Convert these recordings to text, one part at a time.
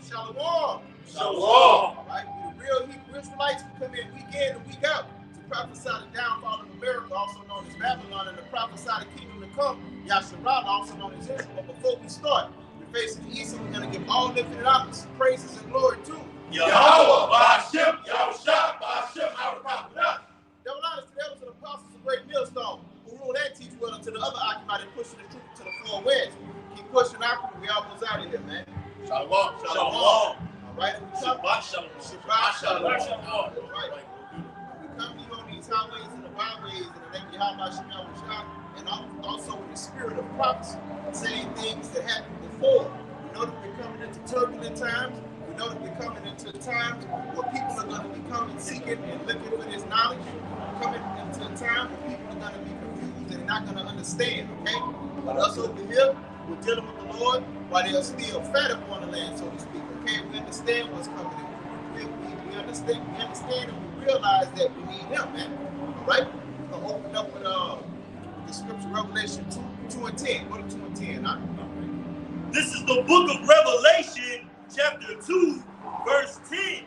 Shalom. Shalom. All right, we the real Hebrew Israelites. We come in week in and week out to prophesy the downfall of America, also known as Babylon, and to prophesy the kingdom to come, Yasharala, also known as Israel. But before we start, we're facing the east, and we're going to give all infinite honors, praises, and glory to Yahweh, Ba'ashem, Yahushua, Ba'ashem, Yahushua. Devil honors to the elders and apostles of great millstone, who rule and teach well unto the other occupy and pushing the truth to the four winds. Keep pushing out, we almost out of here, man. Shalom. Shalom. All right, and we come. Shabbat shalom. Shabbat shalom. Shalom. All right. We come to you on these highways and the byways in the name of Yahweh and also with the spirit of prophecy, saying things that happened before. We know that we're coming into turbulent times. We know that we're coming into times where people are going to be coming seeking and looking for this knowledge. We're coming into a time where people are going to be confused and not going to understand, okay? But us over here, we're dealing with the Lord while they're still fat upon the land, so to speak, okay? We understand what's coming in. We understand and we realize that we need him, man. All right? We're going to open up with the scripture, Revelation 2 and 10. Go to 2 and 10, huh? This is the book of Revelation, chapter 2, verse 10.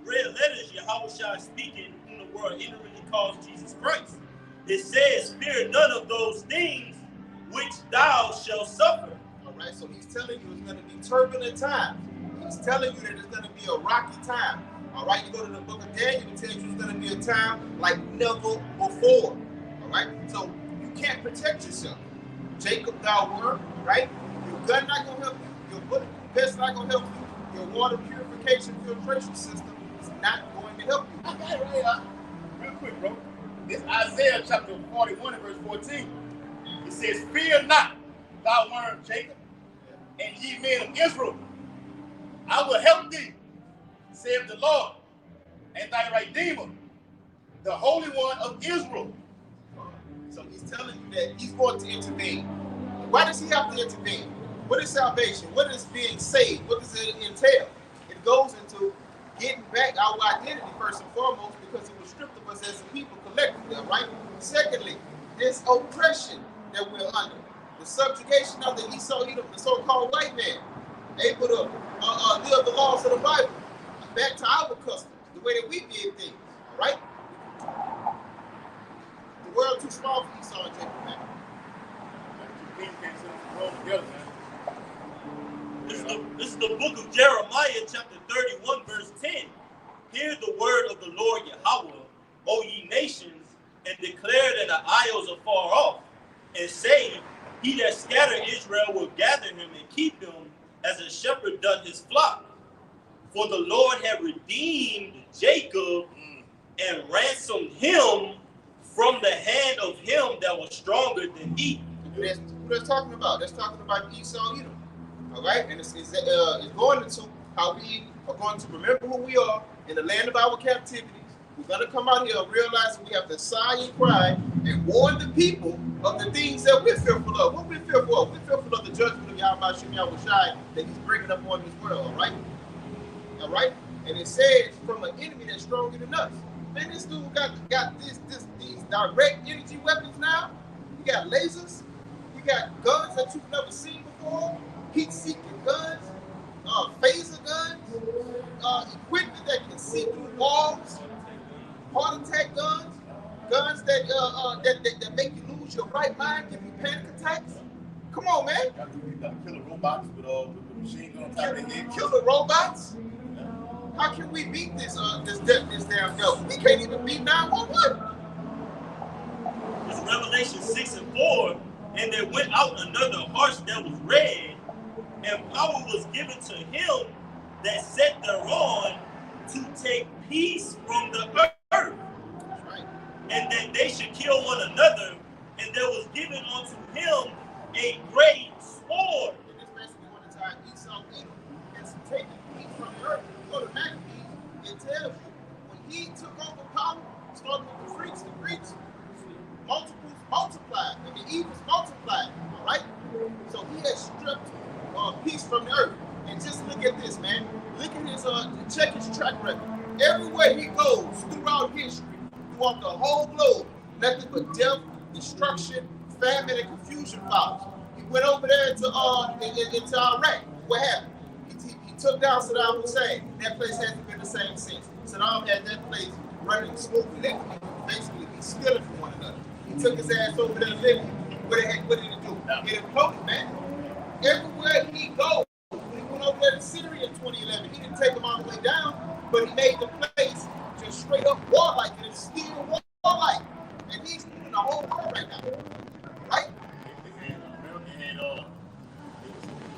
Red letters, Yahushua speaking, whom the world ignorantly calls Jesus Christ. It says, fear none of those things which thou shalt suffer. All right, so he's telling you it's going to be turbulent times. He's telling you that it's going to be a rocky time. All right, you go to the book of Daniel, it tells you it's going to be a time like never before. All right, so you can't protect yourself. Jacob, thou word, right? Your gun not going to help you. Your bullet vest not going to help you. Your water purification filtration system is not going to help you. I got it right up. Real quick, bro. This Isaiah chapter 41 and verse 14. It says, fear not, thou worm Jacob, and ye men of Israel. I will help thee, saith the Lord, and thy Redeemer, the Holy One of Israel. So he's telling you that he's going to intervene. Why does he have to intervene? What is salvation? What is being saved? What does it entail? It goes into getting back our identity first and foremost, because it was stripped of us as a people collectively, right? Secondly, this oppression that we're under, the subjugation of the Esau, the so-called white man, able to live the laws of the Bible back to our customs, the way that we did things, right? The world too small for Esau and Jacob, man. This is the book of Jeremiah, chapter 31, verse 10. Hear the word of the Lord Yahweh, O ye nations, and declare that the isles are far off, and say, he that scattered Israel will gather him and keep him as a shepherd doth his flock. For the Lord had redeemed Jacob and ransomed him from the hand of him that was stronger than he. That's what that's talking about. That's talking about Esau, Edom. All right? And it's going into how we are going to remember who we are in the land of our captivities. We're going to come out here realizing we have to sigh and cry and warn the people of the things that we're fearful of. What we're fearful of? We're fearful of the judgment of Yahweh that he's bringing up on this world, all right? All right? And it says from an enemy that's stronger than us. Man, this dude got these direct energy weapons now. You got lasers. You got guns that you've never seen before. Heat-seeking guns. Phaser guns. Equipment that can see through walls. Heart attack guns. Guns that make you lose your right mind, give you panic attacks. Come on, man. You got killer robots with machine gun type of head. Killer robots? How can we beat this damn devil? We can't even beat 911. It's Revelation 6 and 4. And there went out another horse that was red, and power was given to him that sat thereon to take peace from the earth. Right. And that they should kill one another, and there was given unto him a great sword. And this basically one of the time Esau is taking peace from the earth. You go to Maccabees, it tells you when he took over power, starting with the Greeks multiplied. I mean, evils multiplied. All right. So he has stripped peace from the earth. And just look at this, man. Look at his check his track record. Everywhere he goes throughout history, throughout the whole globe, nothing but death, destruction, famine, and confusion follows. He went over there into Iraq. What happened? He took down Saddam Hussein. That place hasn't been the same since. Saddam had that place running smoothly. They could basically be stealing from one another. He took his ass over there to Libya. What did he do? It imploded, man. Everywhere he goes, when he went over there to Syria in 2011, he didn't take them all the way down, but he made the place just straight up warlike, and it's still warlike. And he's in the whole world right now. Right? America had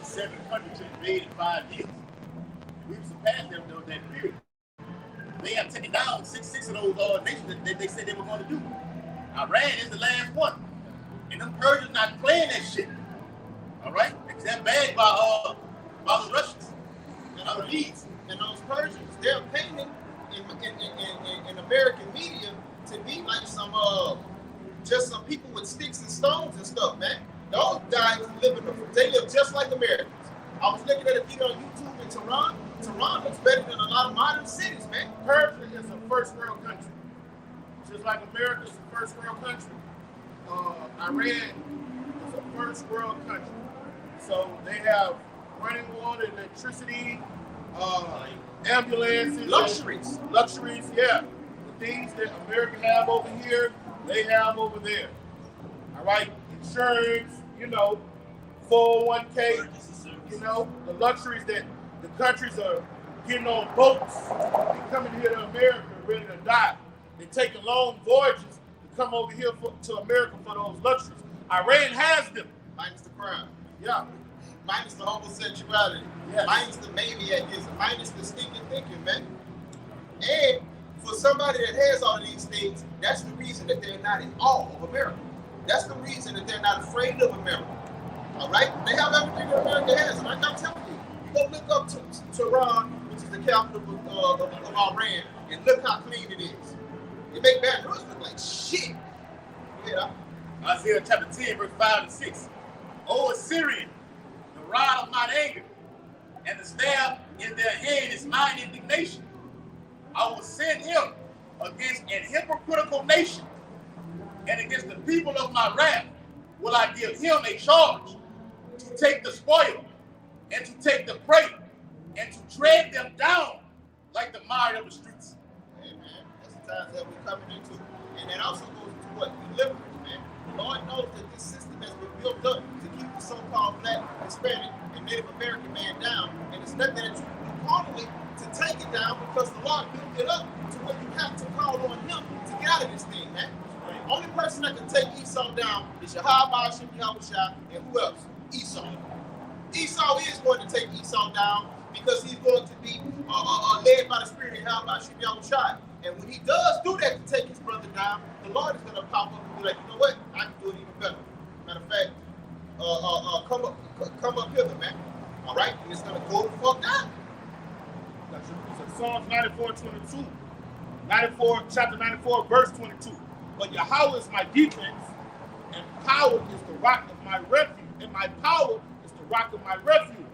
7 countries invaded in 5 years. We've surpassed them during that period. They have taken down six of those nations that they said they were going to do. Iran is the last one. And them Persians not playing that shit. All right? Because they're bagged by the Russians and other leads. And those Persians, they're painted in American media to be like just some people with sticks and stones and stuff, man. Those guys they live just like Americans. I was looking at a video on YouTube in Tehran. Tehran looks better than a lot of modern cities, man. Persia is a first world country. Just like America is a first world country. Iran is a first world country. So they have running water, electricity, ambulances. Luxuries, yeah. The things that America have over here, they have over there. All right? Insurance, 401k, the luxuries that the countries are getting on boats and coming here to America ready to die. They're taking long voyages to come over here to America for those luxuries. Iran has them. Minus the crime. Yeah. Minus the homosexuality. Yes. Minus the maniacism. Minus the stinking thinking, man. And for somebody that has all of these things, that's the reason that they're not in awe of America. That's the reason that they're not afraid of America. All right? They have everything that America has. And like I'm telling you, you go look up to Tehran, which is the capital of Iran, and look how clean it is. They make Baton Rouge look like shit. Yeah. Isaiah chapter 10, verse 5 and 6. O Assyrian, the rod of mine anger, and the staff in their hand is mine indignation. I will send him against an hypocritical nation, and against the people of my wrath will I give him a charge to take the spoil, and to take the prey, and to tread them down like the mire of the streets. Amen. That's the times that we're coming into. And that also goes into what? Deliverance, man. The Lord knows that this system has been built up to keep the so-called Black, Hispanic, and Native American man down. And it's nothing that you can do carnally to take it down, because the Lord built it up to where you have to call on him to get out of this thing, man. The only person that can take Esau down is Yahweh, and who else? Esau. Esau is going to take Esau down because he's going to be led by the Spirit of Yahweh. And when he does do that to take his brother down, the Lord is going to pop up and be like, you know what? I can do it even better. Matter of fact, come up hither, man. All right? And it's going to go the fuck down. So Psalms 94:22. Chapter 94, verse 22. But Yahweh is my defense, and power is the rock of my refuge. And my power is the rock of my refuge.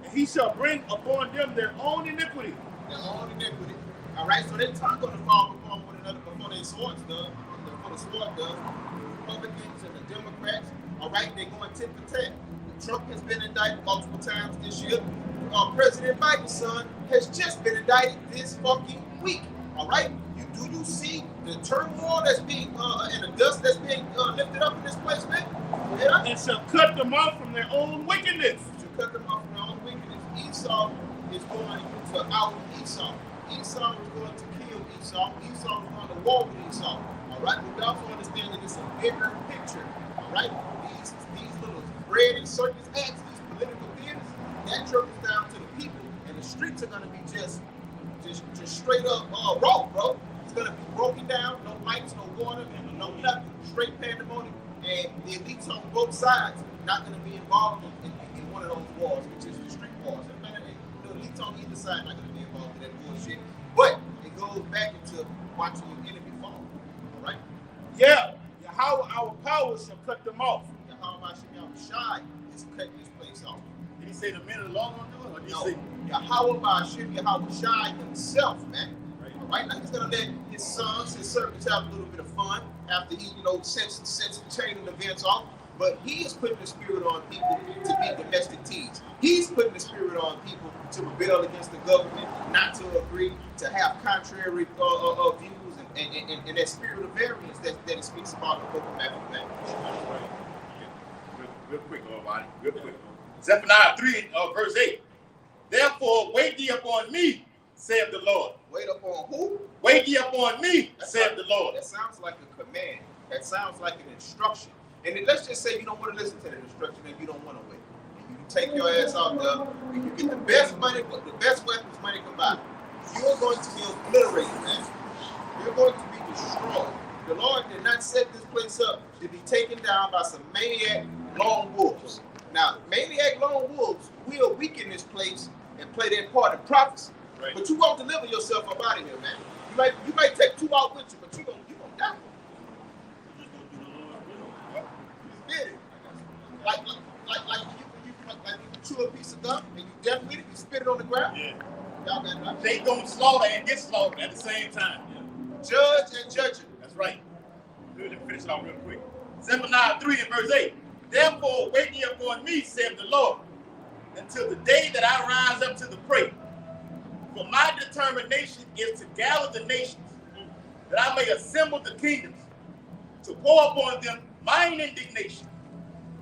And he shall bring upon them their own iniquity. Their own iniquity. All right, so their tongue going to fall upon one another before their swords does. Before the sword does. The Republicans and the Democrats, all right, they're going tit for tat. Trump has been indicted multiple times this year. President Biden's son has just been indicted this fucking week. All right, do you see the turmoil that's being and the dust that's being lifted up in this place, man? Yeah. And shall cut them off from their own wickedness. To cut them off from their own wickedness. Esau is going to out Esau. Esau is going to kill Esau. Esau is going to war with Esau. All right, but we also understand that it's a bigger picture. All right, these little bread and circus acts, these political theaters, that trickles down to the people, and the streets are going to be just straight up raw, bro. It's going to be broken down, no lights, no water, no nothing, straight pandemonium, and the elites on both sides not going to be involved in one of those wars, which is the street wars. The elites on either side not going to be involved in that bullshit, but it goes back into watching your enemy fall. All right? Yeah, Yahweh, our power shall cut them off. Yahweh Shai is cutting this place off. Did he say the men of the law gonna do it? Or did No, he say Yahweh Shai himself, man. Right. All right, now he's gonna let his sons, his servants have a little bit of fun after he, sets the chain of events off. But he is putting the spirit on people to be domestic thieves. He's putting the spirit on people to rebel against the government, not to agree, to have contrary views, and that spirit of variance that it speaks about in the book of Matthew. Real quick, everybody. Real quick. Zephaniah 3, verse 8. Therefore, wait ye upon me, saith the Lord. Wait upon who? Wait ye upon me, saith the Lord. That sounds like a command. That sounds like an instruction. And then let's just say you don't want to listen to that instruction and you don't want to wait. And you take your ass out there and you get the best money, the best weapons money can buy. You're going to be obliterated, man. You're going to be destroyed. The Lord did not set this place up to be taken down by some maniac lone wolves. Now, maniac lone wolves will weaken this place and play their part in prophecy. Right. But you won't deliver yourself up out of here, man. You might take two out with you, but you're gonna die. You did it. Like you chew a piece of gum and you deaf with it, you spit it on the ground. Yeah. Y'all got that. They gonna slaughter and get slaughtered at the same time. Yeah. Judge and judging. That's right. Let me finish it off real quick. Zephaniah 3 and verse 8. Therefore, wait ye upon me, saith the Lord, until the day that I rise up to the prey. For my determination is to gather the nations, that I may assemble the kingdoms, to pour upon them mine indignation,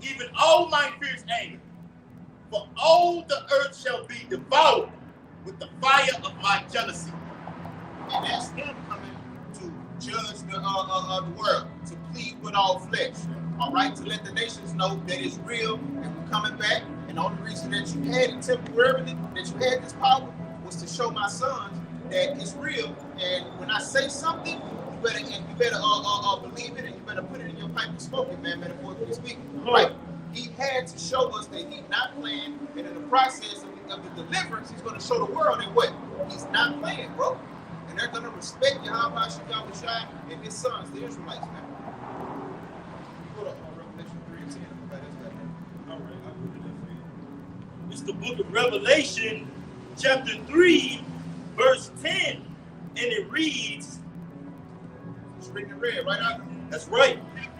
even all my fierce anger. For all the earth shall be devoured with the fire of my jealousy. And that's him coming to judge the world, to plead with all flesh. All right, to let the nations know that it's real and we're coming back. And the only reason that you had it temporarily, that you had this power, was to show my sons that it's real. And when I say something, you better believe it, and you better put it in your pipe and smoke it, man, metaphorically speaking. Right? He had to show us that he's not playing, and in the process of the deliverance, he's going to show the world that what? He's not playing, bro. And they're going to respect Yahweh Shai and his sons, the Israelites, man. It's the book of Revelation, chapter 3, verse 10, and it reads, it's written in red, right out? That's right.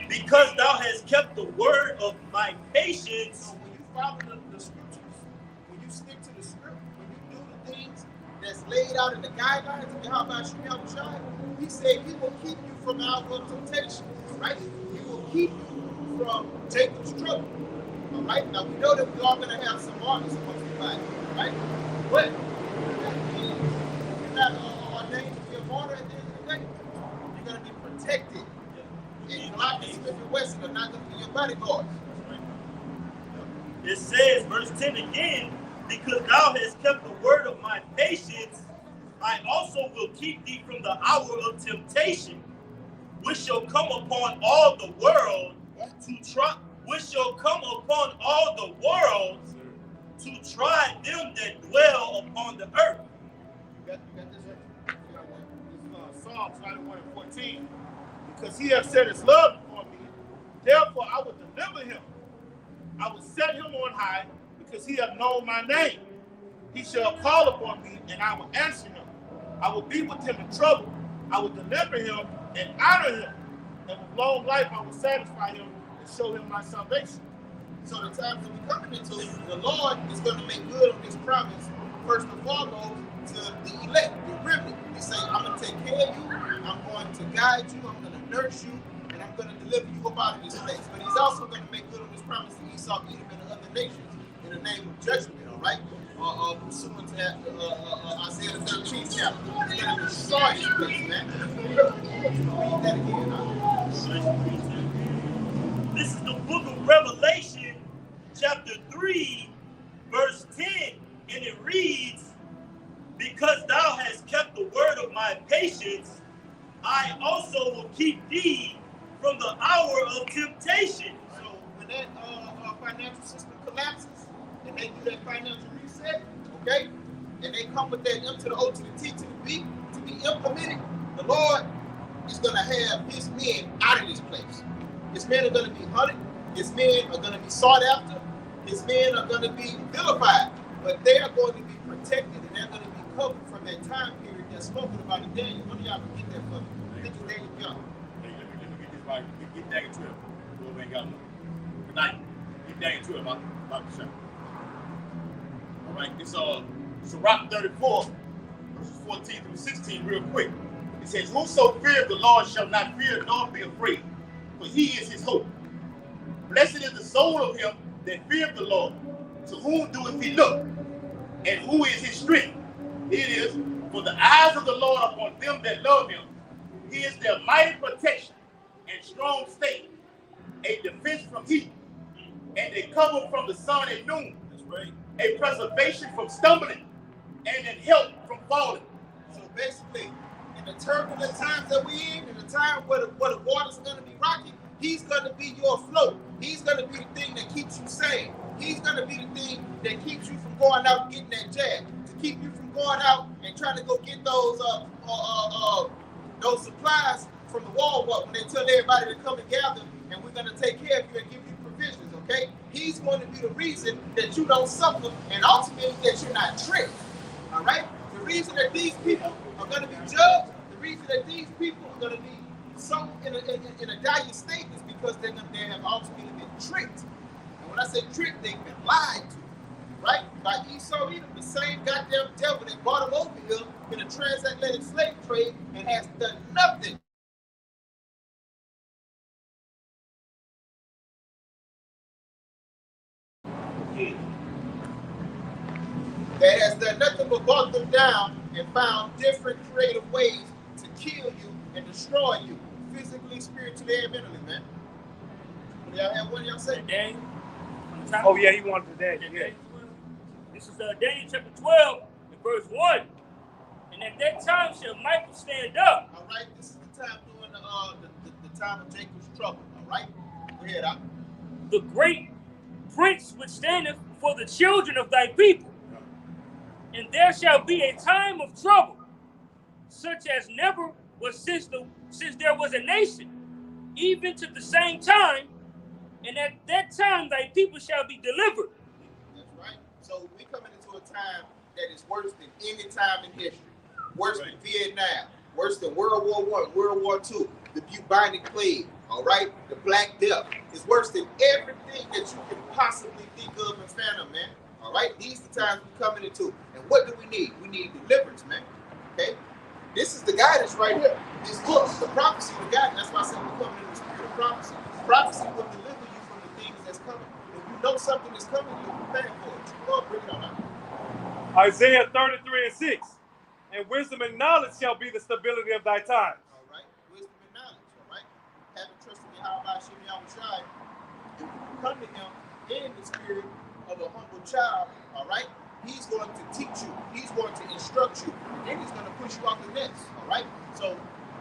Because thou hast kept the word of my patience. So when you follow the scriptures, when you stick to the script, when you do the things that's laid out in the guidelines of Yahweh Shai, he said he will keep you from the hour of temptation, right? He will keep you from Jacob's trouble. All right, now we know that we're all going to have some armies amongst the body, right? But you're not ordained to be a martyr at the end of the day. You're going to be protected. And Glock and Smith and Wesson are not going to be your bodyguards. It says, verse 10 again, because thou hast kept the word of my patience, I also will keep thee from the hour of temptation, which shall come upon all the world to try. Which shall come upon all the world to try them that dwell upon the earth. You got this right. This is Psalm 91 and 14. Because he has set his love upon me, therefore I will deliver him. I will set him on high, because he hath known my name. He shall call upon me, and I will answer him. I will be with him in trouble. I will deliver him and honor him. And with long life I will satisfy him and show him my salvation. So the times that we're coming into, the Lord is going to make good on this promise, first and foremost, to the elect, the remnant. He's saying, I'm going to take care of you, I'm going to guide you, I'm going to nurse you, and I'm going to deliver you up out of this place. But he's also going to make good on this promise to Esau, Edom, and the other nations in the name of judgment, all right? Pursuant to Isaiah 13 chapter. He's going to destroy this place, man. Read that again, huh? This is the book of Revelation, chapter 3, verse 10, and it reads, because thou hast kept the word of my patience, I also will keep thee from the hour of temptation. So when that financial system collapses, and they do that financial reset, okay, and they come with that M to the O to the T to the B to be implemented, the Lord is going to have his men out of this place. His men are going to be hunted. His men are going to be sought after. His men are going to be vilified. But they are going to be protected, and they're going to be covered from that time period that's spoken about in Daniel. One of y'all can get that for me. I think it's Daniel Young. Hey, let me get this right. Get Daniel 12. Whoever ain't got one. tonight. In Daniel 12, about the shot. All right, it's Sirach 34, verses 14 through 16, real quick. It says, "Whoso feareth the Lord shall not fear nor be afraid, for he is his hope. Blessed is the soul of him that feareth the Lord. To whom doeth he look? And who is his strength? It is for the eyes of the Lord upon them that love him. He is their mighty protection and strong stay, a defense from heat, and a cover from the sun at noon. That's right. A preservation from stumbling, and an help from falling." So basically, in the turbulent times that we in the time where the water's going to be rocky, he's going to be your float. He's going to be the thing that keeps you sane. He's going to be the thing that keeps you from going out and getting that jab, to keep you from going out and trying to go get those supplies from the Walmart when they tell everybody to come and gather and we're going to take care of you and give you provisions, okay? He's going to be the reason that you don't suffer and ultimately that you're not tricked, all right? The reason that these people are going to be judged, the reason that these people are going to be so in a dire state is because they have ultimately been tricked. And when I say tricked, they've been lied to, right? By Esau Edom, the same goddamn devil that brought him over here in a transatlantic slave trade and has done nothing. That has done nothing but brought them down and found different creative ways to kill you and destroy you, physically, spiritually, and mentally, man. What y'all have? What y'all say? Daniel. Oh yeah, he wanted to Daniel. Yeah. This is Daniel chapter 12, and verse 1. And at that time shall Michael stand up. All right, this is the time during the time of Jacob's trouble. All right, go ahead, out. The great prince which standeth for the children of thy people. And there shall be a time of trouble, such as never was since there was a nation, even to the same time. And at that time thy people shall be delivered. That's right. So we're coming into a time that is worse than any time in history. Worse than Vietnam, worse than World War I, World War II, the bubonic plague, all right? The Black Death. It's worse than everything that you can possibly think of and fathom, man. All right? These are the times we're coming into. And what do we need? We need deliverance, man. Okay? This is the guidance right here. This book, the prophecy, the guidance. That's why I said we're coming in the spirit of prophecy. Prophecy will deliver you from the things that's coming. If you know something is coming, you'll prepare for it. Lord, bring it on out. Isaiah 33:6. And wisdom and knowledge shall be the stability of thy times. All right, wisdom and knowledge. All right, having trust in Yahweh Shem Yahushai, if you come to him in the spirit of a humble child, all right, he's going to teach you, he's going to instruct you, and then he's going to push you off the nest. All right, so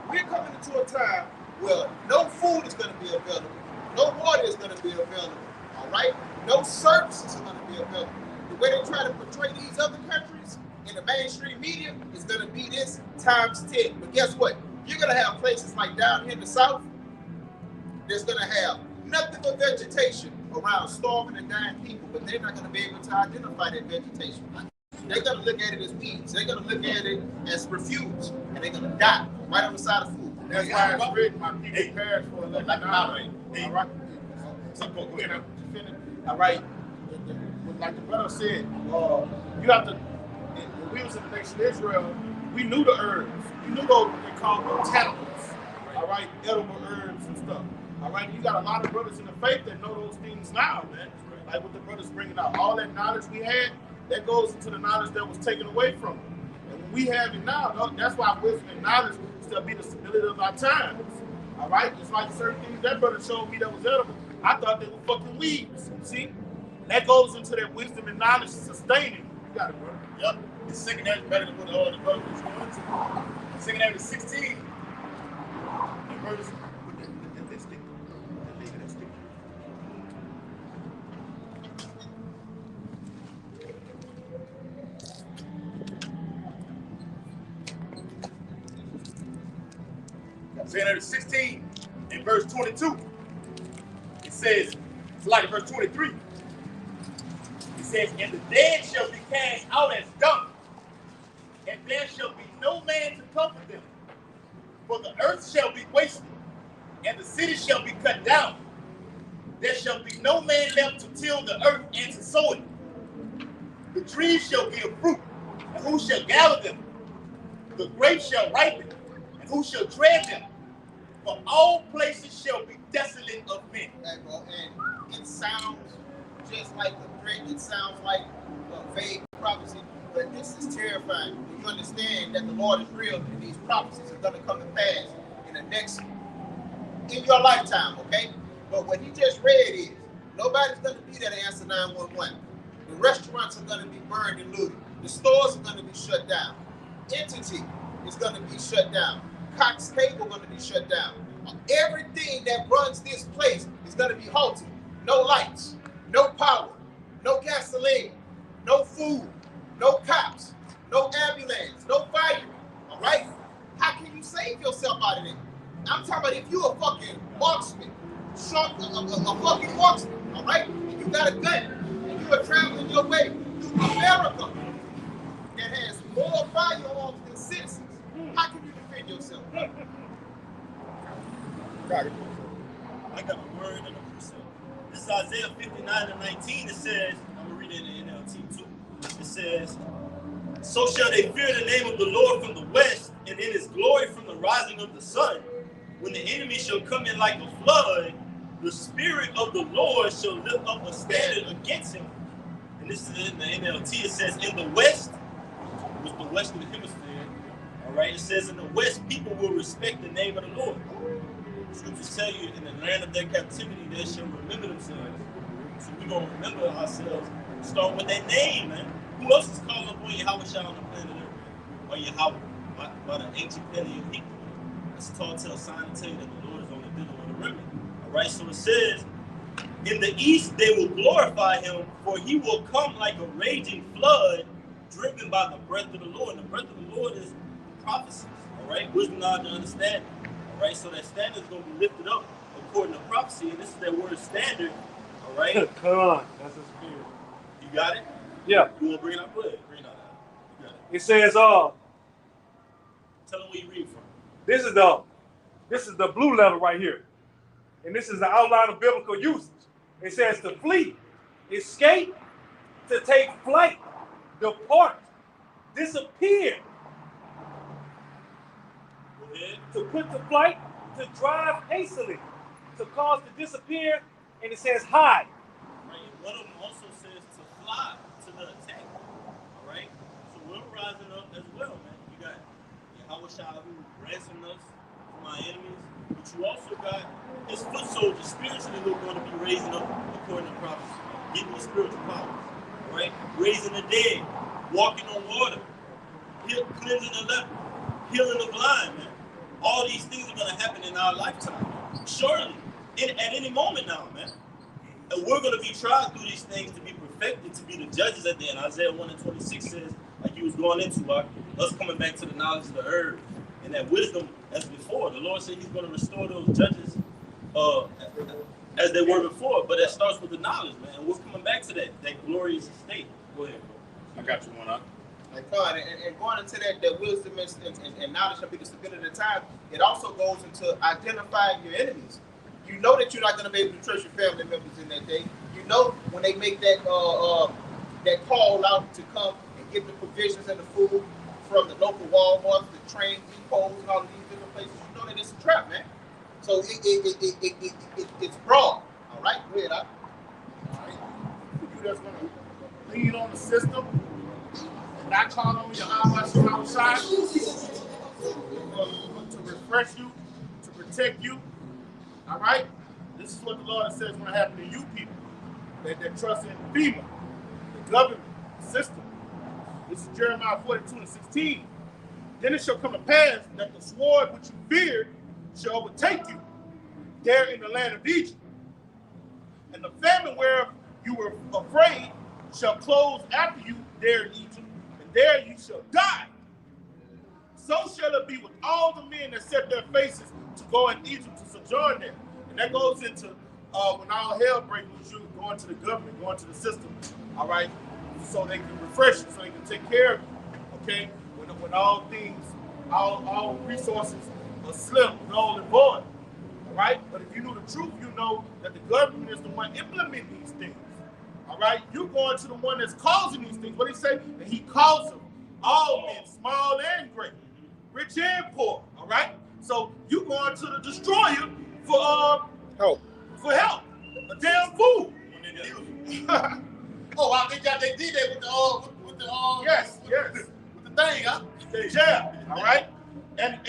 we're coming into a time where no food is going to be available, no water is going to be available. All right, no services are going to be available. The way they try to portray these other countries in the mainstream media is going to be this times 10. But guess what? You're going to have places like down here in the South that's going to have nothing but vegetation around starving and dying people, but they're not going to be able to identify that vegetation. They're going to look at it as weeds. They're going to look at it as refuse, and they're going to die right on the side of food. That's why it's written, my people perish for the lack of knowledge. All right. So go ahead. All right. Like the brother said, you have to. When we was in the nation of Israel, we knew the herbs. We knew those what they call botanicals. All right, edible herbs and stuff. All right, you got a lot of brothers in the faith that know those things now, man. Like what the brothers bringing out, all that knowledge we had, that goes into the knowledge that was taken away from them. And when we have it now, that's why wisdom and knowledge still be the stability of our times. All right, it's like certain things that brother showed me that was edible. I thought they were fucking weeds. See, that goes into that wisdom and knowledge sustaining. You got it, bro. Yep. The secondary is better than what the brother was going to. The secondary is 16. The verse. Secondary 16 in verse 22. It says, it's like verse 23. It says, and the dead shall be cast out as dung, and there shall be no man to comfort them. For the earth shall be wasted, and the city shall be cut down. There shall be no man trees shall give fruit, and who shall gather them? The grapes shall ripen, and who shall tread them? For all places shall be desolate of men. And it sounds just like a threat. It sounds like a vague prophecy, but this is terrifying. When you understand that the Lord is real and these prophecies are going to come to pass in your lifetime, okay? But what he just read is, nobody's going to be there to answer 911. The restaurants are going to be burned and looted. The stores are going to be shut down. Entity is going to be shut down. Cox Cable going to be shut down. Everything that runs this place is going to be halted. No lights, no power, no gasoline, no food, no cops, no ambulance, no fire. All right? How can you save yourself out of it? I'm talking about if you're a fucking marksman, a fucking marksman, all right? And you got a gun, and you are traveling your way through America that has more firearms than citizens. How can you defend yourself? I got a word and a precept. This is Isaiah 59:19. It says, I'm going to read it in the NLT too. It says, so shall they fear the name of the Lord from the west, and in his glory from the rising of the sun. When the enemy shall come in like a flood, the Spirit of the Lord shall lift up a standard against him. And this is in the NLT. It says, in the west, with the western hemisphere, all right, it says, in the west, people will respect the name of the Lord. The scriptures tell you, in the land of their captivity, they shall remember themselves. So we're going to remember ourselves, start with that name, man. Who else is calling upon Yahweh on the planet Earth? Or Yahweh, by the ancient Paleo people. It's a tall tale sign to tell you that the Lord is on the middle of the remnant. All right, so it says, in the east they will glorify him, for he will come like a raging flood, driven by the breath of the Lord. And the breath of the Lord is prophecies. All right, wisdom, knowledge, and understanding. All right, so that standard is going to be lifted up according to prophecy, and this is that word standard. All right, come on, that's the spirit. You got it? Yeah. You want to bring it up? Go ahead, bring it up. You got it. It says, tell them where you read from. This is the blue letter right here. And this is the outline of biblical usage. It says to flee, escape, to take flight, depart, disappear. Go ahead. To put to flight, to drive hastily, to cause to disappear, and it says hide. Right. One of them also says to fly to the attack. All right. So we're rising up as well, man. You got Yahweh who ransomed us from our enemies, but you also got his foot soldiers spiritually who are going to be raising up according to prophecy, getting the spiritual powers. All right. Raising the dead, walking on water, cleansing the leper, healing the blind, man. All these things are going to happen in our lifetime. Surely, at any moment now, man. And we're going to be tried through these things to be perfected, to be the judges at the end. Isaiah 1:26 says, like you was going into, us coming back to the knowledge of the earth and that wisdom as before. The Lord said he's going to restore those judges as they were before. But that starts with the knowledge, man. And we're coming back to that glorious state. Go ahead, bro. I got you one up. Like God, and going into that wisdom and knowledge shall be the stability of the time, it also goes into identifying your enemies. You know that you're not going to be able to trust your family members in that day. You know when they make that call out to come and get the provisions and the food from the local Walmarts, the train depots, and all of these different places. You know that it's a trap, man. So it's broad. All right, go ahead. All right. For you that's going to lean on the system, not call on your eyes from outside to refresh you, to protect you. All right? This is what the Lord says is going to happen to you people that trust in FEMA, the government, the system. This is Jeremiah 42:16. Then it shall come to pass that the sword which you feared shall overtake you there in the land of Egypt. And the famine where you were afraid shall close after you there in Egypt. There you shall die. So shall it be with all the men that set their faces to go in Egypt to sojourn there. And that goes into when all hell breaks loose, you going to the government, going to the system, all right, so they can refresh you, so they can take care of you, okay? When all things, all resources are slim, null and void, all right? But if you know the truth, you know that the government is the one implementing these things, All right, you going to the one that's causing these things. What he say? And he calls them all men, small and great, rich and poor. All right. So you going to the destroyer for Help. For help. A damn fool. Oh, they did that with the yes, with the thing, huh? Yeah. All right. And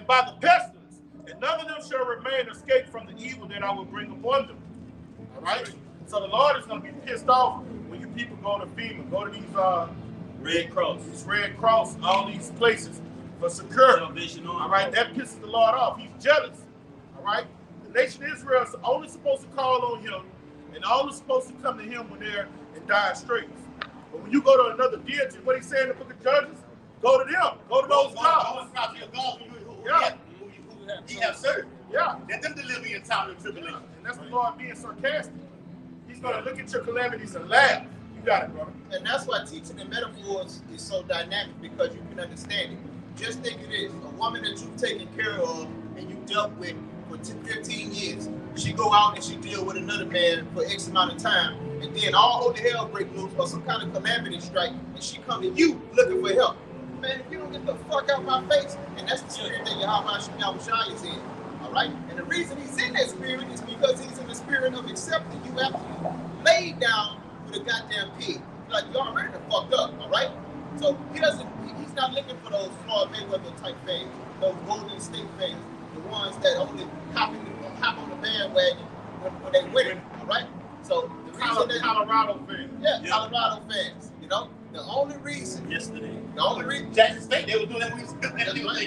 by the pestilence, and none of them shall remain escape from the evil that I will bring upon them. All right. So the Lord is going to be pissed off when you people go to FEMA, go to these Red Cross, all these places for security. All right. That pisses the Lord off. He's jealous. All right. The nation of Israel is only supposed to call on him, and only supposed to come to him when they're in dire straits. But when you go to another deity, what he said in the book of Judges, go to them. Go to those gods. Yeah. He have served. Yeah. Let them deliver you in time of tribulation. And that's the Lord being sarcastic. He's going to look at your calamities and laugh. You got it, brother. And that's why teaching in metaphors is so dynamic, because you can understand it. Just think it is. A woman that you've taken care of and you dealt with for 15 years. She go out and she deal with another man for X amount of time, and then all holy hell break loose or some kind of calamity strike, and she come to you looking for help. Man, if you don't get the fuck out my face, and that's the spirit that Yahweh is in. All right? And the reason he's in that spirit is because he's in the spirit of accepting you after you laid down with a goddamn pig. Like, you already fucked up, all right? So he's not looking for those Floyd Mayweather type fans, those Golden State fans, the ones that only hop on the bandwagon when they win it, all right? So the reason that Colorado fans. Yeah, Colorado fans, you know? The only reason. Yesterday. The only reason. Jackson State, they were doing that when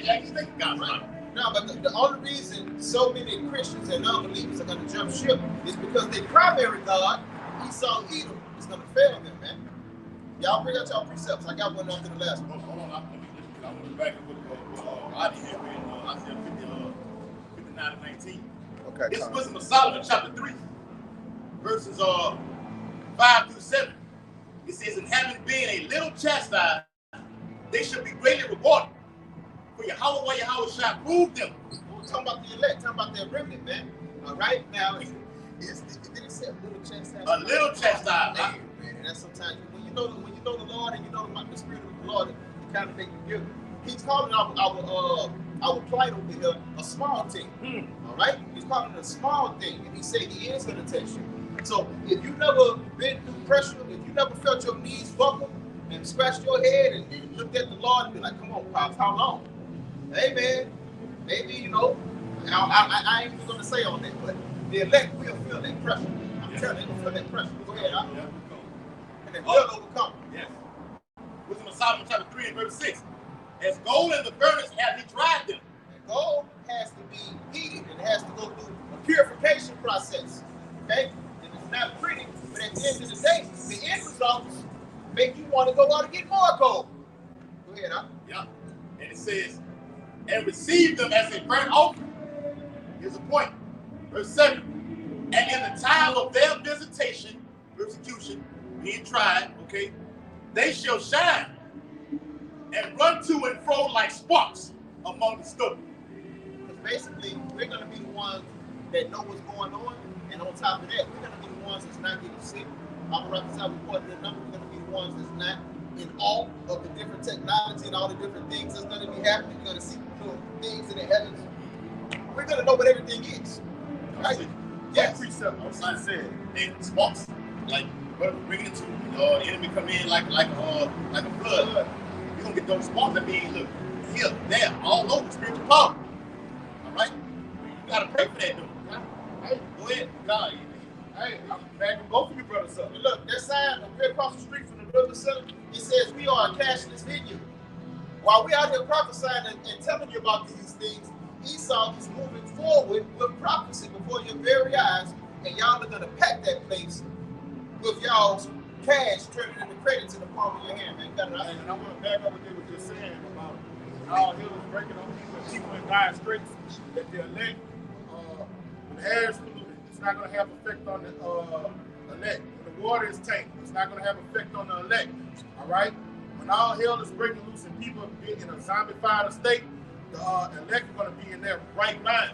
Jackson State got right. No, but the only reason so many Christians and unbelievers are going to jump ship is because their primary God, Esau Edom, is going to fail them, man. Y'all bring out y'all precepts. I got one after the last one. Hold on, I'm going to back up with Isaiah 59 and 19. Okay. It's Wisdom of Solomon, chapter 3, verses 5 through 7. It says, and having been a little chastised, they shall be greatly rewarded. For Yahweh shall prove them. We're talking about the elect, talking about their remnant, man. All right? Now, did it say a little chastised? A little chastised. Man, and that's sometimes, when you know the Lord and you know the spirit of the Lord, it kind of makes you give. He's calling our plight over here a small thing. All right? He's calling it a small thing. And he said he is going to test you. So if you've never been through pressure, if you never felt your knees buckle and scratched your head and looked at the Lord and be like, come on, Pops, how long? Hey, man, maybe, you know, I ain't even going to say on that, but the elect will feel that pressure. I'm telling you, they'll feel that pressure. Go ahead, and they will overcome. Yes. Wisdom of Solomon, chapter 3 and verse 6. As gold in the furnace has he tried them. And gold has to be heated and has to go through a purification process. Okay? And it's not pretty, but at the end of the day, the end results make you want to go out and get more gold. Go ahead, Yeah. And it says, and receive them as a burnt offering. Here's a point. Verse 7. And in the time of their persecution, being tried, okay, they shall shine and run to and fro like sparks among the stubble. Because basically, we're going to be the ones that know what's going on, and on top of that, we're going to be the ones that's not getting sick. I'm right beside reporting the number. We're going to be the ones that's not in awe of the different technology and all the different things that's going to be happening. You're going to see things in the heavens. We're going to know what everything is. Right? Yes. Precept outside said, and sparks. Like, bring it to the enemy come in like a flood. You're going to get those sparks that mean, look, here, there, all over, spiritual power. All right? You got to pray for that, dude. Hey, go ahead. God, hey, I'm backing both of you brothers up. And look, that sign right across the street from the river center, it says we are a cashless venue. While we're out here prophesying and telling you about these things, Esau is moving forward with prophecy before your very eyes, and y'all are going to pack that place with y'all's cash turning into credits in the palm of your hand, man. You got it right. And I want to back up what they were just saying about how he was breaking on people in dire straits, that the elect, when the air is polluted, it's not going to have effect on the elect. When the water is tainted, it's not going to have effect on the elect. All right? When all hell is breaking loose and people are being in a zombified state, the elect are going to be in their right mind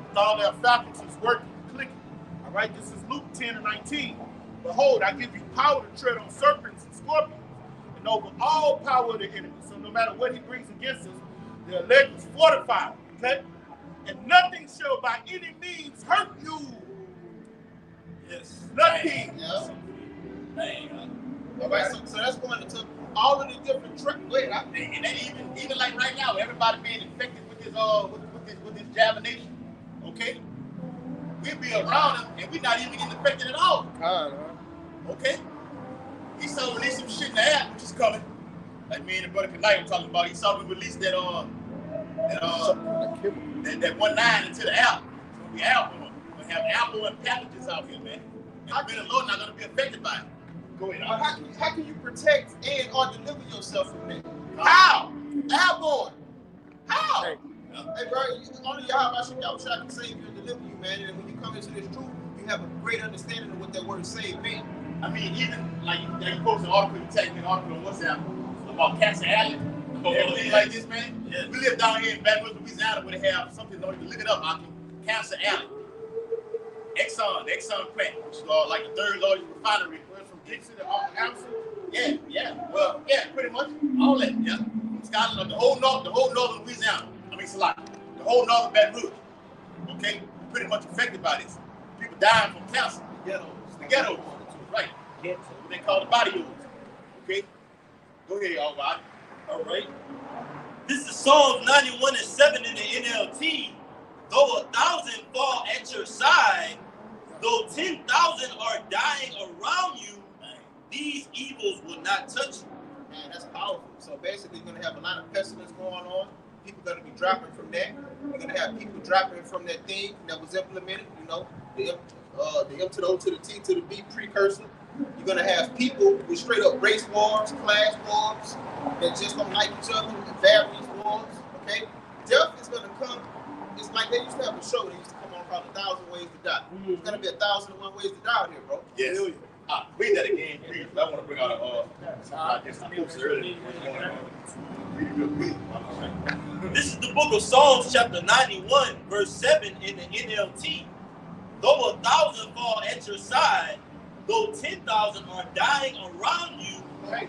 with all their faculties working, clicking. All right? This is Luke 10 and 19. Behold, I give you power to tread on serpents and scorpions and over all power of the enemy. So no matter what he brings against us, the elect is fortified, okay? And nothing shall by any means hurt you. Yes. Nothing. Yeah. Dang. All right, so that's going into all of the different wait, And then even like right now, everybody being infected with this jabbination, okay? We be around them and we're not even getting infected at all. Okay? He saw we release some shit in the air, which is coming. Like me and the brother Kanai were talking about. He saw we release that 1.9 into the air. So we Apple. We have Apple and packages out here, man. And the Lord not gonna be affected by it. Go ahead. how can you protect and or deliver yourself from that? How? Airborne. How? Hey. Hey, bro, only Yahweh Shah can save you and deliver you, man. And when you come into this truth, you have a great understanding of what that word save means. I mean, even like you post an article, you take me an article on WhatsApp about Cancer Island, everything like this, man. Yeah. We live down here in Baton Rouge, Louisiana, where they have something. Don't even look it up, Aki. Cancer Island. Exxon plant, which is like the third largest refinery. From Dixon to Anderson. Yeah. Well, yeah, pretty much all that. Yeah. Scotland, the whole northern Louisiana. I mean, it's a lot. The whole northern Baton Rouge. Okay, pretty much affected by this. People dying from cancer. The ghettos. Right. What they call the body odors. Okay. Go ahead, all right. All right. This is Psalms 91:7 in the NLT. Though 1,000 fall at your side, though 10,000 are dying around you, these evils will not touch you. Man, that's powerful. So basically, you're going to have a lot of pestilence going on. People are going to be dropping from that. You're going to have people dropping from that thing that was implemented, the M to the O to the T to the B precursor. You're going to have people with straight up race wars, class wars, that just don't like each other, various wars, okay? Death is going to come. It's like they used to have a show that used to come on called 1,000 Ways to Die. It's going to be 1,001 ways to die out here, bro. Yes. Read that again, please. I want to bring out I posted earlier. This is the book of Psalms, chapter 91, verse 7 in the NLT. Though 1,000 fall at your side, though 10,000 are dying around you. Hey,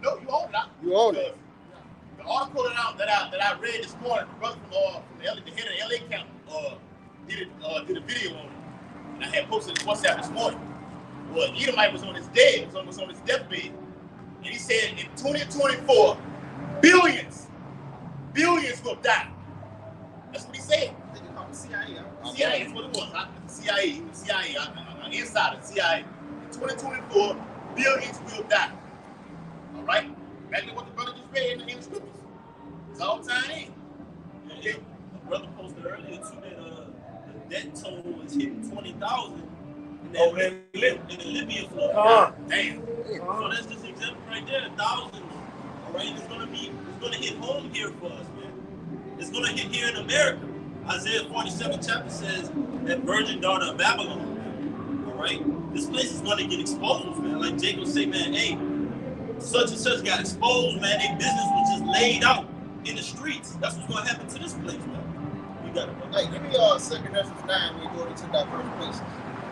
no, you own it. You own it. The article that I read this morning, the brother from the head of the LA county did a video on it, and I had posted it on WhatsApp this morning. Well, Edomite was on his deathbed, and he said in 2024, billions will die. That's what he said. They call the CIA. CIA, that's what it was. CIA, an insider, CIA. In 2024, billions will die. All right? Back to what the brother just read in the scriptures. It's all tied in. Okay. The brother posted earlier too that the debt toll is hitting 20,000 in the Libya flood. Damn. So that's just an example right there. 1,000. All right, it's gonna hit home here for us, man. It's gonna hit here in America. Isaiah 47 chapter says that virgin daughter of Babylon. All right, this place is gonna get exposed, man. Like Jacob say, man, hey, such and such got exposed, man. Their business was just laid out in the streets. That's what's gonna happen to this place, man. You got it, bro. Hey, give me 2 Ezra 9 when you go into diverse places.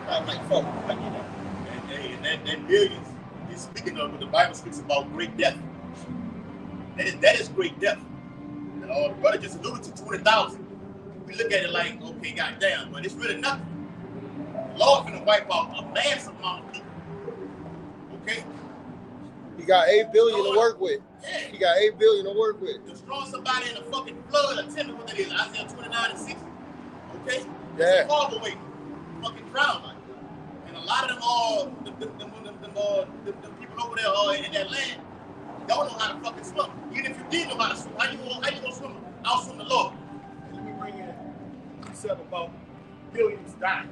Like 4. And that billions, he's speaking of what the Bible speaks about great death. That is great death. And the brother just alluded to 20,000. We look at it like, okay, goddamn, but it's really nothing. The Lord's gonna wipe out a massive amount of people. Okay? He got 8 billion to work with. Yeah. He got 8 billion to work with. Destroy somebody in a fucking flood, or tell me what that is. Isaiah 29:6. Okay? Yeah. It's a horrible way. Fucking drown like that. And a lot of them all, the people over there in that land, don't know how to fucking swim. Even if you did know how to swim, how you gonna swim? I'll swim the Lord. And let me bring in something about billions dying.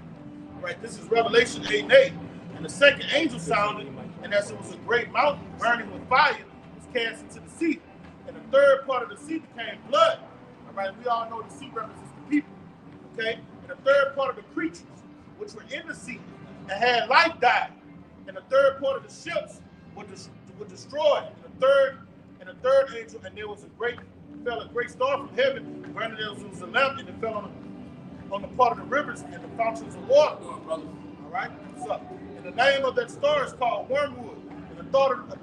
All right, this is Revelation 8:8. And the second angel sounded, and as it was a great mountain burning with fire, was cast into the sea. And the third part of the sea became blood. All right, we all know the sea represents the people. Okay? And the third part of the creatures, which were in the sea and had life, died. And the third part of the ships were destroyed. And the third angel, and there was fell a great star from heaven, granted there was a lamp, and it fell on the part of the rivers and the fountains of water. All right? So, and the name of that star is called wormwood. And a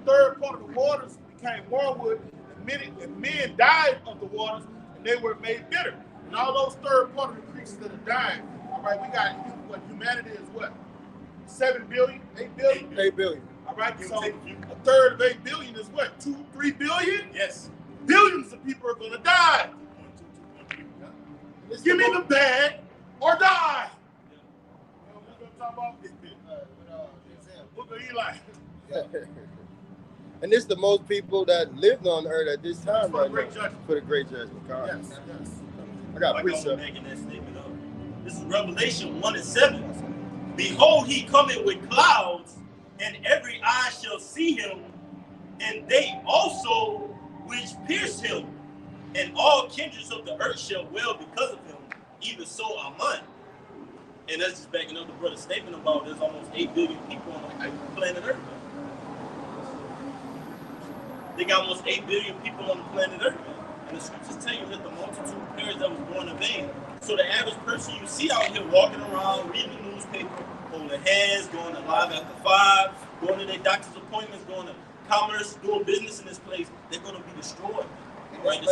third part of the waters became wormwood, and men died of the waters, and they were made bitter. And all those third part of the creatures that are dying, all right, we got what humanity is what? 7 billion, 8 billion? 8 billion. All right, so a third of 8 billion is what? 2, 3 billion? Yes. Billions of people are going to die. Give me the bag or die. You know what I'm talking about? Book of Eli. And this is the most people that lived on earth at this time For the right great now. judgment. For the great judgment. God. Yes, yes. I got Like precept. making that statement up. This is Revelation 1:7. Behold, he cometh with clouds, and every eye shall see him, and they also which pierced him, and all kindreds of the earth shall wail because of him. Even so, Amen. And that's just backing up the brother's statement about there's almost 8 billion people on the planet Earth. They got almost 8 billion people on the planet Earth. And the scriptures tell you that the multitude perished that was born in vain. So the average person you see out here walking around, reading the newspaper, holding hands, going to Live After 5, going to their doctor's appointments, going to commerce, doing business in this place, they're going to be destroyed. Right?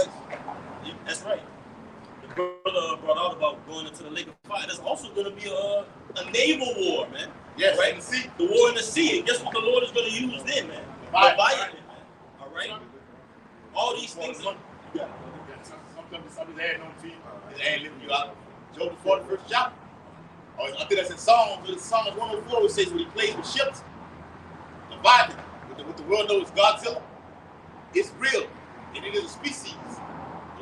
That's right. The brother brought out about going into the lake of fire. There's also going to be a naval war, man. Yes, right? in the sea. The war in the sea. And guess what the Lord is going to use then, man? Lafayette, man. All right? All these things. Somebody's adding on to you. His ad living you out. Job the 41st chapter. I think that's in Psalms. Psalms 104, it says when he plays with ships, Leviathan, with the world knows Godzilla, it's real. And it is a species.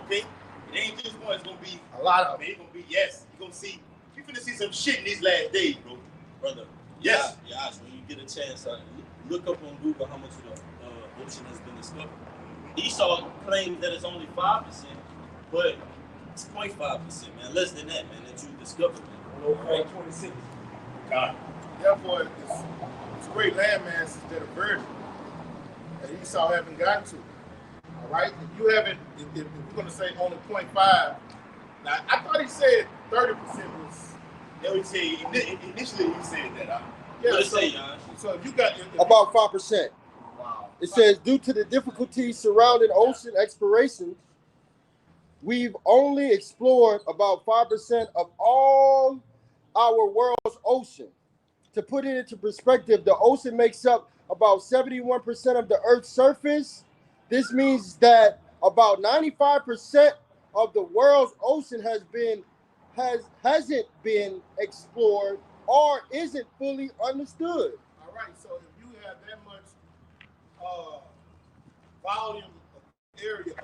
Okay? It ain't just one, it's gonna be A lot of them. it's gonna be, yes, you're gonna see, you're gonna see some shit in these last days, bro. Brother. Yes. Yeah, when you get a chance, look up on Google how much of the ocean has been discovered. Esau claims that it's only 5%, but it's 0.5%, man. Less than that, man, that you discovered, man. Right. 26. God. Therefore, it's great land masses that are virgin that Esau haven't gotten to. All right? If you haven't, if you're going to say only 0.5, now I thought he said 30% was, that would say, initially he said that. Yeah, what did it say, John? So if you got, About 5%. wow. It says, due to the difficulties surrounding ocean exploration, we've only explored about 5% of all our world's ocean. To put it into perspective, the ocean makes up about 71% of the Earth's surface. This means that about 95% of the world's ocean hasn't been explored or isn't fully understood. All right, so if you have that much volume of area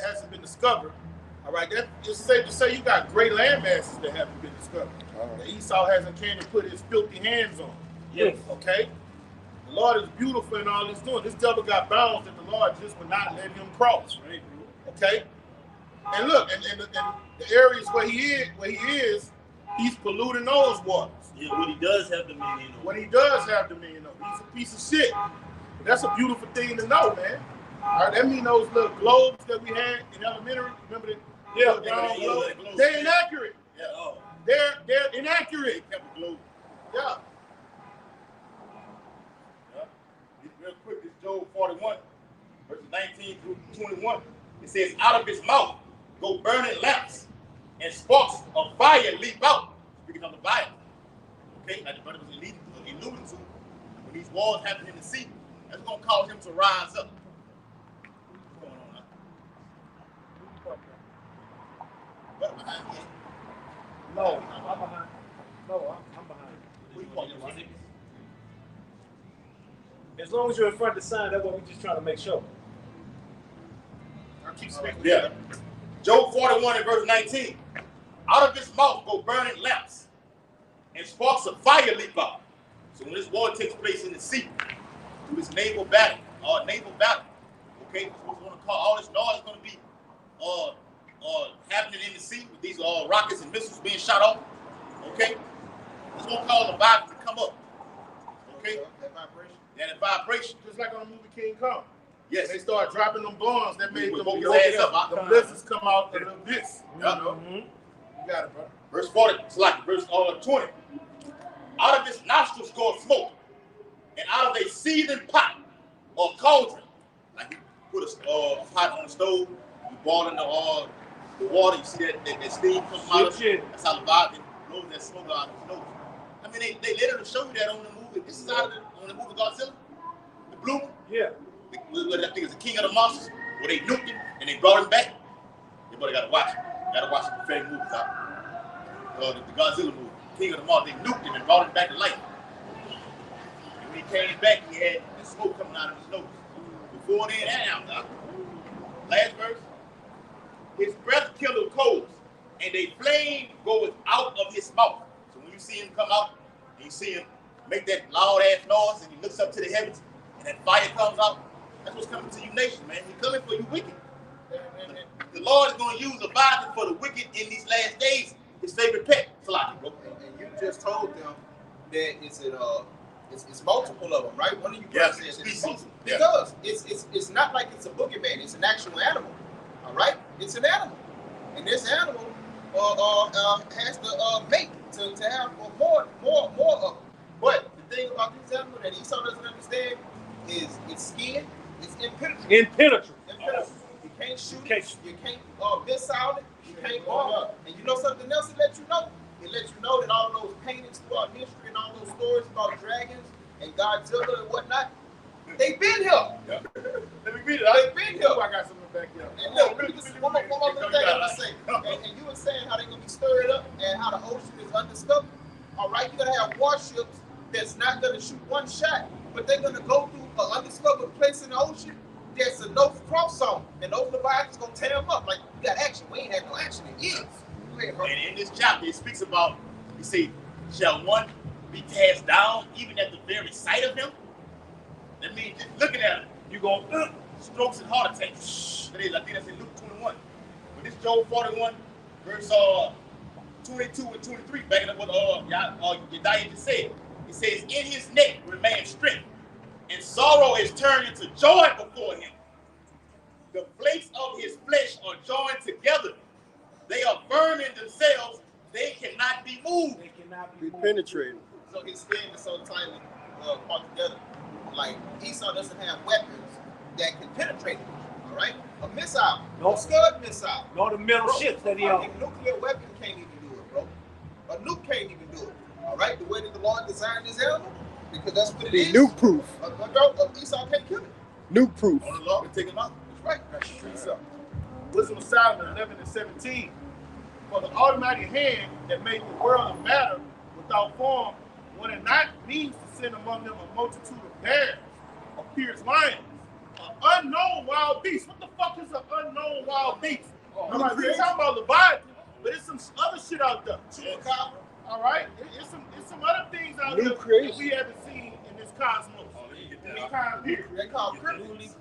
hasn't been discovered, all right, that is safe to say you got great land masses that haven't been discovered. That Esau hasn't came to put his filthy hands on. Yes. Okay? The Lord is beautiful in all he's doing. This devil got bounds that the Lord just would not let him cross. Right. Okay? And look, and the areas where he is, he's polluting those waters. Yeah, what he does have dominion over. What he does have dominion over, he's a piece of shit. But that's a beautiful thing to know, man. All right, that means those little globes that we had in elementary, remember the round globes? They're inaccurate. Yeah. Oh. They're inaccurate. Globe. Yeah. Real quick, this Job 41, verses 19 through 21. It says, out of his mouth go burning lamps, and sparks of fire leap out. Speaking of the fire. Okay, like the brother was alluding to, when these wars happen in the sea, that's going to cause him to rise up. What's going on now? What behind me? No, I'm behind. No, I'm behind. What you walking about? As long as you're in front of the sign, that's what we're just trying to make sure. I keep speaking. Yeah. Job 41 and verse 19. Out of his mouth go burning lamps, and sparks of fire leap out. So when this war takes place in the sea, through this naval battle, okay, what's going to call all this noise is going to be happening in the sea with these rockets and missiles being shot off. Okay, it's going to cause the vibes to come up. Okay, that vibration. Yeah, that vibration, just like on the movie King Kong. Yes, they start dropping them bombs that made them The blizzards come out of the abyss. You know? You got it, bro. Verse 40, it's like verse 20. Out of his nostrils goes smoke, and out of a seething pot or cauldron, like you put a pot on the stove, you boil in the water, you see that steam comes out of it. That's how the Bible blows that smoke out of his nose. I mean, they literally show you that on the movie. This is on the movie Godzilla, the blue one. Yeah. What I think is the king of the monsters, where they nuked him and they brought him back. Everybody gotta watch it. Gotta watch the prophetic movies out. The Godzilla movie, king of the monsters, they nuked him and brought him back to life. And when he came back, he had the smoke coming out of his nose. Before then and after. Last verse. His breath kindled coals, and a flame goeth out of his mouth. So when you see him come out, and you see him make that loud ass noise, and he looks up to the heavens, and that fire comes out. That's what's coming to you nation, man. He's coming for you wicked. The Lord is going to use a Bible for the wicked in these last days. His favorite pet. And you just told them that it's multiple of them, right? One of you guys said it's multiple. Because it's not like it's a boogeyman. It's an actual animal. All right? It's an animal. And this animal has to mate to have more of them. But the thing about this animal that Esau doesn't understand is its skin is impenetrable. You can't shoot it. You can't missile it. You can't bomb it. And you know something else it lets you know? It lets you know that all those paintings throughout history and all those stories about dragons and Godzilla and whatnot, they've been here. Yeah. Let me read it. They've been here. I got something back here. And look, one more thing I want to say. And you were saying how they're going to be stirred up and how the ocean is undiscovered. All right, you're going to have warships that's not going to shoot one shot, but they're going to go through an undiscovered place in the ocean. There's a no cross zone, and those Leviathans going to tear them up. Like, we got action. We ain't had no action in years. And in this chapter, it speaks about, you see, shall one be cast down even at the very sight of him? That means just looking at him, you're going strokes and heart attacks. I think that's in Luke 21. But this Job 41, verse 22 and 23, backing up what Yediah just said. It says, in his neck remains strength, and sorrow is turned into joy before him. The flakes of his flesh are joined together. They are firm in themselves. They cannot be moved. They cannot be penetrated. So his skin is so tightly caught together. Like Esau doesn't have weapons that can penetrate it. All right, a missile, a Scud missile, no the metal ships that he owns. A nuclear weapon can't even do it, bro. A nuke can't even do it. All right, the way that the Lord designed this animal, because that's what it is. Nuke proof. Esau can't kill it. Nuke proof. On the law can take him out. That's right. That's true. Wisdom of Solomon 11 and 17. For the almighty hand that made the world of matter without form, when it not means to send among them a multitude of bears, or fierce lions, an unknown wild beast. What the fuck is an unknown wild beast? I'm not talking about Leviathan, but it's some other shit out there. All right, it's some other things out there that we haven't seen in this cosmos. In this time period. They call cryptids.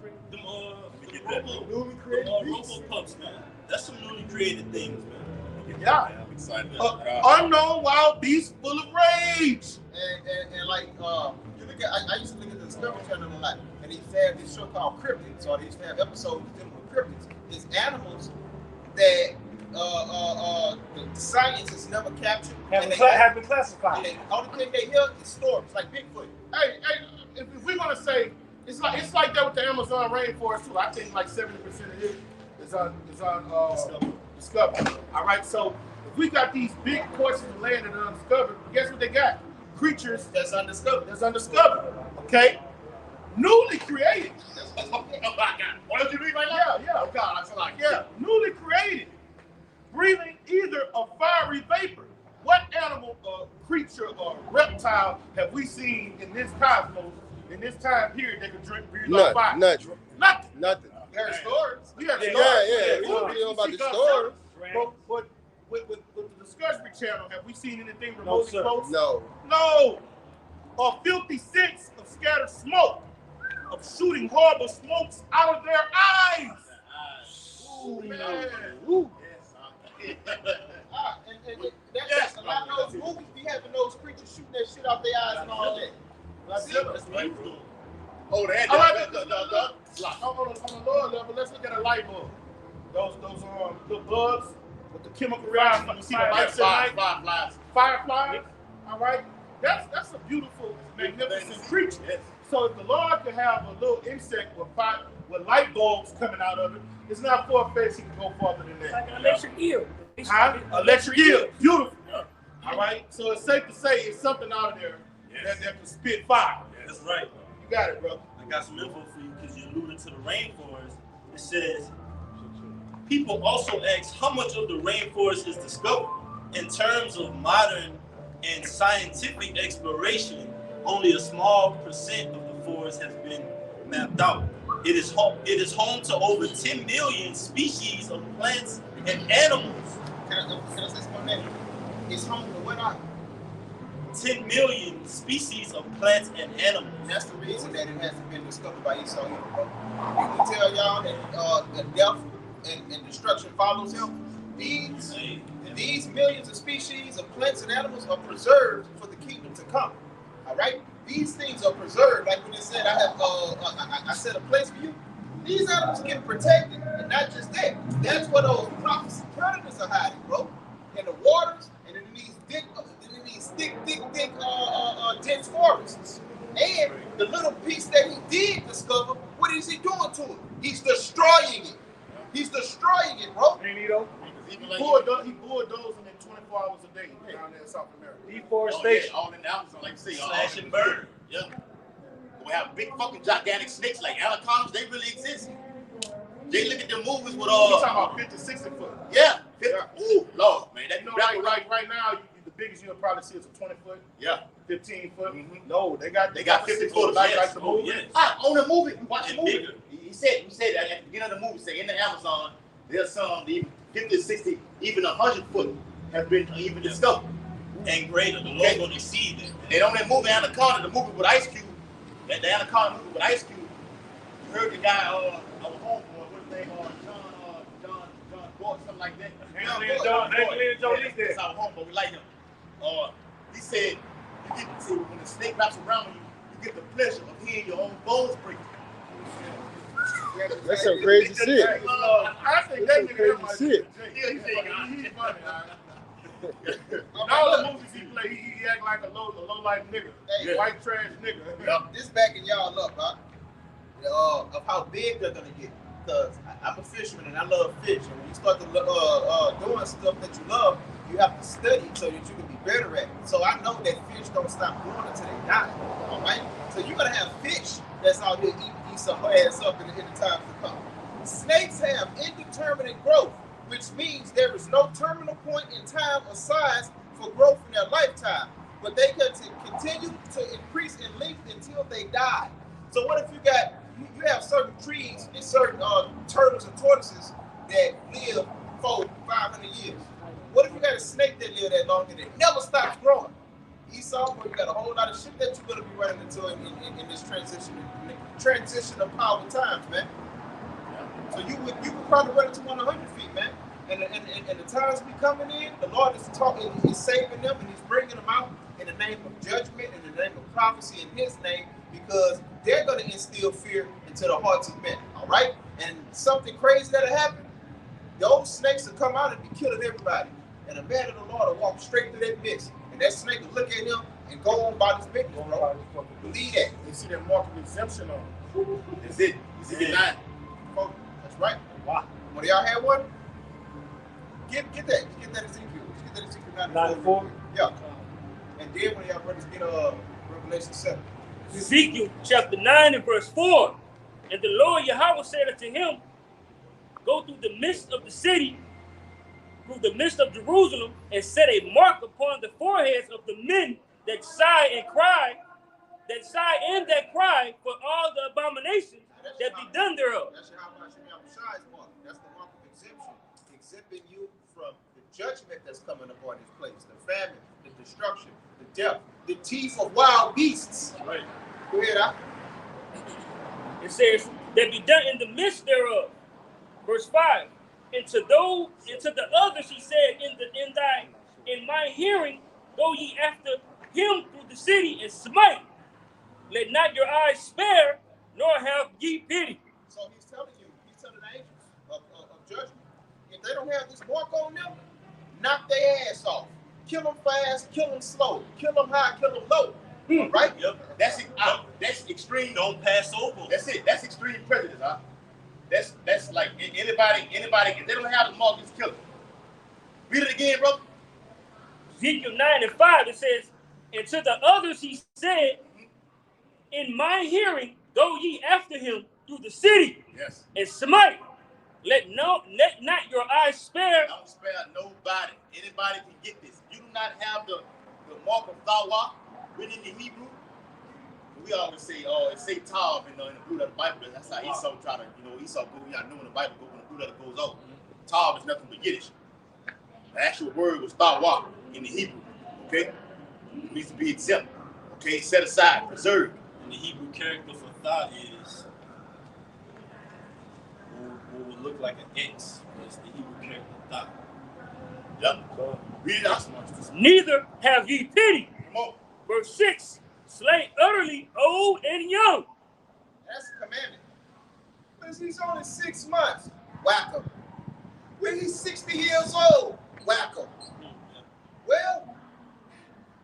Newly created RoboPups, man. That's some newly created things, man. Yeah. I'm excited. Unknown wild beast full of rage. And like you look at, I used to look at the Discovery Channel a lot, and they used to have this show called Cryptids, or they used to have episodes dealing with cryptids. It's animals that the science has never captured. Have been classified. And the only thing they hear is stories, like Bigfoot. Hey, if we're gonna say it's like that with the Amazon rainforest too. I think like 70% of it is on discovered. All right, so if we got these big portions of land that are undiscovered, guess what they got? Creatures that's undiscovered. Okay, newly created. Oh my God! What did you read right now? Yeah. Oh God, I feel like newly created, breathing either a fiery vapor. What animal, creature, or reptile have we seen in this cosmos in this time period that could breathe on fire? Nothing. There are stories. We have stories. Yeah. We don't know about the stories. But with the Discovery Channel, have we seen anything remotely close? No. A filthy sense of scattered smoke, of shooting horrible smokes out of their eyes. Ooh, man. Ooh. That's a lot of those movies be having those creatures shooting that shit out their eyes and all that. That's what he's doing. Oh, that. All right, On the lower level, let's look at a light bulb. Those little bulbs with the chemical reaction. You see the lights at night? Fireflies. All right. That's a beautiful, magnificent creature. Yes. So if the Lord could have a little insect with light bulbs coming out of it, it's not far-fetched he can go farther than that. Like an electric eel. Huh? Electric eel. Beautiful. All right. So it's safe to say it's something out of there that can spit fire. That's right. You got it, bro. I got some info for you because you alluded to the rainforest. It says, people also ask how much of the rainforest is discovered. In terms of modern and scientific exploration, only a small percent of the forest has been mapped out. It is home to over 10 million species of plants and animals. Can I say something on that? It's home to what I? 10 million species of plants and animals. And that's the reason that it hasn't been discovered by Esau either, bro. We can tell y'all that death and destruction follows him. These millions of species of plants and animals are preserved for the kingdom to come. All right? These things are preserved. Like when it said, I set a place for you. These animals get protected. And not just that. That's where those prophecy predators are hiding, bro. In the waters and in these thick, dense forests. And the little piece that he did discover, what is he doing to it? He's destroying it. He's destroying it, bro. Ain't he though? He bulldozing in 24 hours a day down there in South America. Deforestation. All in the Amazon, like you say. Slash and burn. Yeah. We have big fucking gigantic snakes like anacondas. They really exist. They look at the movies with all. You talking about 50, 60 foot? Yeah. 50. Ooh, Lord, man. That, like right now, the biggest you'll probably see is a 20 foot. Yeah. 15 foot. Mm-hmm. No, they got 50 foot like the movie. Yes. On the movie, watch the movie. He said at the beginning of the movie, say in the Amazon, there's some even 50, 60, even 100 foot have been even discovered. And greater, the Lord gonna exceed it. And on that movie Anaconda, the movie with Ice Cube, the Anaconda movie with Ice Cube, you heard the guy, our homeboy, what's his name, John Gort, something like that. That's our homeboy, we like him. He said, when the snake wraps around you, you get the pleasure of hearing your own bones break. That's some crazy shit. I think that nigga crazy shit. He's funny, all the movies he play, he act like a low life nigga, white trash nigga. This backing y'all up, huh? Of how big they're gonna get. Because I'm a fisherman and I love fish. And when you start to doing stuff that you love, you have to study so that you can be better at it. So I know that fish don't stop growing until they die. All right. So you're gonna have fish that's out here eat some ass up in the times to come. Snakes have indeterminate growth, which means there is no terminal point in time or size for growth in their lifetime, but they can continue to increase in length until they die. So what if you have certain trees and certain turtles and tortoises that live 400-500 years? What if you got a snake that live that long and it never stops growing? Esau, you got a whole lot of shit that you're gonna be running into in this transition of power times, man. So you would probably run into 100 feet, man. And the times we coming in, the Lord is talking, He's saving them, and He's bringing them out in the name of judgment, in the name of prophecy, in His name, because they're going to instill fear into the hearts of men. All right, and something crazy that'll happen. Those snakes will come out and be killing everybody, and a man of the Lord will walk straight through that midst, and that snake will look at him and go on by his business, bro. Believe that. You see that mark of exemption on. That's it. You see the 9. That's right. Wow. When y'all had one, get that. Get that Ezekiel. Get that Ezekiel 94. Yeah. And then when y'all brothers get Revelation 7. Ezekiel chapter 9 and verse 4. And the Lord Yahweh said unto him, go through the midst of the city, through the midst of Jerusalem, and set a mark upon the foreheads of the men that sigh and that cry for all the abominations that be done thereof. That's the mark of exemption, exempting you from the judgment that's coming upon this place, the famine, the destruction, the death, the teeth of wild beasts. Right. Go ahead, It says that be done in the midst thereof. Verse 5. And to the others he said, in my hearing, go ye after him through the city and smite. Let not your eyes spare, nor have ye pity. So he's telling the angels of judgment, if they don't have this mark on them, knock their ass off. Kill them fast, kill them slow, kill them high, kill them low. Right? Yep. That's extreme. Don't pass over. That's it. That's extreme prejudice, huh? That's like anybody, if they don't have the mark, just kill them. Read it again, bro. Ezekiel 9:5, it says, and to the others he said, in my hearing, go ye after him through the city, yes, and smite. Let not your eyes spare. Don't spare nobody. Anybody can get this. You do not have the mark of Thawah written in the Hebrew. We always say, oh, it say Tav in the blue letter Bible. That's how Esau try to, Esau go, y'all know in the Bible, when the blue letter goes off. Tav is nothing but Yiddish. The actual word was Thawah in the Hebrew. Okay? It needs to be exempt. Okay? Set aside, preserved. And the Hebrew character for Tha is what would look like an X. It's the Hebrew character Tha. Yep. Read it out. Neither have ye pity. Come on. Verse 6, slay utterly old and young. That's a commandment. But he's only 6 months, whack him. When he's 60 years old, whack him. Well,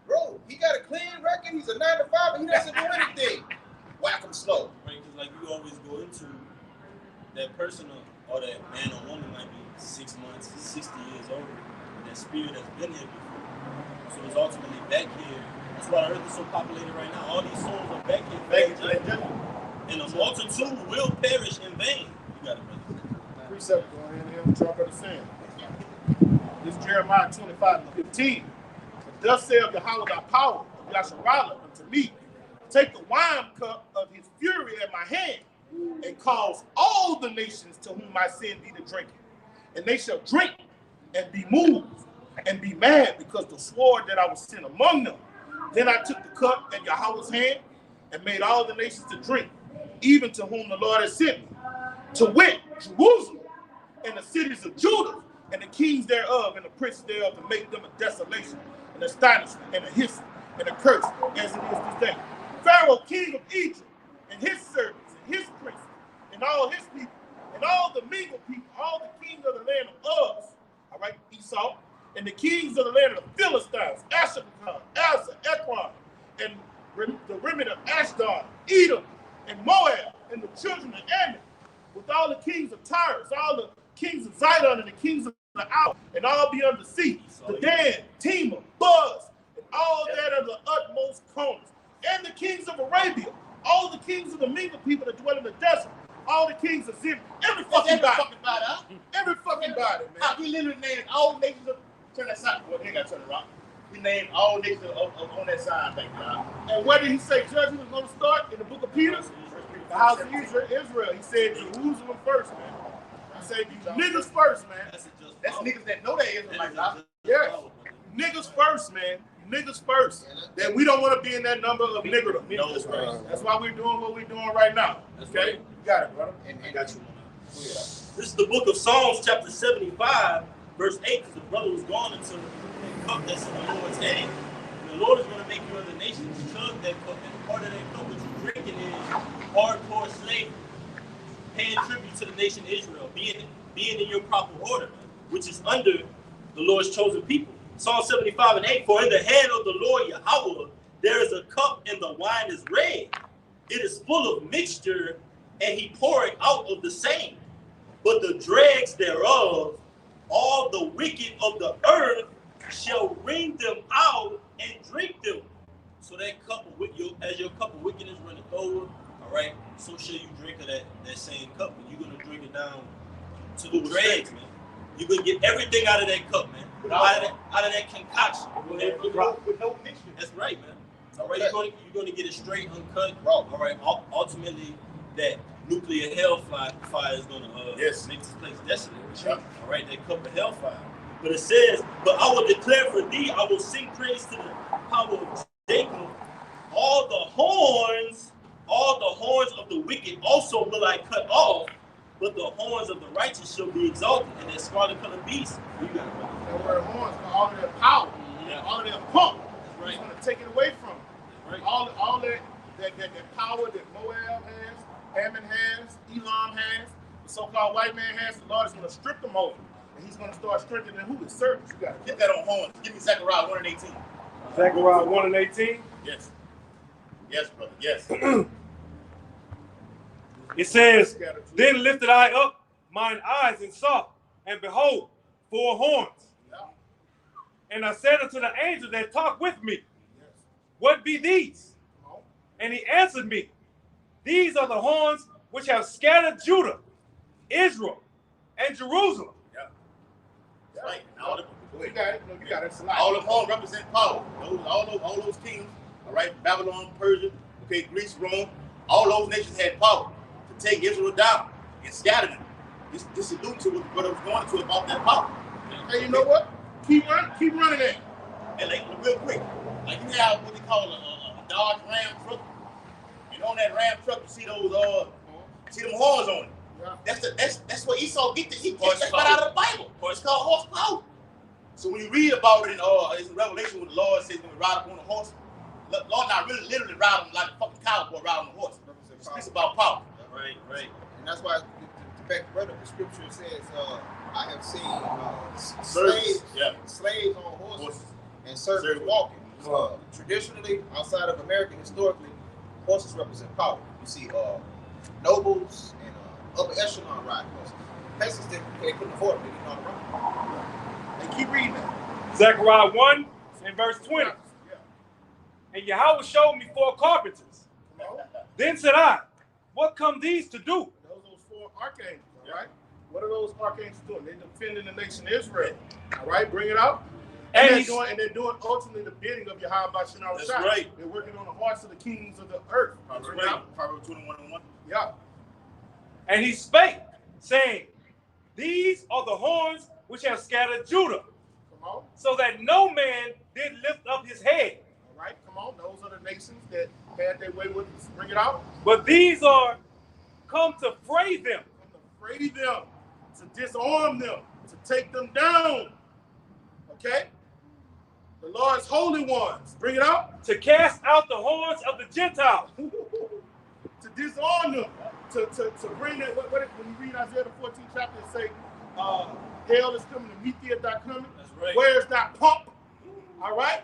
bro, he got a clean record. He's a 9 to 5, and he doesn't do anything. Whack him slow. Right, because like you always go into that person or that man or woman might be 6 months, 60 years old, and that spirit has been here before. So it's ultimately back here. That's why the earth is so populated right now. All these souls are back here. And a multitude will perish in vain. You got it, brother. Precept, go ahead and have the drop of the sand. This is Jeremiah 25:15. Thus saith Yahweh thy power of Yasharallah unto me, take the wine cup of his fury at my hand, and cause all the nations to whom I send thee to drink it. And they shall drink and be moved and be mad because the sword that I was sent among them. Then I took the cup at Yahweh's hand and made all the nations to drink, even to whom the Lord has sent me, to wit, Jerusalem and the cities of Judah and the kings thereof and the princes thereof, to make them a desolation, an astonishment, and a history, and a curse, as it is this day. Pharaoh, king of Egypt, and his servants, and his princes, and all his people, and all the mingled people, all the kings of the land of Uz, all right, Esau, and the kings of the land of the Philistines, Ashkelon, Asa, Ekron, and the remnant of Ashdod, Edom, and Moab, and the children of Ammon, with all the kings of Tyrus, all the kings of Zidon, and the kings of the Out, and all beyond the sea, the Dan, Tema, Buz, and all that of the utmost corners, and the kings of Arabia, all the kings of the mingled people that dwell in the desert, all the kings of Zim, every fucking body, huh? Every fucking body, man. We literally named all nations of, turn that sign, well, they got to turn it around. We named all nations on that sign back there. And where did he say judgment was going to start? In the book of Peter? The house of Israel. He said Jerusalem first, man. He said you niggas first, man. That's niggas that know they Israelites. Yeah. Niggas first, man. Niggas first. That we don't want to be in that number of niggerdom. That's why we're doing what we're doing right now. Okay? You got it, brother. I got you. This is the book of Psalms, chapter 75, verse 8, because the brother was going into the cup that's in the Lord's hand. And the Lord is going to make you other nations chug that cup, and part of that cup that you're drinking is hardcore slavery, paying tribute to the nation Israel, being in your proper order, which is under the Lord's chosen people. Psalm 75:8, for in the hand of the Lord Yahweh there is a cup, and the wine is red. It is full of mixture, and he poureth out of the same. But the dregs thereof, all the wicked of the earth, shall wring them out and drink them. So that cup of as your cup of wickedness runneth over, all right, so shall you drink of that same cup. And you're going to drink it down to the dregs, man. You're going to get everything out of that cup, man. Out of that concoction. With no mixture. That's right, man. All right, you're going to get it straight, uncut. All right, ultimately, that nuclear hellfire is going to make this place desolate. All right, that cup of hellfire. But it says, but I will declare for thee, I will sing praise to the power of Jacob. All the horns of the wicked also will I cut off, but the horns of the righteous shall be exalted. And that scarlet colored beast, you got it, brother. That word horns, all of their power, all of their pump. That's right. He's going to take it away from them. Right. All that power that Moab has, Hammond has, Elam has, the so-called white man has. The Lord is going to strip them over. And he's going to start strengthening who? His servants. You got to get that on horns. Give me Zechariah 1 and 18. Zechariah 1 and 18. Yes. Yes, brother. Yes. It says, then lifted I up mine eyes and saw, and behold, 4 horns. Yeah. And I said unto the angel that talked with me, Yes. what be these? Oh. And he answered me, these are the horns which have scattered Judah, Israel, and Jerusalem. Yeah. That's right. All you got it. You got it. All the horns represent power. All those kings. All right. Babylon, Persia, okay, Greece, Rome. All those nations had power to take Israel down and scatter them. This alludes to what the brother was going to about that power. Hey, you know what? Keep running there. And like real quick, like you have what they call a Dodge Ram truck. And on that Ram truck, you see those see them horns on it. Yeah. That's what Esau get. He gets that out of the Bible. It's called horsepower. So when you read about it in Revelation, when the Lord says when we ride up on a horse, Lord not really literally ride them like a fucking cowboy ride on a horse. It's about power. Right. And that's why to back the brother, the scripture says, I have seen slaves on horses and servants walking. Traditionally, outside of America, historically, horses represent power. You see nobles and upper echelon riding horses. Peasants, they couldn't afford them. They didn't know how to ride. They keep reading that. Zechariah 1 and verse 20. Yeah. And Yahweh showed me 4 carpenters. Then said I, what come these to do? Those 4 archangels, all right? What are those archangels doing? They're defending the nation of Israel. All right, bring it out. And they're doing ultimately the bidding of Yahweh Bashar. That's right. They're working on the hearts of the kings of the earth. That's right. Proverbs 21:1. Yeah. And he spake, saying, these are the horns which have scattered Judah, Come on. so that no man did lift up his head. All right, come on. Those are the nations that had their way with us. Bring it out. But these are come to fray them. To fray them, to disarm them, to take them down. Okay? The Lord's holy ones. Bring it out. To cast out the horns of the Gentiles. To disarm them. To bring that. When you read Isaiah the 14th chapter, it say, hell is coming to meet thee at thy coming. That's right. Where's that pump? All right?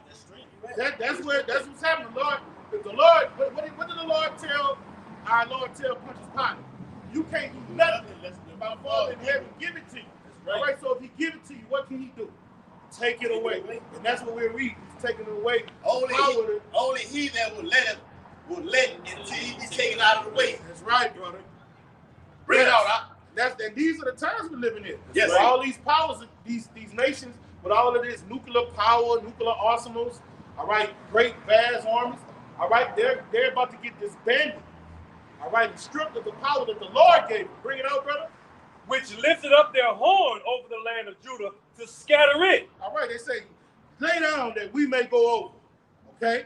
That's right. That's what's happening, Lord. If the Lord, what did the Lord tell our Lord Pontius Pilate? You can't do nothing unless my Father in heaven give it to you. Right. All right, so if he give it to you, what can he do? Take it away. And that's what we're reading. He's taking it away. Only he that will let it until he be taken out of the way. That's right, brother. Bring it out. And these are the times we're living in. Yes. With all these powers, these nations, with all of this nuclear power, nuclear arsenals, all right, great vast armies, all right, they're about to get disbanded. All right, and stripped of the power that the Lord gave them. Bring it out, brother. Which lifted up their horn over the land of Judah to scatter it. All right, they say, lay down that we may go over. Okay?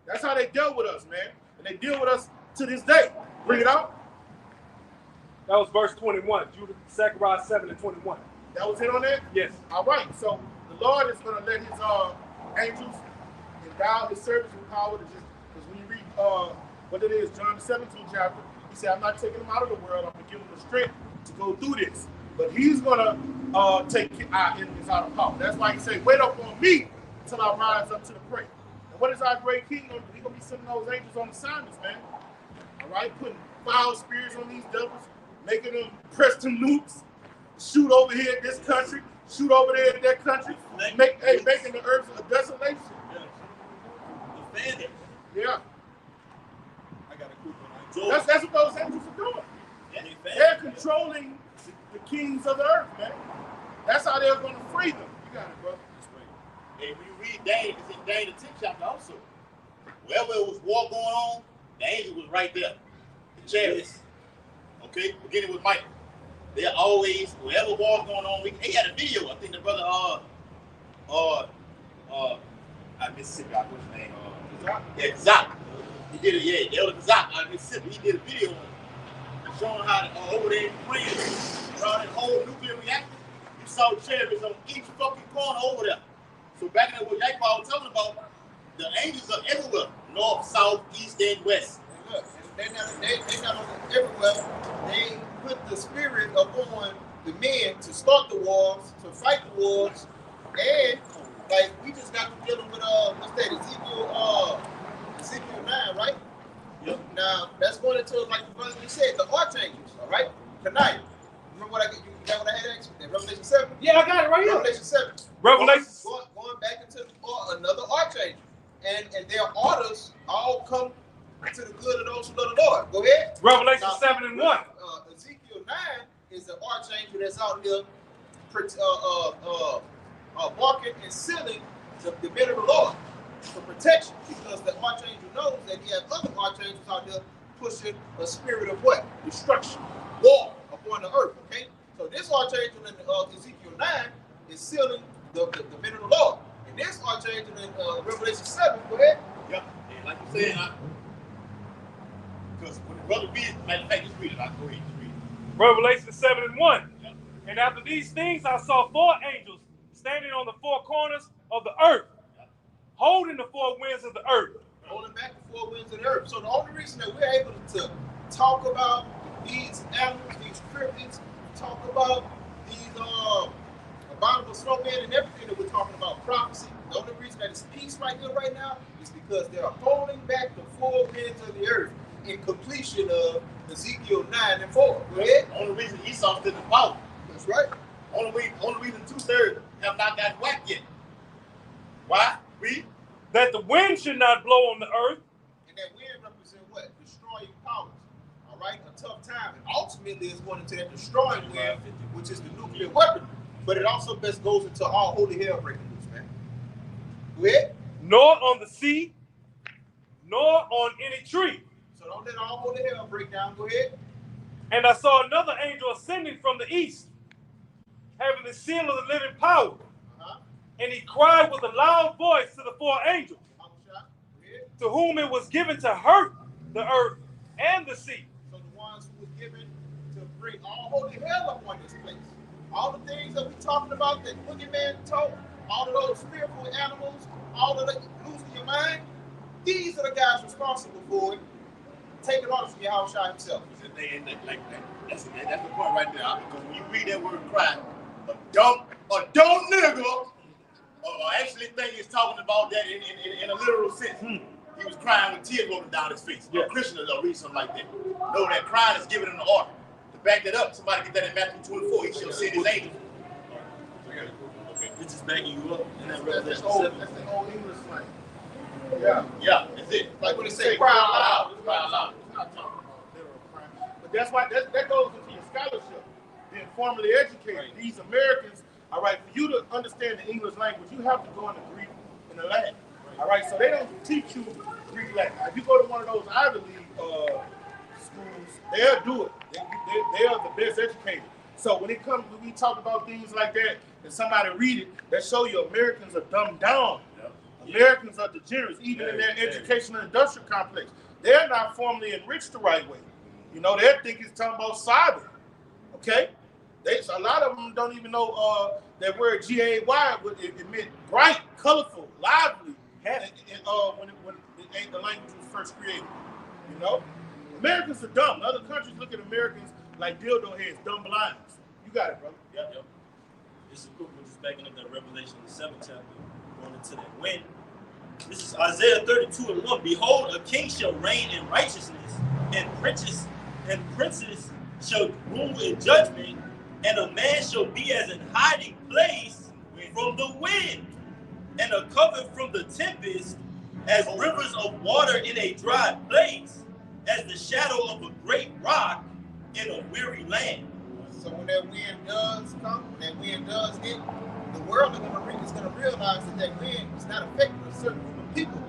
That's how they dealt with us, man. And they deal with us to this day. Bring it out. That was verse 21, Zechariah 7 and 21. That was it on that? Yes. All right, so the Lord is going to let his angels endow his servants with power to just, because when you read what it is, John the 17th chapter, he said, I'm not taking them out of the world, I'm going to give them the strength to go through this. But he's going to take our enemies out of power. That's why he said, wait up on me until I rise up to the prey. And what is our great king going to do? He's going to be sending those angels on assignments, man. All right, putting foul spirits on these devils, making them Preston nukes, shoot over here in this country, shoot over there in that country, making the earth a desolation. Yeah. I got a quick one. That's what those angels are doing. They're controlling the kings of the earth, man. That's how they're going to free them. You got it, brother. That's right. And when you read Daniel, it's in Daniel the 10th chapter also. Wherever it was war going on, the angel was right there. The chariots. Okay? Beginning with Michael. They're always, wherever war's going on, he had a video. I think the brother, Mississippi, what's his name? Kazak. He did it, Elder Kazak out of Mississippi. He did a video showing how over there in Ukraine, around that whole nuclear reactor, you saw chariots on each fucking corner over there. So back in what Yakpa was talking about, the angels are everywhere, north, south, east, and west. And look, not only everywhere. They put the spirit upon the men to start the wars, to fight the wars, and like we just got to dealing with what's that, Ezekiel 9, right? Yep. Now that's going into, like the brother just said, the archangels, all right? Tonight. Remember what you got what I had asked you? Revelation 7? Yeah, I got it right here. Revelation 7. Revelation. Going back into another archangel. And their orders all come to the good of those who love the Lord. Go ahead. Revelation 7 and 1. Ezekiel 9 is an archangel that's out here barking and sealing the men of the Lord for protection, because the archangel knows that he has other archangels out there pushing a spirit of what? Destruction, war upon the earth. Okay? So this archangel in Ezekiel 9 is sealing the men of the Lord. And this archangel in Revelation 7, go ahead. Yep. And like you said, because when the brother reads, matter of fact, just read it. I'll go ahead, just read it. Revelation 7 and 1. Yep. And after these things, I saw 4 angels standing on the 4 corners of the earth, holding the 4 winds of the earth. Holding back the 4 winds of the earth. So the only reason that we're able to talk about these animals, these cryptids, talk about these abominable snowmen and everything that we're talking about, prophecy, the only reason that it's peace right here, right now, is because they're holding back the 4 winds of the earth in completion of Ezekiel 9 and 4. Go ahead. The only reason Esau's still in power. That's right. Only reason 2/3 have not gotten whacked yet. Why? Read. That the wind should not blow on the earth. And that wind represents what? Destroying powers. All right? A tough time. And ultimately it's going into that destroying wind, which is the nuclear weapon. But it also best goes into all holy hell breaking loose, man. Go ahead. Nor on the sea, nor on any tree. So don't let all holy hell break down. Go ahead. And I saw another angel ascending from the east, having the seal of the living power. And he cried with a loud voice to the 4 angels, to whom it was given to hurt the earth and the sea. So the ones who was given to bring all holy hell upon this place. All the things that we're talking about that boogeyman told, all of those fearful animals, all of the losing your mind, these are the guys responsible for it. Taking orders from Yahushua himself. That's the point right there. Because when you read that word cry, a dumb nigga, actually think he's talking about that in a literal sense. He was crying with tears rolling down his face. Yeah. A Christian will read something like that. No, that crying is given in the order. To back that up, somebody get that in Matthew 24. He shall send his angels. Okay, this is backing you up in that That's Revelation the 7. old English slang. Yeah, that's it. Like when they say cry out loud. Cry out loud. It's not talking about literal crying. But that's why that goes into your scholarship, being formally educated. These Americans, all right, for you to understand the English language, you have to go into Greek and the Latin. All right, so they don't teach you Greek Latin. If you go to one of those Ivy League schools, they'll do it. They are the best educated. So when we talk about things like that, and somebody read it, that show you Americans are dumbed down. Americans are degenerates, even in their educational industrial complex. They're not formally enriched the right way. You know, they think it's talking about cyber. Okay? A lot of them don't even know that word G-A-Y, it meant bright, colorful, lively, when the language was first created. You know? Americans are dumb. Other countries look at Americans like dildo heads, dumb blinds. You got it, brother. Yep. This is quick, we're just backing up that Revelation, the 7th chapter, going into that wind. This is Isaiah 32 and 1. Behold, a king shall reign in righteousness, and princes shall rule in judgment, and a man shall be as an hiding place from the wind, and a cover from the tempest, as rivers of water in a dry place, as the shadow of a great rock in a weary land. So when that wind does come, when that wind does hit, the world is going to realize that wind is not affecting a certain group of people,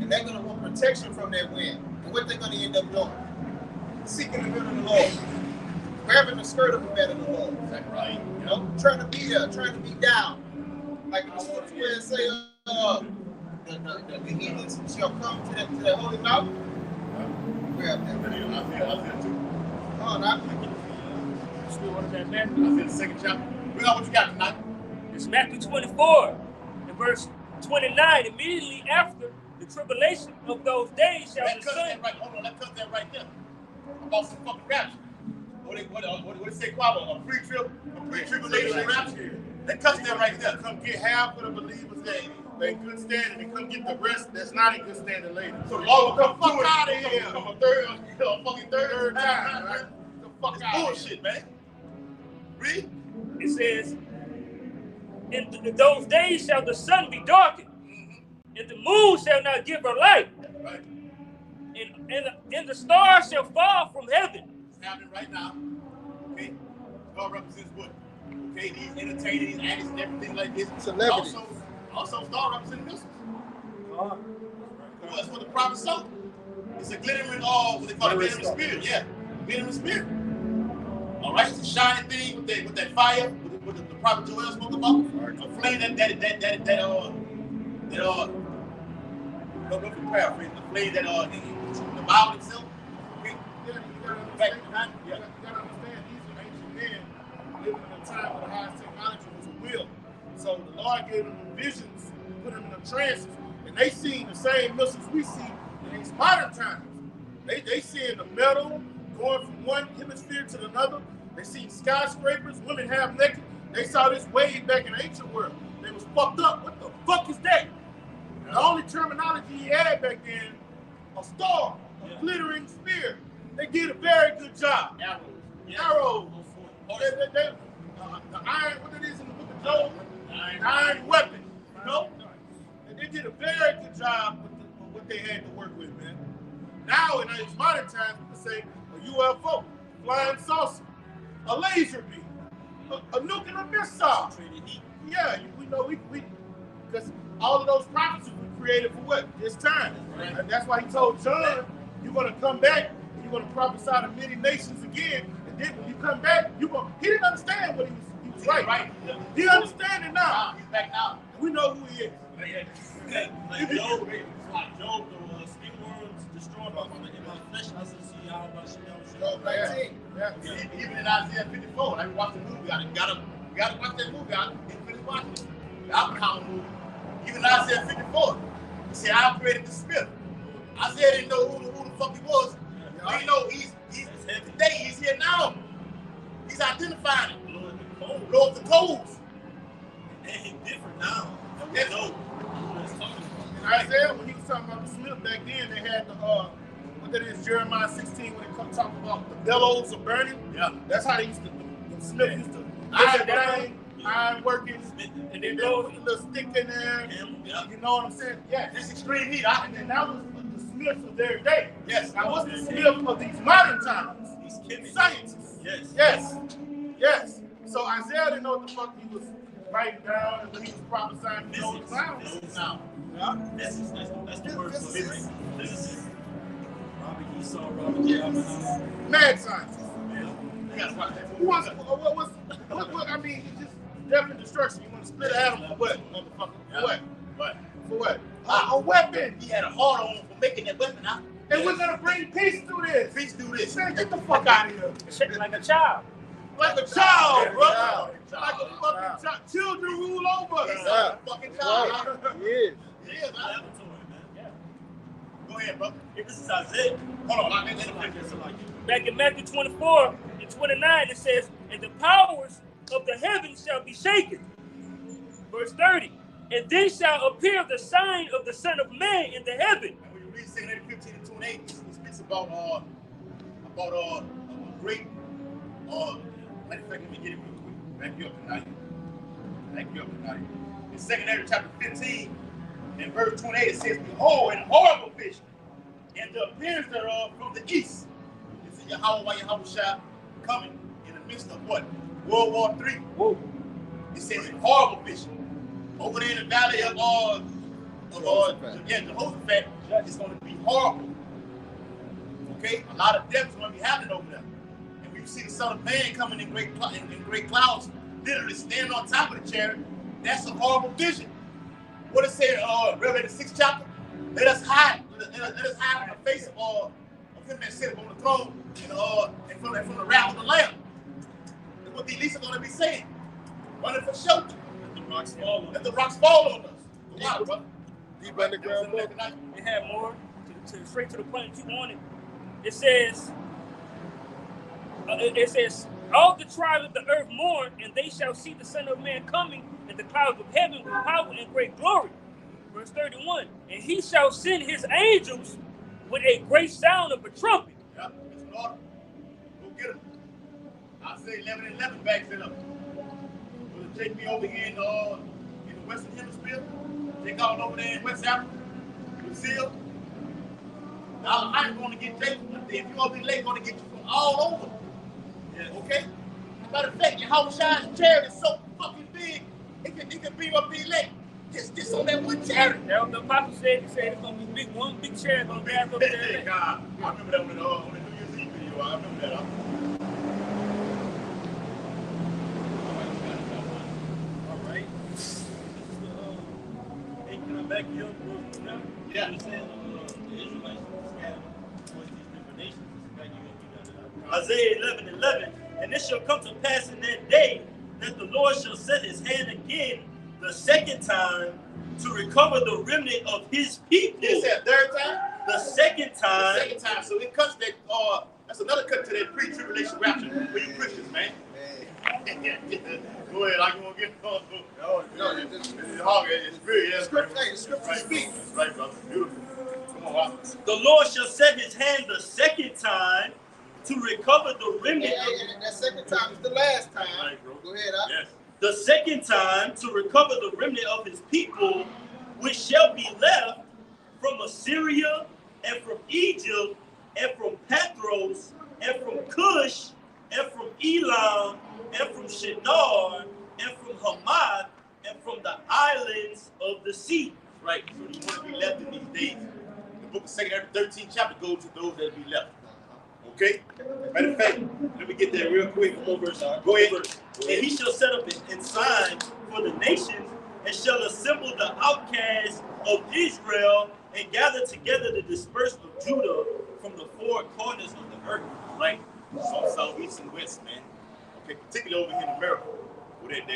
and they're going to want protection from that wind. And what they're going to end up doing? Seeking the will of the Lord, grabbing the skirt of the bed of the Lord. Is that right? You know, trying to be there, trying to be down. Like in the scripture where it say, the heathens shall come to that holy mountain. Grab that. I feel too. Oh, not still want that Matthew? I feel the 2nd chapter. Bring out what you got tonight. It's Matthew 24, and verse 29. Immediately after The tribulation of those days shall Let's cut descend. that right. Hold on, let's cut that right there. About some fucking rapture. What they say, Quavo? A pre-tribulation rapture. Let's cut that right there. Come get half of the believers that they in good standing and come get the rest that's not in good standing later. So the Lord will come Fuck through outta it. here. Come a fucking third time. Right? The fuck It's out of bullshit, man. Read. It says, in those days shall the sun be darkened, and the moon shall not give her light, Right. and the stars shall fall from heaven. It's happening right now. Okay? God represents what? Okay, these entertainers, these actors, and everything like this. Celebrities. Also star representing missiles. That's what the prophet saw. It's a glittering, what they call a glittering spirit. Yeah, glittering spirit. All right, it's a shiny thing with that fire, with the prophet Joel spoke about. A flame don't paraphrase, the flame that the Bible itself. Okay? Yeah, you gotta understand, these are ancient men living in a time where the highest technology was a will. So the Lord gave them visions, put them in a trance, and they seen the same missiles we see in these modern times. They seeing the metal going from one hemisphere to another. They seen skyscrapers, women half naked. They saw this wave back in the ancient world. They was fucked up. What the fuck is that? The only terminology he had back then, a star, a glittering spear. They did a very good job. Arrows. The iron, what it is in the book of Job, the iron weapon. You know? And they did a very good job with what they had to work with, man. Now in these modern times, we can say a UFO, flying saucer, a laser beam, a nuclear missile. Yeah, we know we because all of those prophecies were created for what? This time. Right. And that's why he told John, you're going to come back and you're going to prophesy to many nations again. And then when you come back, he didn't understand what he was right. He understands it now. He's back now. We know who he is. Like Job, the skin worms destroyed my flesh. I said, see how about Job 19. Yeah. Even in Isaiah 54, like we watched the movie, you gotta watch that movie. I didn't finish watching it. The Alcohol movie. Even in Isaiah 54, he said, I created the spirit. Isaiah didn't know who the fuck he was. But you know, he's today, he's here now. He's identifying it. Blow up the coals. And he's different now. Yes. No. In Isaiah, when he was talking about the Smith back then, they had the what that is, Jeremiah 16, when they talk about the bellows of burning. Yeah. That's how they used to, the Smith used to iron down, iron working, and then there was a little stick in there. You know what I'm saying? Yeah. That's extreme heat. And then that was the Smiths of their day. Yes. Now what's the Smith of these modern times? These chemists. Scientists. Yes. So Isaiah didn't know what the fuck he was writing down and when he was prophesying to those clowns. Now. That's the word for this. Robert Esau, Robert Jackson. Mad scientists. You gotta watch that movie. What I mean, it's just death and destruction. You want to split an atom for what, motherfucker? For what? But For what? A weapon. he had a hard on for making that weapon out. And we're gonna bring peace through this. Please do this. Man, get the fuck out of here. Shit like a child. Like a child, bro. Child. Like a fucking child. Children rule over us. He's a fucking child. Yes. Yeah, man. Go ahead, bro. If this is Isaiah, Hold on, let me finish this like you. Back in Matthew 24 and 29, it says, and the powers of the heavens shall be shaken. Verse 30, and then shall appear the sign of the Son of Man in the heaven. And when you read 2 15 and 28, it speaks about a great matter of fact, let me get it real quick. Back you up tonight. In 2 chapter 15, in verse 28, it says, behold, an horrible vision, and the appearance thereof from the east. You see Yahweh shall coming in the midst of what? World War III. Whoa. It says a horrible vision. Over there in the valley of Jehoshaphat, it's going to be horrible. Okay? A lot of death is going to be happening over there. And when you see the Son of Man coming in great clouds, literally standing on top of the chariot, that's a horrible vision. What it said in Revelation 6 chapter? Let us hide. Let us hide in the face of him that sitteth on the throne and from the wrath of the Lamb. That's what the elites are going to be saying. Running for shelter. Let the rocks fall on Let the rocks fall on us. Wow, brother. Deep underground book. It had more to straight to the point that you wanted. It says, all the tribes of the earth mourn, and they shall see the Son of Man coming in the clouds of heaven with power and great glory. Verse 31, and he shall send his angels with a great sound of a trumpet. Yeah, it's an order. Go get him. I say 11 and 11 backs it up. Will it take me over here in the Western Hemisphere? Take all over there in West Africa, Brazil. Now I'm going to get Jacob. If you're going to be late, going to get you from all over. Yeah. Okay? Matter of fact, your house shine's chariot is so fucking big, it can beam up the elect. Just on that one chariot. That's what the apostle said. He said it's going to be one big chariot going to gather up there. God, I remember that on the New Year's Eve video. I remember that. All right. Hey, can I back you up now? Yeah. You were saying the Israelites scattered towards these different nations. Back you up. Isaiah 11:11. And it shall come to pass in that day that the Lord shall set his hand again the second time to recover the remnant of his people. Is that third time? The second time. The second time. So it cuts that, that's another cut to that pre-tribulation rapture for you Christians, man. Go ahead, I can get No, it's hard. It's good, yeah. The scripture speaks. That's right, brother. Beautiful. Come on, Rob. The Lord shall set his hand the second time to recover the remnant. And that second time is the last time. Right, bro. Go ahead, Yes. The second time to recover the remnant of his people, which shall be left from Assyria and from Egypt and from Pathros and from Cush and from Elam and from Shinar and from Hamath and from the islands of the sea. Right. So you want to be left in these days. The book of 2 13th chapter goes to those that be left. Okay? Matter of fact, let me get that real quick. Go ahead. And he shall set up a sign for the nations and shall assemble the outcasts of Israel and gather together the dispersed of Judah from the four corners of the earth. Right? South, east, and west, man. Okay, particularly over here in America. With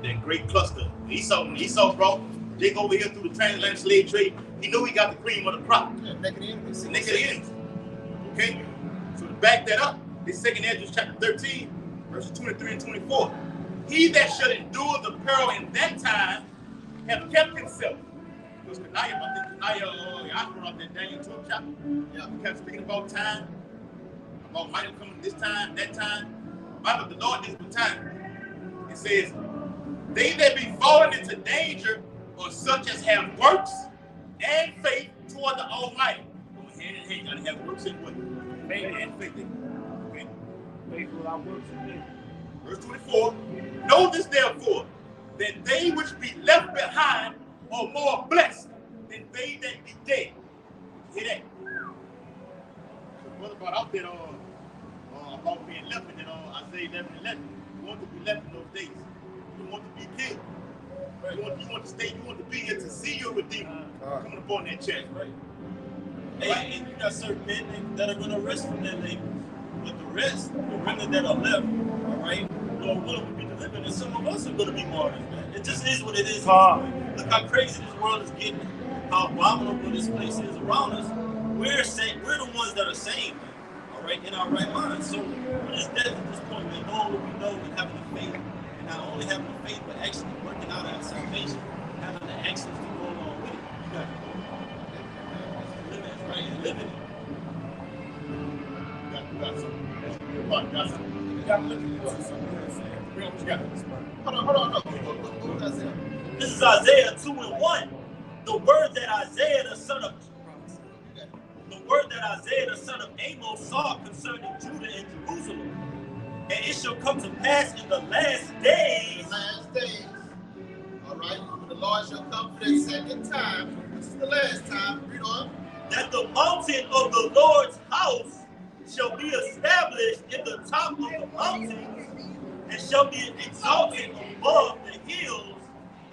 that great cluster. Esau brought Jacob over here through the transatlantic slave trade. He knew he got the cream of the crop. Yeah, naked enemies. Naked enemies. Okay? So to back that up, this 2 Ezra chapter 13, verses 23 and 24. He that shall endure the peril in that time have kept himself. Because Kanaya, I brought up that Daniel 12 chapter. Yeah, we kept speaking about time, about Michael coming this time, that time. Bible, the Lord is the time. It says, they that be fallen into danger are such as have works and faith toward the Almighty. Go hand in hand, you gotta have works and what? Faith and faith. Okay. Faith without works is dead. Verse 24. Know this therefore, that they which be left behind are more blessed than they that be dead. Hear that? So what about out there about being left in Isaiah 11:11? You want to be left in those days. You want to be killed. Right. You want to stay. You want to be here to see your Redeemer coming upon that chance, right? Hey, and you got certain men that are going to rest from their labor. But the rest, the remnant that are left, all right, Lord willing will be delivered, and some of us are going to be martyrs, man. It just is what it is. Look how crazy this world is getting, how abominable this place is around us. We're the ones that are saved, man, all right, in our right mind. So we're just dead at this point, man, knowing what we know and having the faith. And not only having the faith, but actually working out our salvation, having the actions to go along with it. You got to go. Live it, right? And live it. Got something. You got to look at something. What you got? Hold on. What was Isaiah? This is Isaiah 2:1. The word that Isaiah the son of Amos saw concerning Judah and Jerusalem. And it shall come to pass in the last days. All right. The Lord shall come for the second time. This is the last time. Read on. That the mountain of the Lord's house shall be established in the top of the mountains, and shall be exalted above the hills,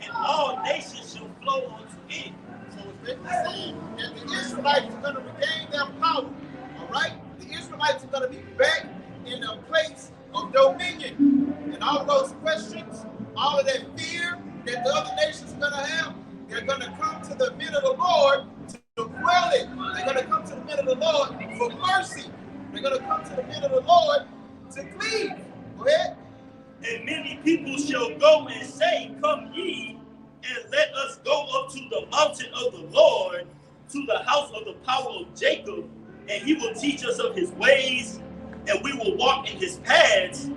and all nations shall flow unto it. So it's basically saying that the Israelites are going to regain their power. All right? The Israelites are going to be back in a place of dominion. And all of those questions, all of that fear that the other nations are going to have, they're going to come to the middle for mercy. They're going to come to the men of the Lord to cleave. Go ahead. And many people shall go and say, Come ye, and let us go up to the mountain of the Lord, to the house of the power of Jacob, and he will teach us of his ways, and we will walk in his paths.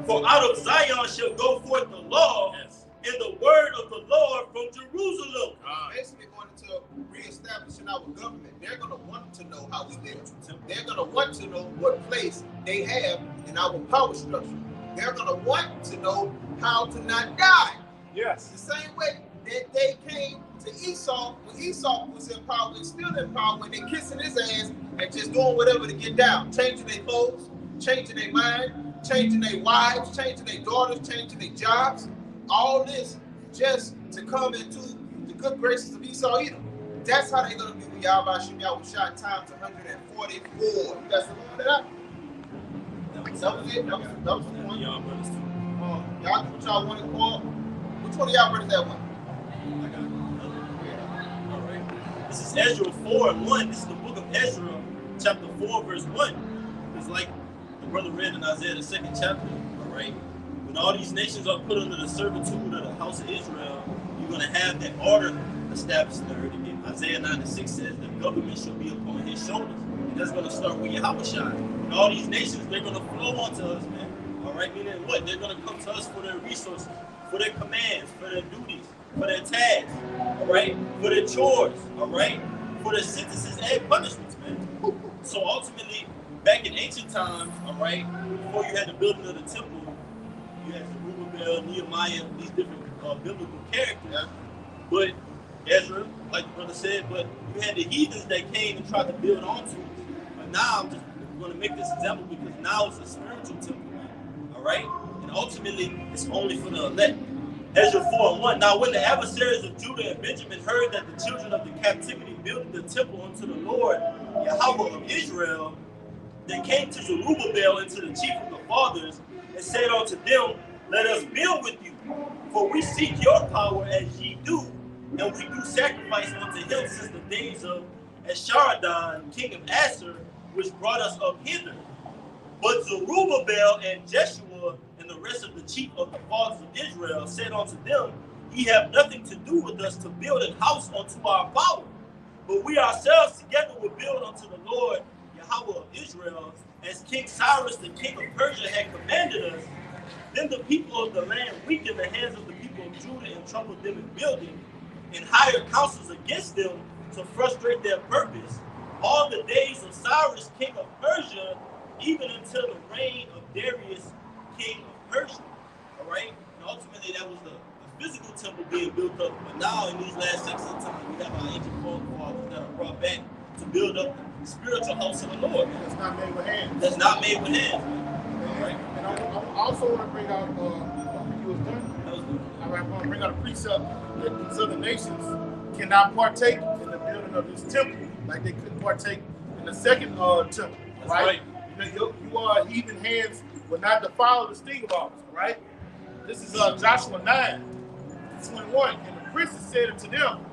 For out of Zion shall go forth the law, and the word of the Lord from Jerusalem. Basically going into reestablishing our government. They're going to want to know how we live. They're going to want to know what place they have in our power structure. They're going to want to know how to not die. Yes. The same way that they came to Esau when Esau was in power and still in power, and they kissing his ass and just doing whatever to get down, changing their clothes, changing their mind, changing their wives, changing their daughters, changing their jobs. All this just to come into the good graces of Esau Edom. That's how they're going to be with Yahweh Shem Yahushua times 144. You guys remember that? That was it. That was the one. Y'all brothers too. Y'all what y'all want to call? Which one of y'all brothers that one? I got it. All right. This is Ezra 4:1. This is the book of Ezra, chapter 4, verse 1. It's like the brother read in Isaiah, the 2nd chapter. All right. When all these nations are put under the servitude of the house of Israel, you're going to have that order established in the earth again. Isaiah 9:6 says the government shall be upon his shoulders. And that's going to start with Yahushua. And all these nations, they're going to flow onto us, man. All right, meaning what? They're going to come to us for their resources, for their commands, for their duties, for their tasks, all right, for their chores, all right, for their sentences and punishments, man. So ultimately, back in ancient times, all right, before you had the building of the temple, you had Zerubbabel, Nehemiah, these different biblical characters. But Ezra, like the brother said, but you had the heathens that came and tried to build onto it. But now I'm just going to make this example because now it's a spiritual temple, man. All right? And ultimately, it's only for the elect. Ezra 4:1. Now, when the adversaries of Judah and Benjamin heard that the children of the captivity built the temple unto the Lord, Yahweh of Israel, they came to Zerubbabel and to the chief of the fathers and said unto them, Let us build with you, for we seek your power as ye do, and we do sacrifice unto him since the days of Esarhaddon, king of Assur, which brought us up hither. But Zerubbabel and Jeshua and the rest of the chief of the fathers of Israel said unto them, Ye have nothing to do with us to build an house unto our power, but we ourselves together will build unto the Lord Yahweh of Israel, as King Cyrus the king of Persia had commanded us. Then the people of the land weakened the hands of the people of Judah and troubled them in building, and hired counsels against them to frustrate their purpose, all the days of Cyrus king of Persia, even until the reign of Darius king of Persia. All right? And ultimately that was the physical temple being built up. But now in these last sections of time, we have our ancient forefathers that are brought back to build up the spiritual house of the Lord. That's not made with hands. That's not made with hands. All right? And I also want to bring out, you was done? That was good. All right, I want to bring out a precept that these other nations cannot partake in the building of this temple, like they couldn't partake in the second temple. That's right? You are heathen hands will not defile the sting of ours, right? This is Joshua 9:21. And the princes said unto them,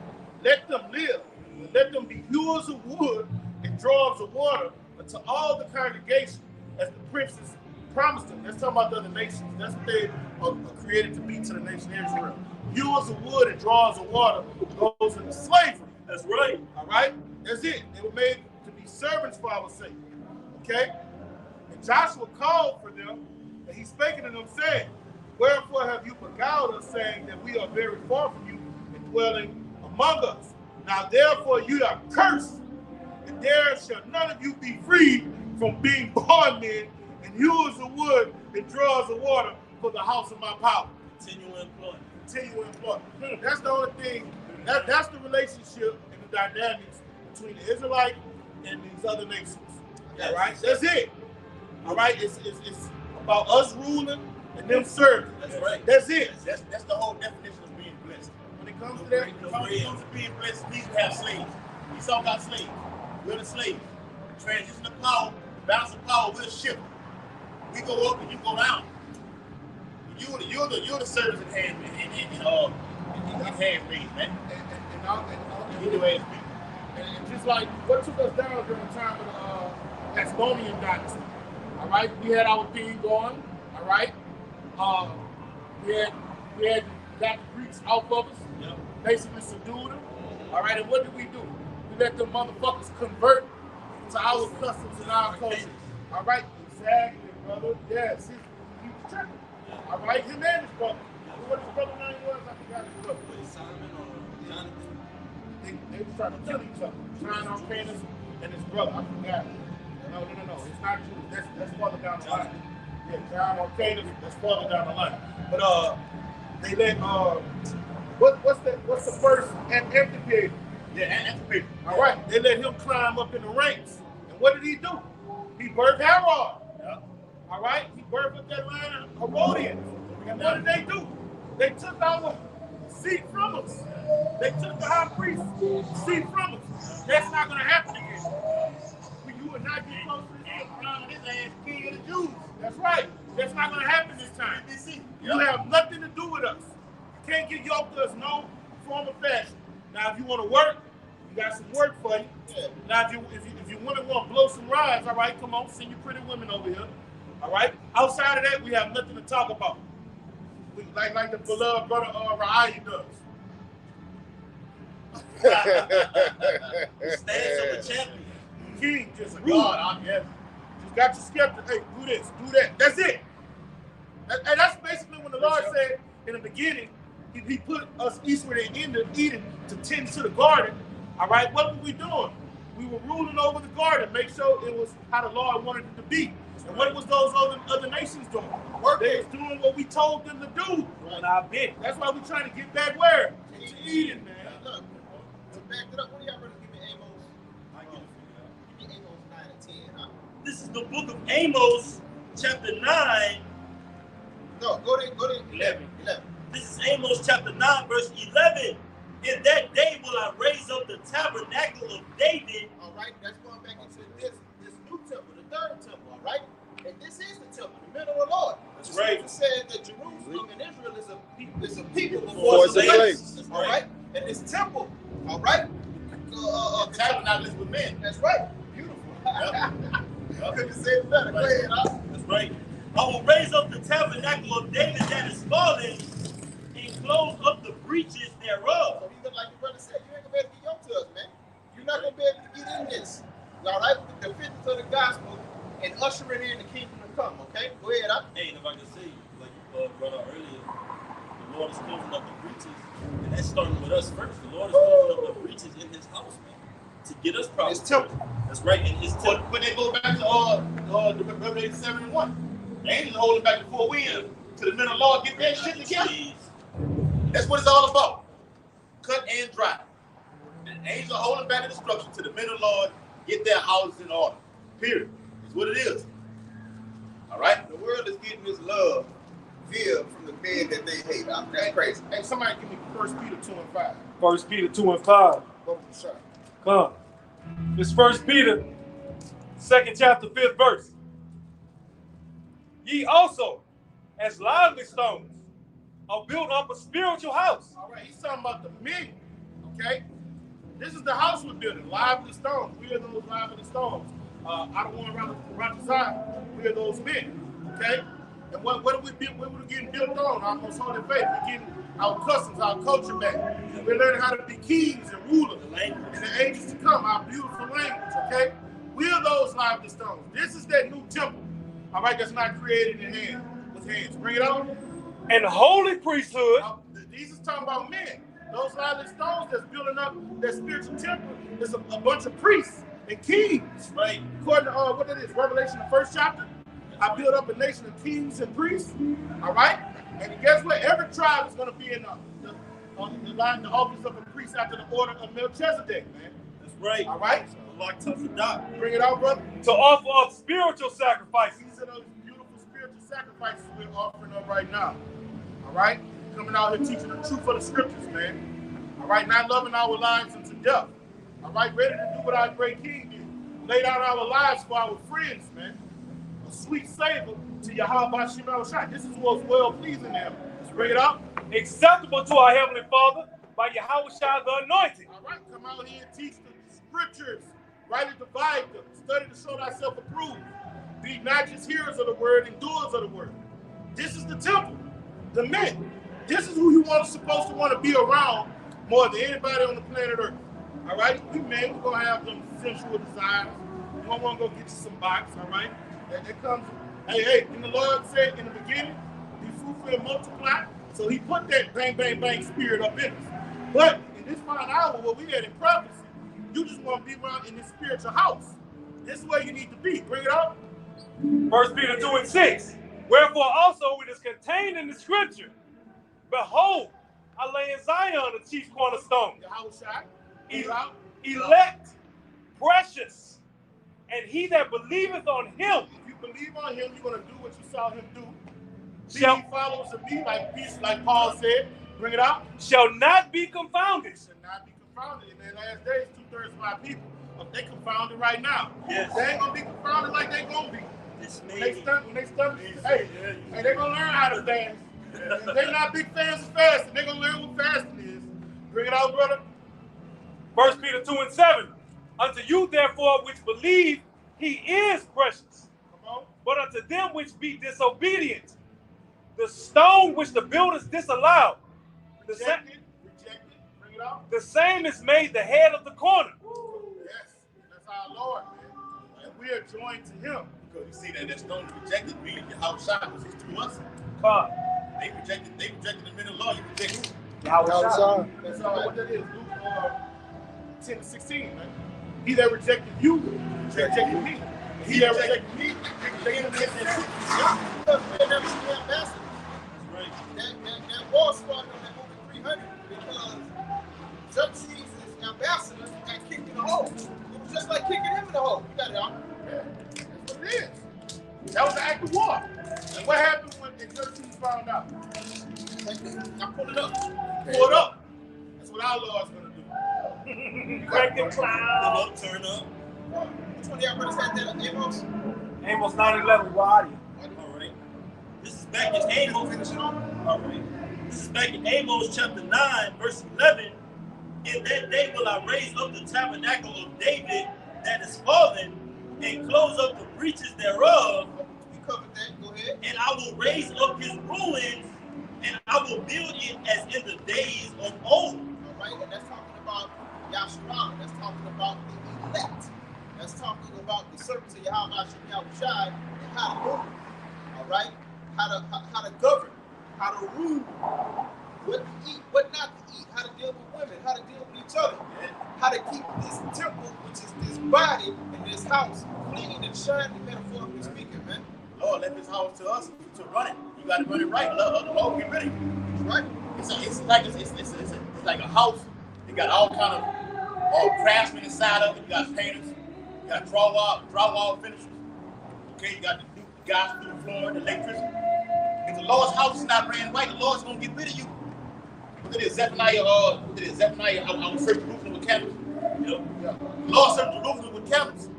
Let them live, and let them be hewers of wood and drawers of water unto all the congregation, as the princes promised them. That's talking about the other nations. That's what they are created to be to the nation of Israel. Hewers of wood and drawers of water goes into slavery. That's right. All right? That's it. They were made to be servants for our sake. Okay? And Joshua called for them, and he spake unto them, saying, Wherefore have you beguiled us, saying that we are very far from you and dwelling among us? Now therefore you are cursed, and there shall none of you be freed from being bondmen and hewers of wood and drawers of water for the house of my power. Continue employment. Continue employment. That's the only thing. That's the relationship and the dynamics between the Israelite and these other nations. Yes. All right? That's it. All right? It's about us ruling and them serving. That's right. That's it. That's the whole definition of being blessed. When it comes to that, When it comes to being blessed, these have slaves. Esau got slaves. We're the slaves. Transition of power, balance of power, we're shifting. We go up and you go down. You're the servants and handmaids, man. and just like what took us down during the time of Macedonian dynasty. All right, we had our thing going. All right, we had got the Greeks off of us. Yep. Basically subdued them. All right, and what did we do? We let them motherfuckers convert to our customs and our culture. All right, exactly, brother. Yes, he's tripping. All right, him and his brother. What his brother name was, I forgot his brother. Simon or Jonathan? They was trying to kill each other. John Arcanus and his brother. I forgot. No. It's not Judas. That's farther down the line. Yeah, John Arcanus. That's farther down the line. But they let what's the first amphitheater? Yeah, amphitheater. All right, they let him climb up in the ranks. And what did he do? He birthed Herod. Yeah. All right, he birthed up that line of Herodians. And what did they do? They took our seat from us. They took the high priest seat from us. That's not going to happen again. You will not get close to this around this ass king of the Jews. That's right. That's not going to happen this time. You have nothing to do with us. You can't get yoked to us no form of fashion. Now, if you want to work, you got some work for you. Now, if you women want to blow some rides, all right, come on, send your pretty women over here. All right. Outside of that, we have nothing to talk about. We, like the beloved brother Ra'aya does. Stands of a champion. King, just a god, I guess. Just got your skeptic. Hey, do this, do that. That's it. And that's basically when the Lord said in the beginning, he put us eastward and into Eden to tend to the garden. All right, what were we doing? We were ruling over the garden, make sure it was how the Lord wanted it to be. And what was those other nations doing? They was doing what we told them to do on our bed. That's why we're trying to get back where? To Eden, man. Look, to back it up, what do y'all brothers give me Amos? Give me Amos 9 and 10. Huh? This is the book of Amos, chapter 9. No, go to 11. This is Amos chapter 9, verse 11. In that day will I raise up the tabernacle of David. All right, that's going back into this new temple, the third temple, all right? And this is the temple, the middle of the Lord. That's right. It said that Jerusalem and Israel is a people before it's a place. All right? And this temple, all right? The tabernacle is with men. That's right. Beautiful. Couldn't say it better. Go ahead, huh? That's right. I will raise up the tabernacle of David that is fallen and close up the breaches thereof. So he's like the brother said, you ain't gonna be able to get yoked to us, man. You're not gonna be able to get in this. All right? The defenders of the gospel and ushering in the kingdom to come, okay? Go ahead, huh? Hey, and if I can say, like you brought out earlier, the Lord is closing up the breaches, and that's starting with us first. The Lord is closing up the breaches in His house, man, to get us proper. His temple. That's right, in His temple. When they go back to the Revelation 7 and 1, the angels holding back the four winds to the men of the Lord get their shit together. That's what it's all about. Cut and dry. The angels are holding back the destruction to the men of the Lord get their houses in order. Period. That's what it is. All right? The world is getting this love via from the men that they hate. That's crazy. Hey, somebody give me 1 Peter 2 and 5. 1 Peter 2 and 5. Go for the shot. Come. It's 1 Peter, 2nd chapter, 5th verse. Ye also, as lively stones, are built up a spiritual house. All right, he's talking about the men, okay? This is the house we're building, lively stones. We are those lively stones. I don't want to run the side. We are those men, okay? And what are we getting built on? Our most holy faith. We're getting our customs, our culture back. We're learning how to be kings and rulers in the ages to come, our beautiful language, okay? We are those lively stones. This is that new temple, all right, that's not created with hands. Bring it on. And holy priesthood. These is talking about men. Those lively stones that's building up that spiritual temple is a bunch of priests and kings. Right. According to what it is, Revelation, the 1st chapter. I build up a nation of kings and priests. All right? And guess what? Every tribe is going to be in the office of a priest after the order of Melchizedek, man. That's right. All right? Locked up the dock. Bring it out, brother. To offer up spiritual sacrifices. These are those beautiful spiritual sacrifices we're offering up right now. All right? Coming out here teaching the truth of the scriptures, man. All right? Not loving our lives unto death. All right? Ready to do what our great king did. Lay down our lives for our friends, man. A sweet savor to Yahweh Shemel Shai. This is what's well-pleasing to him. Let's bring it up. Acceptable to our Heavenly Father by Yahweh Shai the Anointed. All right? Come out here and teach the scriptures. rightly divide them. Study to show thyself approved. Be not just hearers of the word and doers of the word. This is the temple, the men. This is who you supposed to want to be around more than anybody on the planet Earth. All right? We men, we're going to have them sensual desires. You don't want to go get you some box, all right? That comes, hey, and the Lord said in the beginning, be fruitful and multiply. So he put that bang, bang, bang spirit up in us. But in this final hour, where we at in prophecy, you just want to be around in this spiritual house. This is where you need to be. Bring it up. 1 Peter 2:6. Wherefore also it is contained in the scripture, behold, I lay in Zion the chief cornerstone, The house shot. elect, precious, and he that believeth on him. If you believe on him, you're going to do what you saw him do. Be Shall- ye followers of me, like Paul said. Bring it out. Shall not be confounded. Should not be confounded. In the last days, 2/3 of my people, they confounded right now. Yes. They ain't going to be confounded like they going to be. When they study, hey, they're going to learn how to fast. If they're not big fans of fasting, they're going to learn what fasting is. Bring it out, brother. 1 Peter 2:7. Unto you, therefore, which believe, he is precious. Come on. But unto them which be disobedient, the stone which the builders disallowed, Reject it. Bring it out. the same is made the head of the corner. Yes, that's our Lord, man. And we are joined to him. Because you see that stone rejected me, your house shot was to us. God. They rejected the men of law. You reject who? That's all what that is. Luke 10:16, man. He that rejected you, rejected me. He that rejected me, rejected me. They never see the ambassadors. Right. That war started on that over 300 because Xerxes' ambassadors got kicked in the hole. It was just like kicking him in the hole. You got it out. Yeah, that's what it is. That was an act of war. And what happened when Xerxes found out? I pull it up. Pull it up. That's what our Lord's going to do. Break the Pull cloud. up, turn up. Which one of y'all brothers had that? Amos? Amos 9:11. Where are you? All right. This is back in Amos. Finish it off. All right. This is back in Amos chapter 9, verse 11. In that day will I raise up the tabernacle of David that is fallen, and close up the breaches thereof, We covered that. Go ahead. and I will raise up his ruins, and I will build it as in the days of old. All right. And that's talking about Yahshua. That's talking about the elect. That's talking about the servants of Yahweh Shai and how to rule. All right. How to govern. How to rule. What to eat, what not to eat. How to deal with women. How to deal with each other. How to keep this temple, which is this body and this house, clean and shiny, metaphorically speaking, man. Lord left his house to us to run it. You got to run it right. The Lord get ready. Right? It's like a house. You got all kind of craftsmen inside of it. You got painters. You got drywall finishers. Okay, you got the guys who do the floor, the electrician. If the Lord's house is not ran right, the Lord's gonna get rid of you. Look at this, Zephaniah. I was searching Jerusalem with camels. You know, the Lord searched Jerusalem with camels.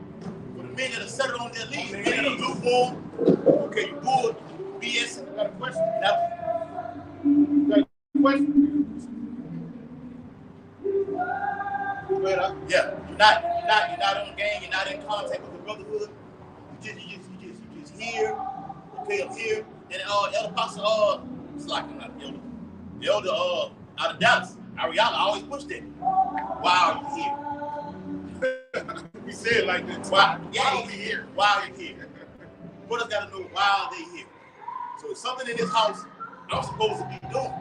For the men that are settled on their leaves, men that are lukewarm. Okay, you bored, BS. I got a question. Now, yeah, you're not on gang. You're not in contact with the brotherhood. You just here. Okay, I'm here. And Elder Pastor, it's like I'm not the elder. The elder out of Dallas, Ariana, always pushed it. Why are you here? He said it like that. Why are we here? Why are you here? Brothers got to know why are they here. So it's something in this house I'm supposed to be doing.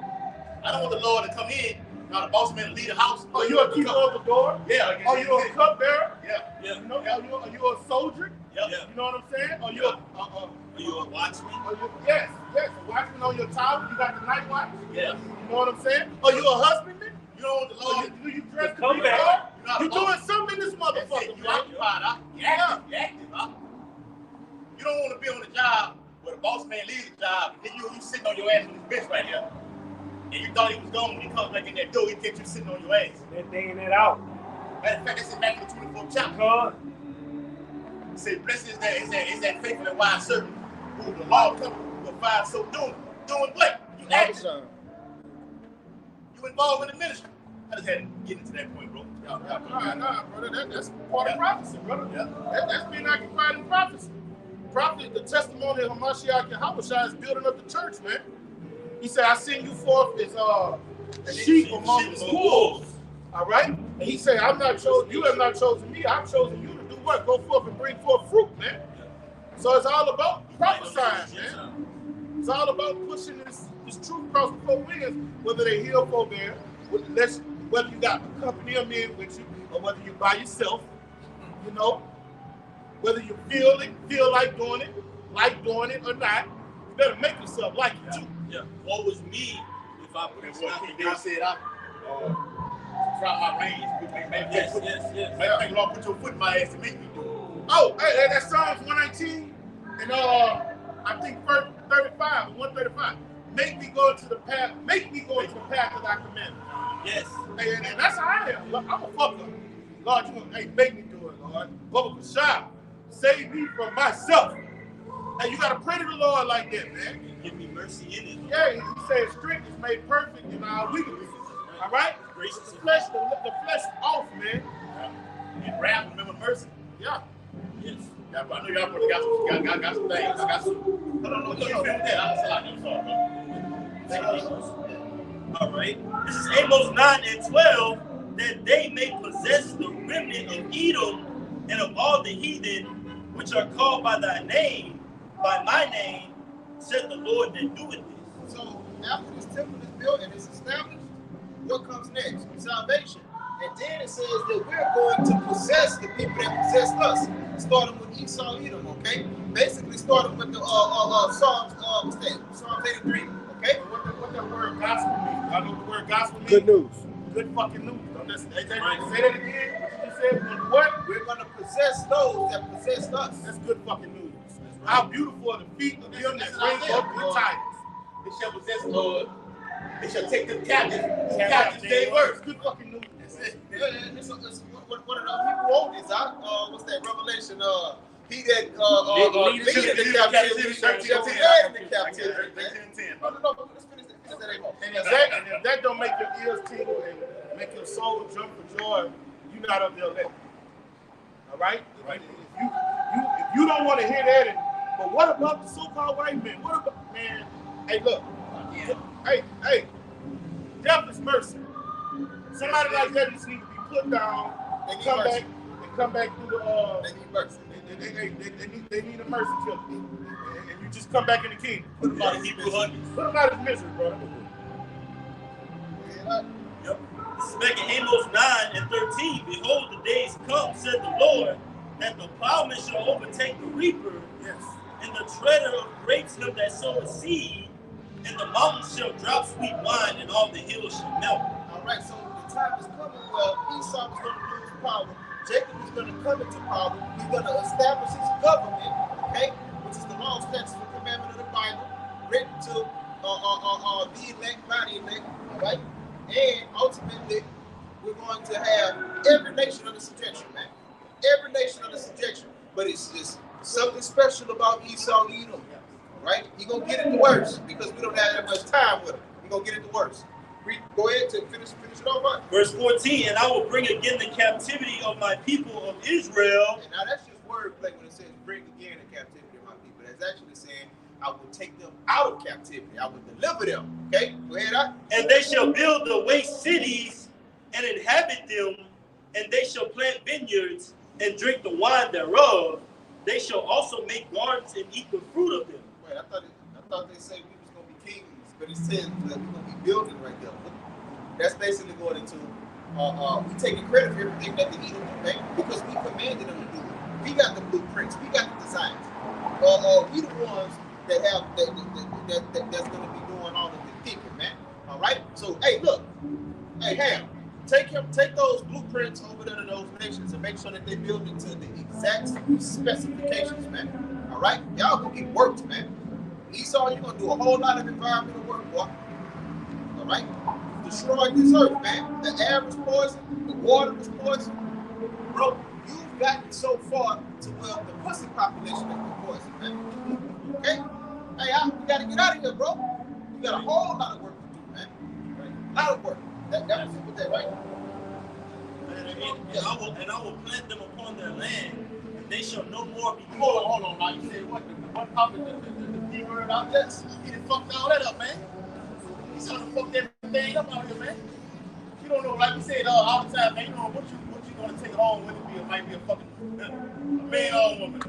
I don't want the Lord to come in. Now the boss man to leave the house. Oh, you a keeper of the door? Yeah. Oh, you a cupbearer? Yeah. You know, are you a soldier? Yep. Yeah. You know what I'm saying? Are you Are you a watchman? yes, a watchman on your tower? You got the night watch? Yeah. You know what I'm saying? Are you a husbandman? You know what the Lord. Do you dress to Come be back. God? You doing something in this motherfucker, You man. occupied, huh? You active, huh? You don't want to be on the job where the boss man leaves the job, and then you sitting on your ass on this bench right here. And you thought he was gone when he comes back in that door, he catch you sitting on your ass. They're thinking it out. Matter of fact, that's in Matthew 24 chapter. God. It says, blessed is that faithful and wise servant who the law comes will find so doing what? You active. You involved in the ministry. I just had to get into that point, bro. Nah, brother. That's part of prophecy, brother. That's being occupied in prophecy. Prophecy, the testimony of Hamashiach and Habashah is building up the church, man. He said, I send you forth as sheep among the wolves. All right? And he said, I'm not chosen, you have not chosen me. I've chosen you to do what? Go forth and bring forth fruit, man. So it's all about prophesying, man. It's all about pushing this truth across the four winds, whether they hear or forbear, whether you got a company of men with you, or whether you're by yourself, you know, whether you feel like doing it or not, you better make yourself like it too. Yeah. What was me if I put God said, I drop my reins. Yes. Make the Lord put your foot in my ass to make me do it. Oh, hey, that's Psalms 119 and I think 35 or 135. Make me go into the path of thy commandments. Yes. Hey, and that's how I am. I'm a fucker. Lord, you gonna make me do it, Lord. Bubba Bashar, save me from myself. Hey, you gotta pray to the Lord like that, man. Give me mercy in it. Yeah, he said strength is made perfect in our weaknesses. All right? The flesh off, man. And wrath, remember mercy. Yeah. Yes. Yeah, but I know y'all probably got some things. I got some. No. You finish that. I'm sorry, All right. This is Amos 9 and 12. That they may possess the remnant of Edom and of all the heathen which are called by thy name, by my name, said the Lord that doeth this. So after this temple is built and it's established, what comes next? Salvation. And then it says that we're going to possess the people that possessed us, starting with Esau, Edom, okay? Basically starting with the Psalms, Psalms 83, okay? What that word gospel means? I know what the word gospel means. Good news. Good fucking news. Say that again. What you said? What? We're going to possess those that possessed us. That's good fucking news. How beautiful are the feet of them that bring up good tidings. They shall possess, Lord. They shall take them captive. Captive day words. Good fucking news. It's one of the Hebrew oldies. What's that? Revelation. He that leaded the captivity shall led in the captivity. No. Let's finish that. And if that don't make your ears tingle and make your soul jump for joy, you're not of the elect. All right? If you don't want to hear that, but what about the so-called white men? What about, man? Hey, look. Hey. Death is mercy. Somebody like that just need to be put down and come back through the. They need mercy. They need a mercy kill. And you just come back in the kingdom. Put them out of Hebrew hundreds. Put them out of misery, brother. Yep. This is back in Amos 9 and 13. Behold, the days come, said the Lord, that the plowman shall overtake the reaper, Yes. and the treader of grapes him that soweth seed, and the mountains shall drop sweet wine, and all the hills shall melt. All right, so the time is coming where Esau is going to lose power. Jacob is going to come into power. He's going to establish his government, okay, which is the law, statutes, and commandment of the Bible, written to the elect, by the elect, all right? And ultimately, we're going to have every nation under subjection, man. Every nation under subjection. But it's just something special about Esau, Edom, all right? He's going to get it the worst because we don't have that much time with him. He's going to get it the worst. Go ahead to finish it off, right? Verse 14, and I will bring again the captivity of my people of Israel. And now that's just wordplay when it says bring again the captivity of my people. That's actually saying I will take them out of captivity. I will deliver them. Okay? Go ahead. And they shall build the waste cities and inhabit them, and they shall plant vineyards and drink the wine thereof. They shall also make gardens and eat the fruit of them. Wait, I thought they said we was going to be kings, but it says that we're going to be building right there. That's basically going into we taking credit for everything that they need to do, man, because we commanded them to do it. We got the blueprints, we got the designs. We the ones that have that's going to be doing all of the thinking, man. All right. So hey, look, hey Ham, take those blueprints over there to those nations and make sure that they build it to the exact specifications, man. All right, y'all gonna get worked, man. Esau, you're gonna do a whole lot of environmental work, boy. All right. Destroyed this earth, man. The air was poison, the water was poison. Bro, you've gotten so far to where the pussy population has been poisoned, man. Okay? Hey, we gotta get out of here, bro. We got a whole lot of work to do, man. Right? A lot of work. That was with that, right? And I will plant them upon their land, and they shall no more be. Hold on, now. You said what? What happened? The D word out there? He done fucked all that up, man. He's trying to fuck everything up out here, man. You don't know, like you said all the time, man. You don't know what you gonna take home with it. It might be a fucking man or woman.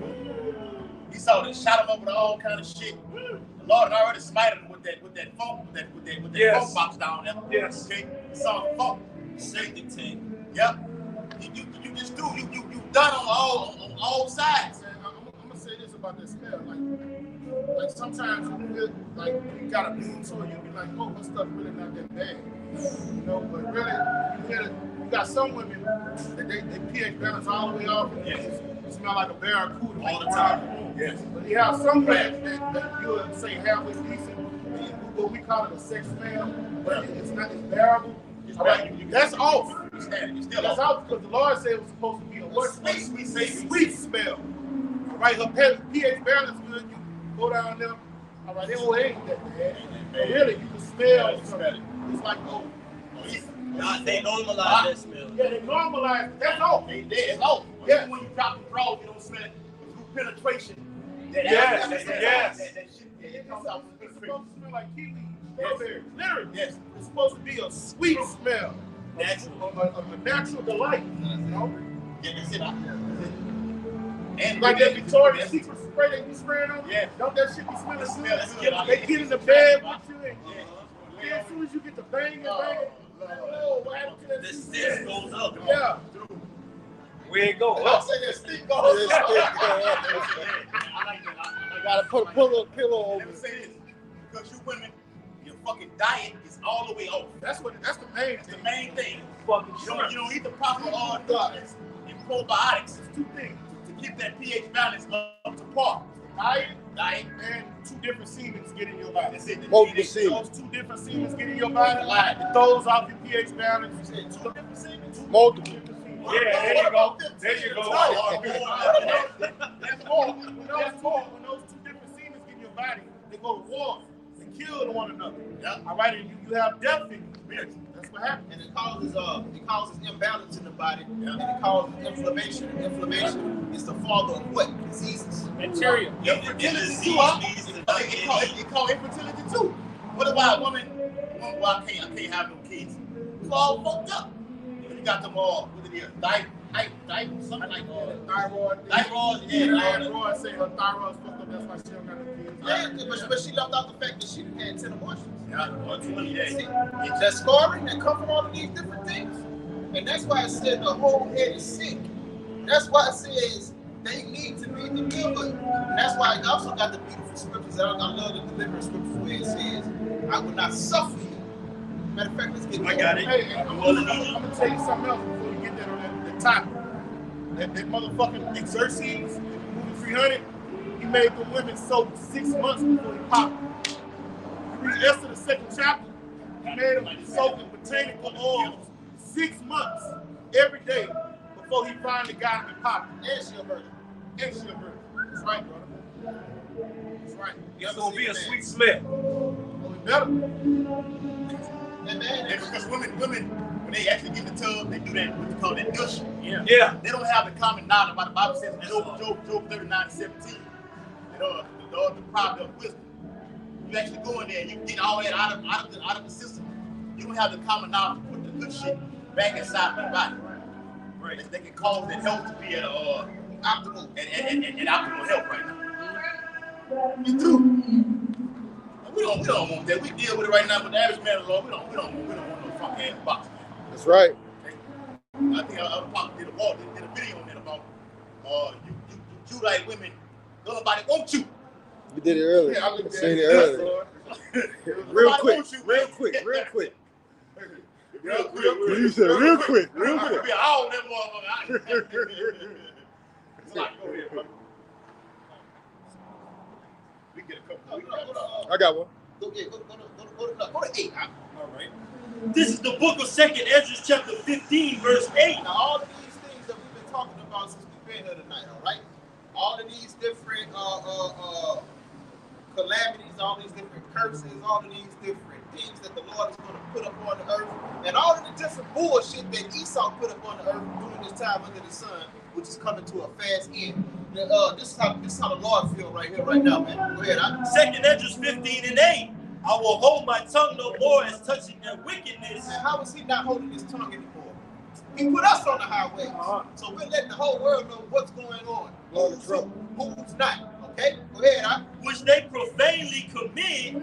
He saw that, shot him up with all kind of shit. The Lord had already smited him with that phone box down there. Yes. Okay. He saw the phone. Septic tank. Yep. You just do. You done on all sides. I'm gonna say this about this smell. Like sometimes like you got a bean to it, you be like, oh, my stuff really not that bad. You know, but really, you got some women that they pH balance all the way off and they smell like a barracuda all the time. Yes. But you have some women that you would say halfway decent, what we call it a sex smell, but it's bearable. All right, that's off. That's off because the Lord said it was supposed to be a sweet smell. All right, her pH balance good. You go down there. All right, it ain't that bad. But really, you can smell something. It's like They normalize that smell. Yeah, they normalize it. That's off. It's off. Yeah. When you drop the draws, you don't smell it through penetration. Yes. That shit, it comes out It's through supposed to smell like kiwi. Yes. Literally. Yes. It's supposed to be a sweet smell. A natural delight. You know? Yeah, that's it. And like that Victoria's Secret spray they be spraying on. Yeah. Don't that shit be smelling good? They get in the bed with you and then as soon as you get the bang, oh, what happened to that The shit? sense goes up. Yeah. We ain't go I'll up. say that stick goes up. I gotta put a pillow over Let me it. say this. Because you women, your fucking diet is all the way off. That's the main thing. Fucking You don't eat the proper nutrients and probiotics. It's two things to keep that pH balance up to par. Diet And two different semens get in your body. That's it. Multiple semen. Those two different semens get in your body. It throws off your pH balance. Two different semens. Multiple. Yeah, there you go. There you go. That's more. When those two different semens get in your body, they go to war and kill one another. Yeah. All right, and you have death in you. That's what happens. And it causes imbalance in the body, and it causes inflammation. And inflammation is the father of what? Diseases. Bacteria. Infertility too. It called infertility too. What about a woman? Well, I can't have no kids. It's all fucked up. You got them all. What it is? Something like Thyroid. Thyroid. Say her thyroid's fucked up. That's why she don't got no kids. But she left out the fact that she had 10 abortions. Yeah, 20 days. It's that scarring that come from all of these different things. And that's why I said the whole head is sick. That's why it says they need to be delivered. And that's why I also got the beautiful scriptures. I love the deliverance scriptures where it says, I will not suffer you. Matter of fact, let's get I got it. Hey, I'm gonna tell you something else before you get that on the top. That motherfucking Xerxes, movie 300, he made the women soak 6 months before he popped. You read Esther, the second chapter, he made them soak in botanical oils 6 months every day before he finally got them and popped. And she a virgin. That's right, brother. That's right. It's gonna be a sweet smell. Oh, it better. And because women, when they actually get in the tub, they do that, what you call that douche. Yeah. They don't have the common knowledge about the Bible says in Job 39:17. The deprived of wisdom. You actually go in there and you get all that out of the system. You don't have the common knowledge to put the good shit back inside your body. Right. That can cause that health to be at optimal and optimal health right now. You do. We don't want that. We deal with it right now, but the average man of law, we don't want no fucking ass box, man. That's right. I think Pop did a video on that about you like women, nobody want you. We did it earlier. Yeah, I I seen it earlier. Real quick. You said real quick. We all that motherfucker. It's like, go ahead, brother. We get a couple. I got one. Go to 8. All right. This is the book of 2nd Ezra, chapter 15, verse 8. Now, all of these things that we've been talking about since we've been here tonight, all right? All of these different calamities, all these different curses, all of these different things that the Lord is going to put up on the earth, and all of the different bullshit that Esau put up on the earth during this time under the sun, which is coming to a fast end. This is how the Lord feels right here, right now, man. Go ahead. 2 Esdras 15:8. I will hold my tongue no more as touching their wickedness. And how is he not holding his tongue anymore? He put us on the highway, so we're letting the whole world know what's going on. Who's who, who's not. Okay? Go ahead. Which they profanely commit,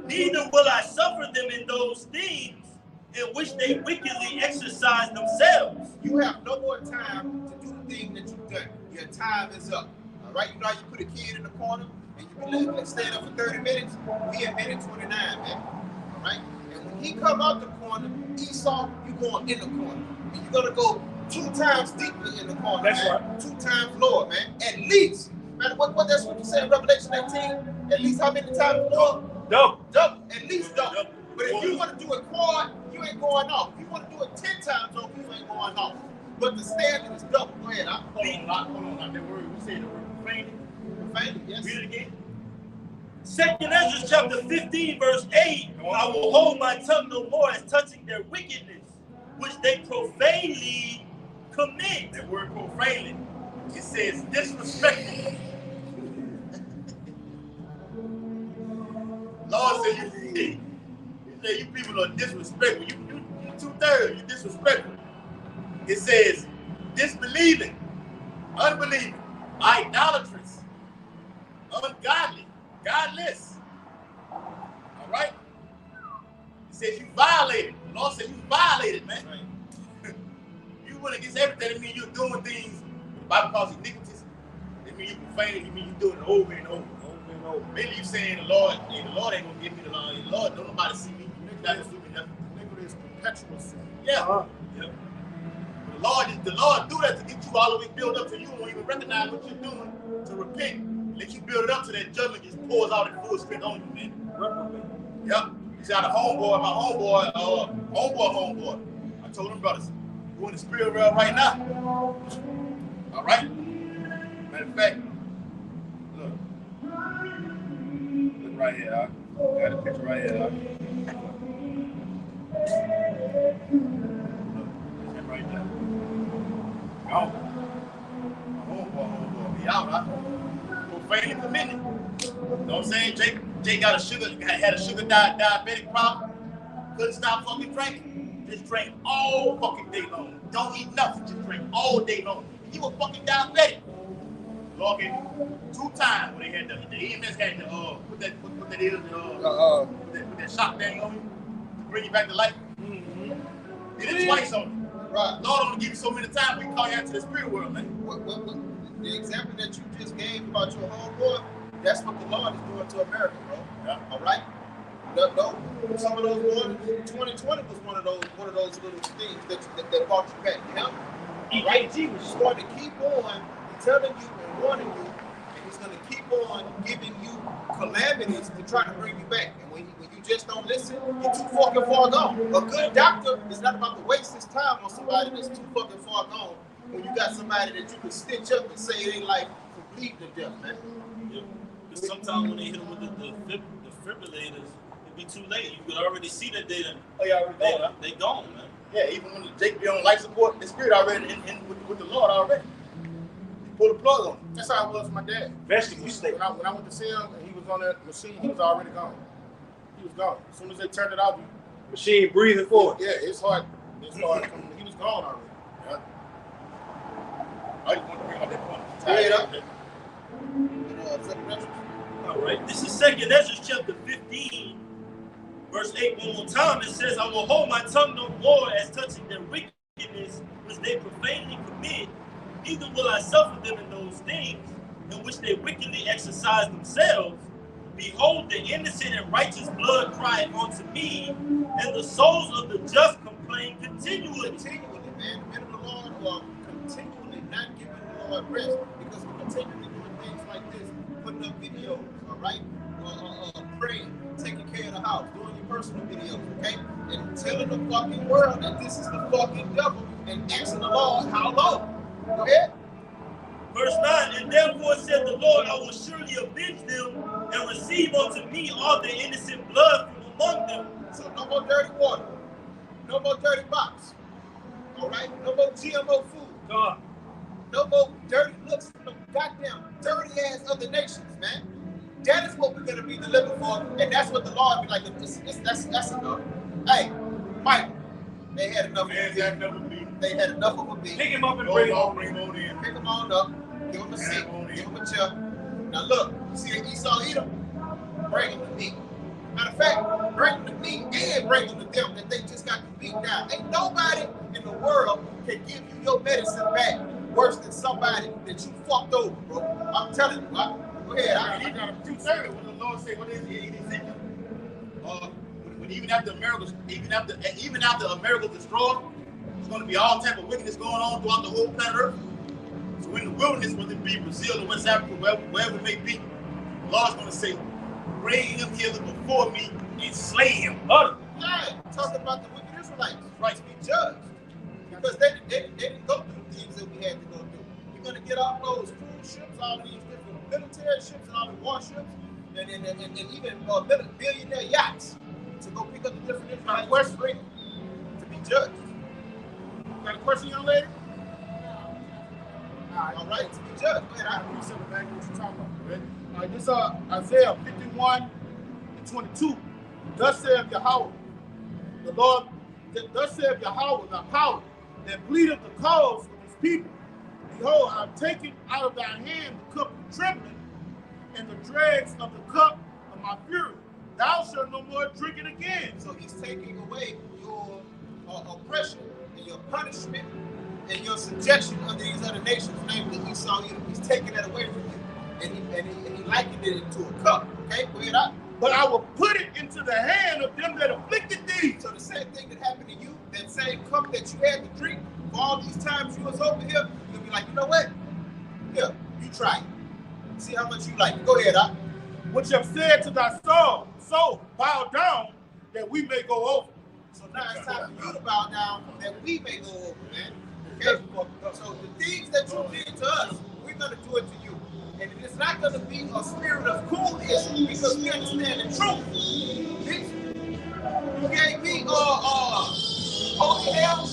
neither will I suffer them in those things in which they wickedly exercise themselves. You have no more time to do the thing that you've done. Your time is up. All right? You know how you put a kid in the corner and you be staying up for 30 minutes? We at minute 29, man. All right? And when he come out the corner, Esau, you going in the corner. And you're going to go 2 times deeper in the corner. That's man. right. 2 times lower, man. At least. Man, what that's what you say in Revelation 18? At least how many times lower? Double. Double. At least double. But if you want to do it quad, you ain't going off. If you want to do it 10 times over, you ain't going off. But the standard is double. Go ahead. Hold on. That word, we say the word profanity. Profanity, yes. Read it again. 2 Esdras chapter 15 verse 8. I will hold my tongue no more as touching their wickedness, which they profanely commit. That word profanely, it says disrespectful. Lord said you people are disrespectful. You 2/3, you disrespectful. It says disbelieving, unbelieving, idolatrous, ungodly, godless. All right? It says you violated. The Lord said you violated, man. Right. You went against everything. It means you're doing things. The Bible calls iniquities. It means you profaning. It means you're doing it over and over. Maybe you saying the Lord ain't gonna give me the law. The Lord, don't nobody see me. Iniquity is perpetual sin. Yeah. Yep. The Lord do that to get you all the way built up to you won't even recognize what you're doing to repent. Let you build it up to that judgment just pours out in full strength on you, man. Yep. You see how the homeboy. I told them brothers, we're in the spirit realm right now. All right? Matter of fact, look right here, got a picture right here, Look, right there. Gone. Homeboy, be out, profanely committed. You know what I'm saying? Jake had a sugar diabetic problem. Couldn't stop fucking drinking. Just drank all fucking day long. Don't eat nothing. Just drink all day long. He was fucking diabetic. Lord gave him 2 times when they had the EMS had to put that shock thing on you to bring you back to life. Mm-hmm. Did it twice on you. Right. Lord only give you so many times we call you out to the spirit world, man. The example that you just gave about your homeboy, that's what the Lord is doing to America, bro. Yeah. All right. No, some of those boys, 2020 was one of those little things that brought you back. You know, EKG was just going to keep on telling you and warning you, and he's going to keep on giving you calamities to try to bring you back. And when you just don't listen, you're too fucking far gone. A good doctor is not about to waste his time on somebody that's too fucking far gone. When you got somebody that you can stitch up and say it ain't like complete to death, man. Yeah. Because sometimes when they hit them with the defibrillators, it'd be too late. You could already see that they gone, man. Yeah, even when Jake be on life support, the spirit already in with the Lord already. Pull the plug on him. That's how it was with my dad. Vegetable steak. When I went to see him and he was on that machine, he was already gone. He was gone. As soon as they turned it off, Machine breathing forward. Yeah, it's hard. He was gone already. Yeah. I just want to bring out that point. All right. This is 2 Esdras chapter 15, verse 8. One more time. It says, I will hold my tongue no more as touching their wickedness, which they profanely commit. Neither will I suffer them in those things in which they wickedly exercise themselves. Behold, the innocent and righteous blood crieth unto me, and the souls of the just complain continually. Continually, man. The men of the Lord are continually not giving the Lord rest because we're continually doing things like this, putting up videos, all right? Praying, taking care of the house, doing your personal videos, okay? And telling the fucking world that this is the fucking devil and asking the Lord how long. Go ahead. Verse 9, and therefore Therefore said the Lord, I will surely avenge them and receive unto me all the innocent blood from among them. So no more dirty water. No more dirty box. All right? No more GMO food. God. No more dirty looks from the goddamn dirty ass other nations, man. That is what we're gonna be delivered for, and that's what the Lord be like. That's enough. Hey, Mike, they had enough. They had enough of a beat. Pick him up and bring him on. Pick him on up. Give him a seat. Give him a chair. Now look, you see Esau Edom? Bring him to me. Matter of fact, bring them to me and bring them to them that they just got to beat down. Ain't nobody in the world can give you your medicine back worse than somebody that you fucked over, bro. I'm telling you. Go ahead. I got a few service when the Lord said, what is it? When even after America's destroyed, there's going to be all type of wickedness going on throughout the whole planet Earth. So in the wilderness, whether it be Brazil or West Africa, wherever it may be, the Lord's going to say, bring him hither before me and slay him. Yeah, talking about the wicked Israelites, right, to be judged. Because they didn't go through the things that we had to go through. We're going to get all those cruise ships, all these different military ships, and all the warships, and even billionaire yachts to go pick up the different Israelites to be judged. Got a question, young lady? All right, to be judged. Man, I appreciate what you're talking about. All right, this Isaiah 51:22. Thus saith Yahweh, the Lord, thus saith Yahweh, the power that pleadeth the cause of his people. Behold, I have taken out of thy hand the cup of trembling and the dregs of the cup of my fury. Thou shalt no more drink it again. So he's taking away your oppression and your punishment and your subjection under these other nations, namely Esau. He's taking that away from you, and he likened it into a cup. Okay, go ahead out. But I will put it into the hand of them that afflicted thee. So the same thing that happened to you, that same cup that you had to drink for all these times you was over here, you'll be like, you know what? Here, you try it. See how much you like it. Go ahead, out. Which have said to thy soul, bow down that we may go over. So now it's time for you to bow down that we may go over, man. Okay? So the things that you did to us, we're going to do it to you. And it's not going to be a spirit of coolness because we understand the truth. You gave me holy hell.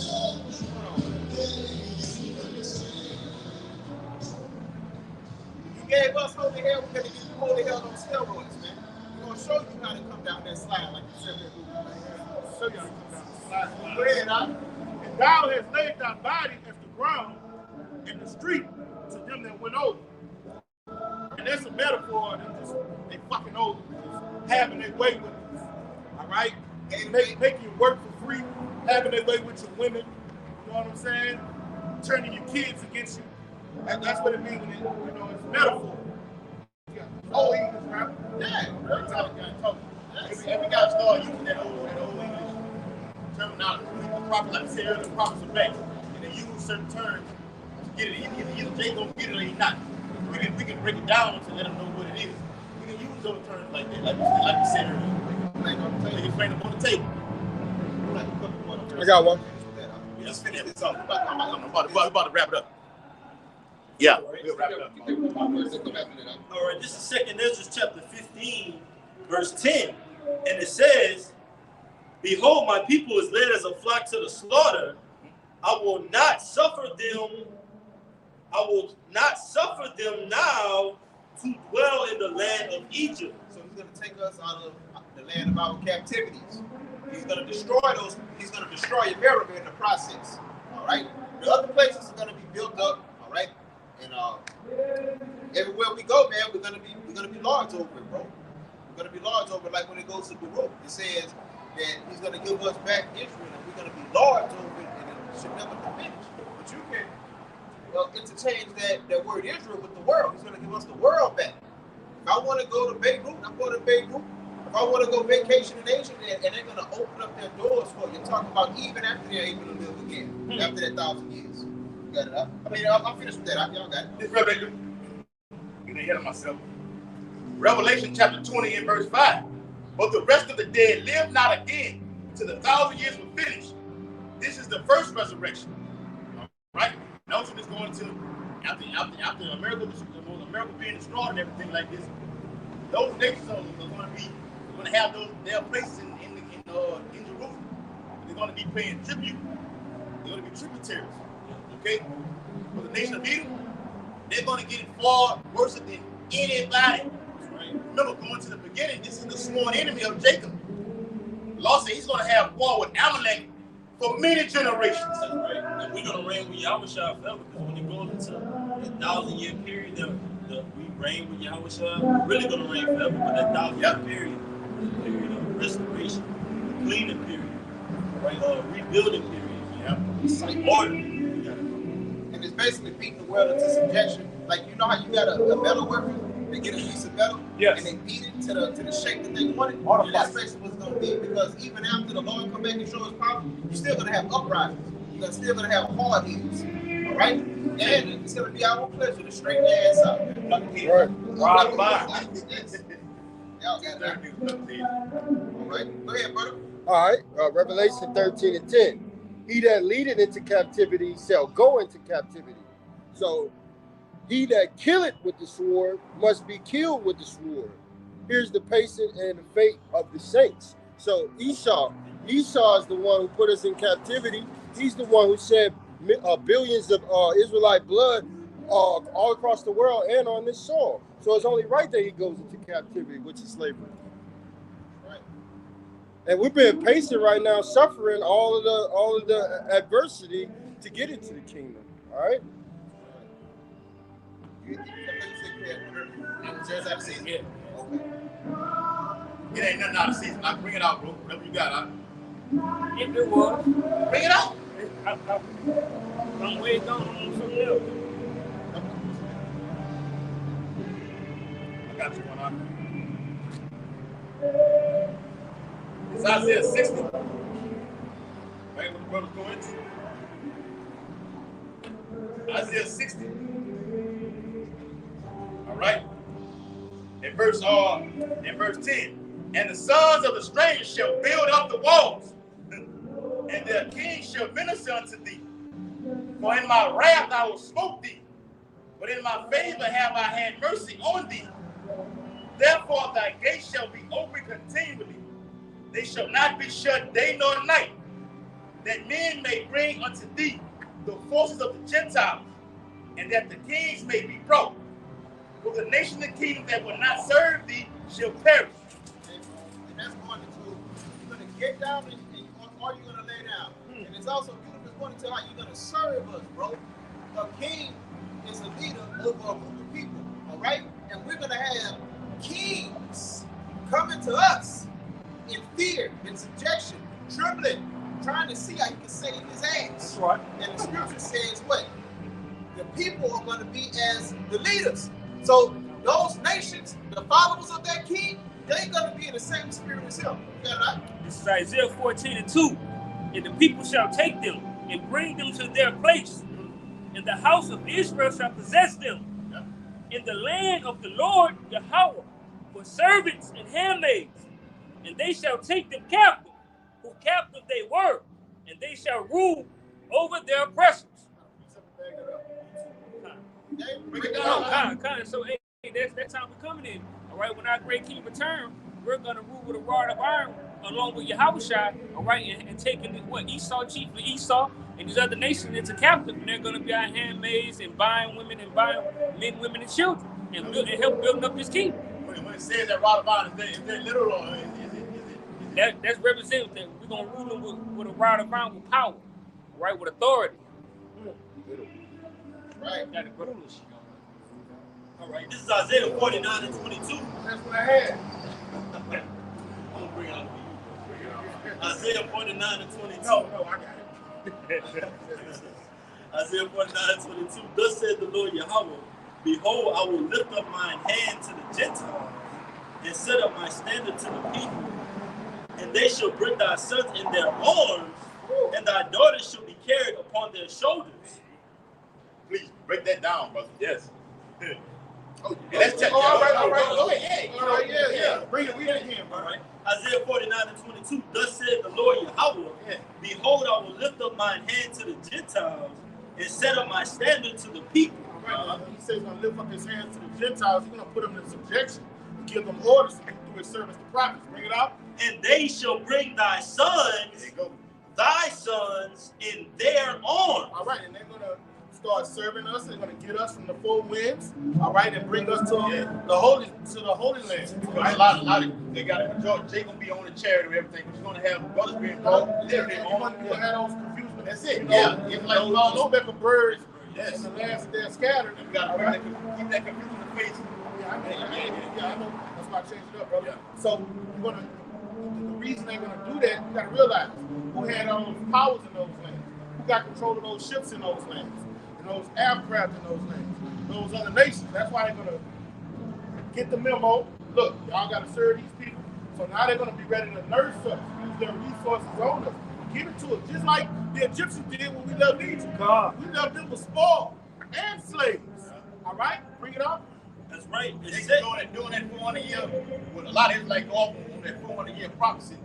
You gave us holy hell. We're going to give you holy hell on steroids, man. We're going to show you how to come down that slide like you said. Show you how to come down the slide. Go ahead, huh? And thou hast laid thy body as the ground in the street to them that went over. And that's a metaphor that just they fucking over, just having their way with us. All right? Making you work for free, having their way with your women, you know what I'm saying? Turning your kids against you. And that's what it means when it's metaphor. Oh, English, right? Yeah, every time every guy start using that old English terminology, the proper, like I said earlier, the proper subject, and they use certain terms to get it. Either Jay gonna get it or he not. We can break it down to let them know what it is. We can use those terms like that, like you said earlier. They can bring them on the table. I got one. Yeah, let's finish this off. I'm about to wrap it up. Yeah, we'll wrap it up. All right, this is 2nd Ezra chapter 15, verse 10. And it says, behold, my people is led as a flock to the slaughter. I will not suffer them now to dwell in the land of Egypt. So he's going to take us out of the land of our captivities. He's going to destroy those. He's going to destroy America in the process. All right. The other places are going to be built up. All right. And everywhere we go, man, we're going to be lords over it, bro. We're going to be lords over it. Like when it goes to Baruch, it says that he's going to give us back Israel, and we're going to be lords over it, and it should never diminish. But you can interchange that word Israel with the world. He's going to give us the world back. If I want to go to Beirut, I'm going to Beirut. If I want to go vacation in Asia, and they're going to open up their doors for you. Talking about even after they're able to live again, after that 1,000 years. You got it up. I mean, I'm finished with that. Y'all got it. This Revelation, getting ahead of myself. Revelation chapter 20 and verse 5. But the rest of the dead live not again till the 1,000 years were finished. This is the first resurrection. All right? Notice it's going to after America being destroyed and everything like this, those nations are going to have their places in Jerusalem. They're going to be paying tribute. They're going to be tributaries. Okay? But the nation of Edom, they're going to get it far worse than anybody. Right? Remember, going to the beginning, this is the sworn enemy of Jacob. The Lord said he's going to have war with Amalek for many generations. That's right. And we're going to reign with Yahushua forever, because when you go into a 1,000-year period, we reign with Yahushua. We're really going to reign forever, but that 1,000-year period is a period of restoration, a cleaning period, right? A rebuilding period. Yeah. It's like order. And it's basically beating the world into subjection. Like, you know how you got a metal worker, they get a piece of metal, Yes. and they beat it to the shape that they want it. And that's basically what it's going to be, because even after the Lord come back and show his power, you're still going to have uprisings. You're still going to have hard heads. All right? And it's going to be our pleasure to straighten their ass out. Right. Rod by. Y'all got that. All right. Go ahead, brother. All right, Revelation 13 and 10. He that leadeth into captivity shall go into captivity. So he that killeth with the sword must be killed with the sword. Here's the pacing and the fate of the saints. So Esau is the one who put us in captivity. He's the one who shed billions of Israelite blood all across the world and on this soil. So it's only right that he goes into captivity, which is slavery. And we've been patient right now, suffering all of the adversity to get into the kingdom. All right. Yeah. It ain't nothing out of season. I bring it out, bro. Whatever you got, If it was, bring it out. I'm way gone on something else. I got you one on. It's Isaiah 60. Right, what the brother's going to. Isaiah 60. All right. In verse 10. And the sons of the strangers shall build up the walls, and their kings shall minister unto thee. For in my wrath I will smoke thee, but in my favor have I had mercy on thee. Therefore thy gates shall be open continually. They shall not be shut day nor night, that men may bring unto thee the forces of the Gentiles, and that the kings may be brought. For the nation and kingdom that will not serve thee shall perish. And that's going you're going to get down or you're going to lay down. And it's also beautiful. It's going to tell how you're going to serve us, bro. A king is a leader over a group of people, all right? And we're going to have kings coming to us in fear, in subjection, trembling, trying to see how he can save his ass. That's right. And the scripture says what? The people are going to be as the leaders. So those nations, the followers of that king, they're going to be in the same spirit as him. You got it right? This is Isaiah 14 and 2. And the people shall take them and bring them to their place. And the house of Israel shall possess them. In the land of the Lord Yahweh, for servants and handmaids. And they shall take them captive, who captive they were. And they shall rule over their oppressors. So hey, that's how we're coming in. All right, when our great king return, we're gonna rule with a rod of iron along with Yahushua, all right, and taking Esau, chiefly Esau, and these other nations into captive, and they're gonna be our handmaids and buying women and buying men, women, and children, and help building up this kingdom. When it says that rod of iron, is that literal or is it? That's representative that we're gonna rule them with a rod of iron with power, right, with authority. Right. All right, this is Isaiah 49 and 22. That's what I had. I'm gonna bring it out for you. Isaiah 49 and 22. No, I got it. Isaiah 49 and 22. Thus said the Lord Yahweh, behold, I will lift up mine hand to the Gentiles, and set up my standard to the people. And they shall bring thy sons in their arms, and thy daughters shall be carried upon their shoulders. Please break that down, brother. Yes. Oh, let's check. All right. Go ahead. All right, yeah. Bring it again, bro. All right. Isaiah 49 and 22. Thus said the Lord Yahweh, behold, I will lift up mine hand to the Gentiles, and set up my standard to the people. He says he's going to lift up his hands to the Gentiles. He's going to put them in subjection and give them orders to do through his servants, the prophets. Bring it out. And they shall bring thy sons in their arms. All right, and they're going to start serving us. They're going to get us from the four winds, all right, and bring us to the holy land. Right? A lot of they got a majority. Jay gonna be on the chariot and everything, but you're gonna have brothers being involved. You're going to have those confusion. That's it. You know, It's like those speck of birds. Yes. In the last they're scattered. You gotta keep that confusion in the face. Yeah, I know. That's why I changed it up, brother. Yeah. So the reason they're gonna do that, you gotta realize who had all those powers in those lands, who got control of those ships in those lands, and those aircraft in those lands, those other nations. That's why they're gonna get the memo. Look, y'all gotta serve these people. So now they're gonna be ready to nurse us, use their resources on us, give it to us, just like the Egyptians did when we left Egypt. We left them with spoil and slaves. All right, bring it up. That's right. They It's doing that 400 year with a lot of it like off on that 400 year prophecy.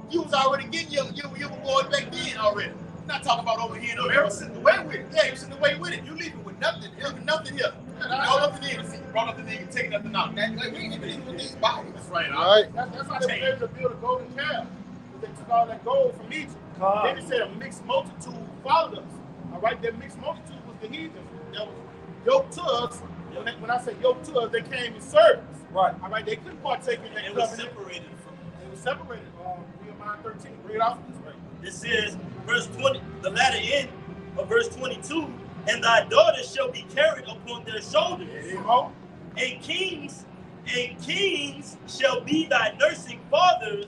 You was already getting your reward back then already. Not talking about over here in America, sitting away with it. Yeah, you sitting away with it. You leaving with nothing. Nothing here. All nothing in. You brought nothing in, you take nothing out. Like we ain't even with these bodies. That's right. All right. That's why they were able to build a golden calf. They took all that gold from Egypt. Then they said a mixed multitude followed us. All right, that mixed multitude was the heathens that was yoked to us. When I say yoked to us, they came in service. Right. All right, they couldn't partake in that it was covenant. separated from. They were separated. Nehemiah 13. Bring it out. Right. It says, verse 20, the latter end of verse 22, and thy daughters shall be carried upon their shoulders, There you go. and kings shall be thy nursing fathers,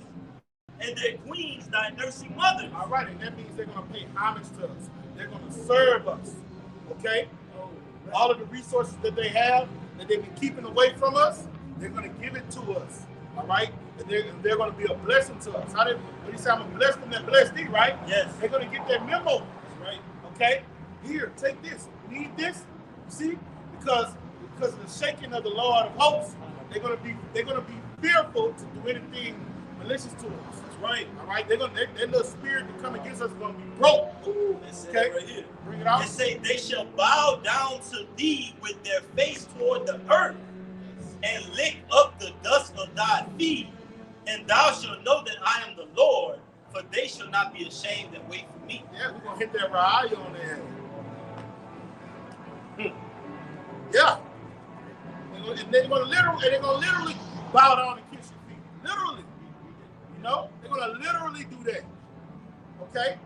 and their queens thy nursing mothers. All right, and that means they're going to pay homage to us. They're going to serve us. Okay? All of the resources that they have, that they've been keeping away from us, they're going to give it to us. All right? And they're going to be a blessing to us. When he said, I'm going to bless them that bless thee, right? Yes. They're going to get that memo, right? Okay? Here, take this. Need this. See? Because of the shaking of the Lord of hosts, they're going to be fearful to do anything malicious to us. That's right. All right? Their little spirit to come against us is going to be broke. Okay. Right here. Bring it out. It say they shall bow down to thee with their face toward the earth, and lick up the dust of thy feet, and thou shalt know that I am the Lord, for they shall not be ashamed that wait for me. Yeah, we're gonna hit that raya on there. Yeah. And they're gonna literally bow down and kiss your feet. Literally. You know? They're gonna literally do that. Okay?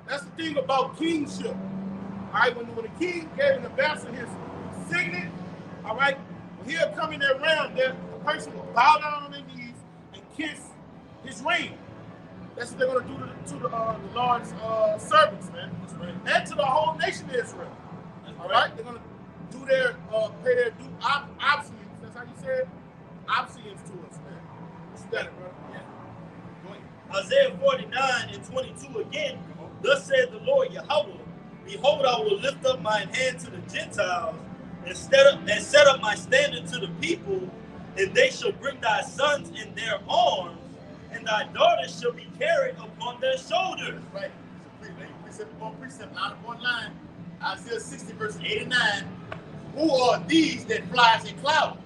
That's the thing about kingship. All right, when the king gave an ambassador his signet, all right, when he'll come in that realm, the person will bow down on their knees and kiss his ring. That's what they're going to do to the Lord's servants, man. That's right. And to the whole nation of Israel. All right? They're going to do their, pay their due obedience. That's how you say it? Obedience to us, man. Study, bro. Yeah. Go ahead. Isaiah 49 and 22 again. Thus said the Lord Yahweh, behold, I will lift up mine hand to the Gentiles, and set up my standard to the people, and they shall bring thy sons in their arms, and thy daughters shall be carried upon their shoulders. Right. Precept upon precept, line upon line. Isaiah 60, verse 8 and 9. Who are these that fly as a cloud,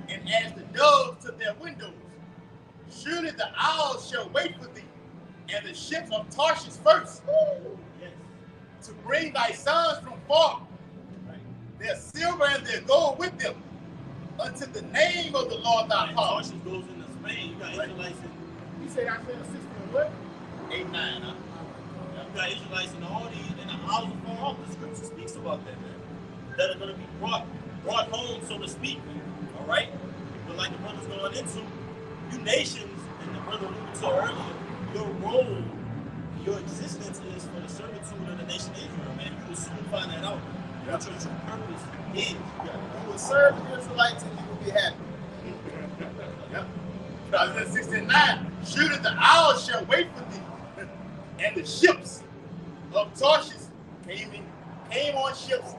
and as the doves to their windows? Surely the owls shall wait for thee, and the ships of Tarshish first. Yes. To bring thy sons from far, their silver and their gold with them, unto the name of the Lord thy God. Tarshish goes into Spain. You got Israelites in. You say Isaiah 60 and what? 8, 9, huh? You got Israelites in all these, and the isles of far off. The scripture speaks about that, man. That are going to be brought home, so to speak. All right? But like the brother's going into, you nations, and the brother alluded to earlier, your role, your existence is for the servitude of the nation of Israel, man. You will soon find that out. What your true purpose is. You will serve the Israelites and you will be happy. Yep. Isaiah 69. Surely the owls shall wait for thee, and the ships of Tarshish came on ships,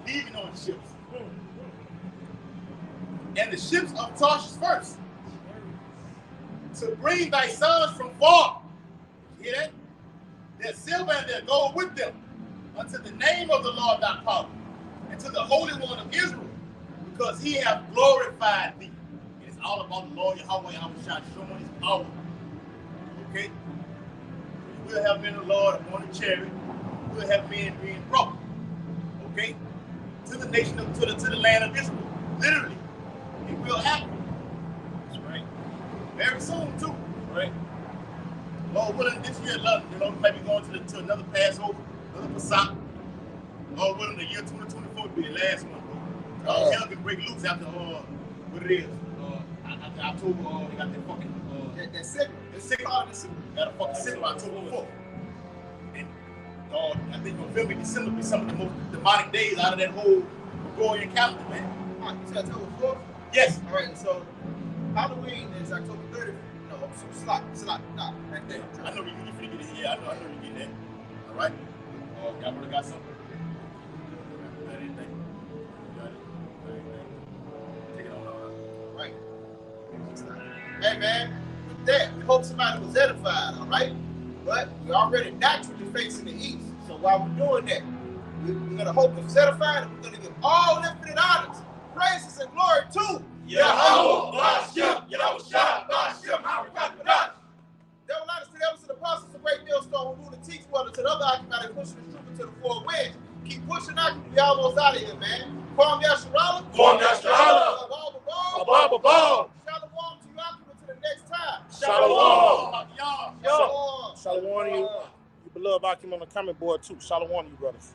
leaving on ships. And the ships of Tarshish first, to bring thy sons from far. Hear that? Their silver and their gold with them, unto the name of the Lord thy power. and to the Holy One of Israel, because he hath glorified thee. And it's all about the Lord Yahweh showing his power. Okay? We'll have men of the Lord upon the chariot. We'll have men being brought. Okay? To the nation of, to the land of Israel. Literally. It will happen. That's right. Very soon too. Right? Lord willing, this year, maybe going to another Passover, another Pesach. Lord willing, the year 2024 will be the last one. Hell can break loose after what it is. After October, they got that fucking that signal. the signal. Got a fucking signal October 4th. And I think November, December be some of the most demonic days out of that whole Gregorian calendar, man. All right, you said October 4th? Yes. All right, so Halloween is October 30th. No, so slot, nah, right there. I know you finna get it. Yeah, I know you get that. All right. Y'all really got something? Got anything? Got it? Take it on out. Right. Hey, man, with that, we hope somebody was edified, all right? But we're already naturally facing the east. So while we're doing that, we're going to hope it's edified, and we're going to give all infinite honors, praises, and glory to Yahweh, Bashem, Yahweh, Bashem, Harakat. Devil honors to the elders and apostles, the great millstone, who rule the teach well, to the other occupy, pushing the truth into the four winds. Keep pushing out, we almost out of here, man. Kwam Yasharala. Kwam Yasharala. Ababa. Shalom to you, occupant, to the next time. Shalom. Shalom. Shalom to you. You beloved Akim on the comment board too. Shalom to you, brothers.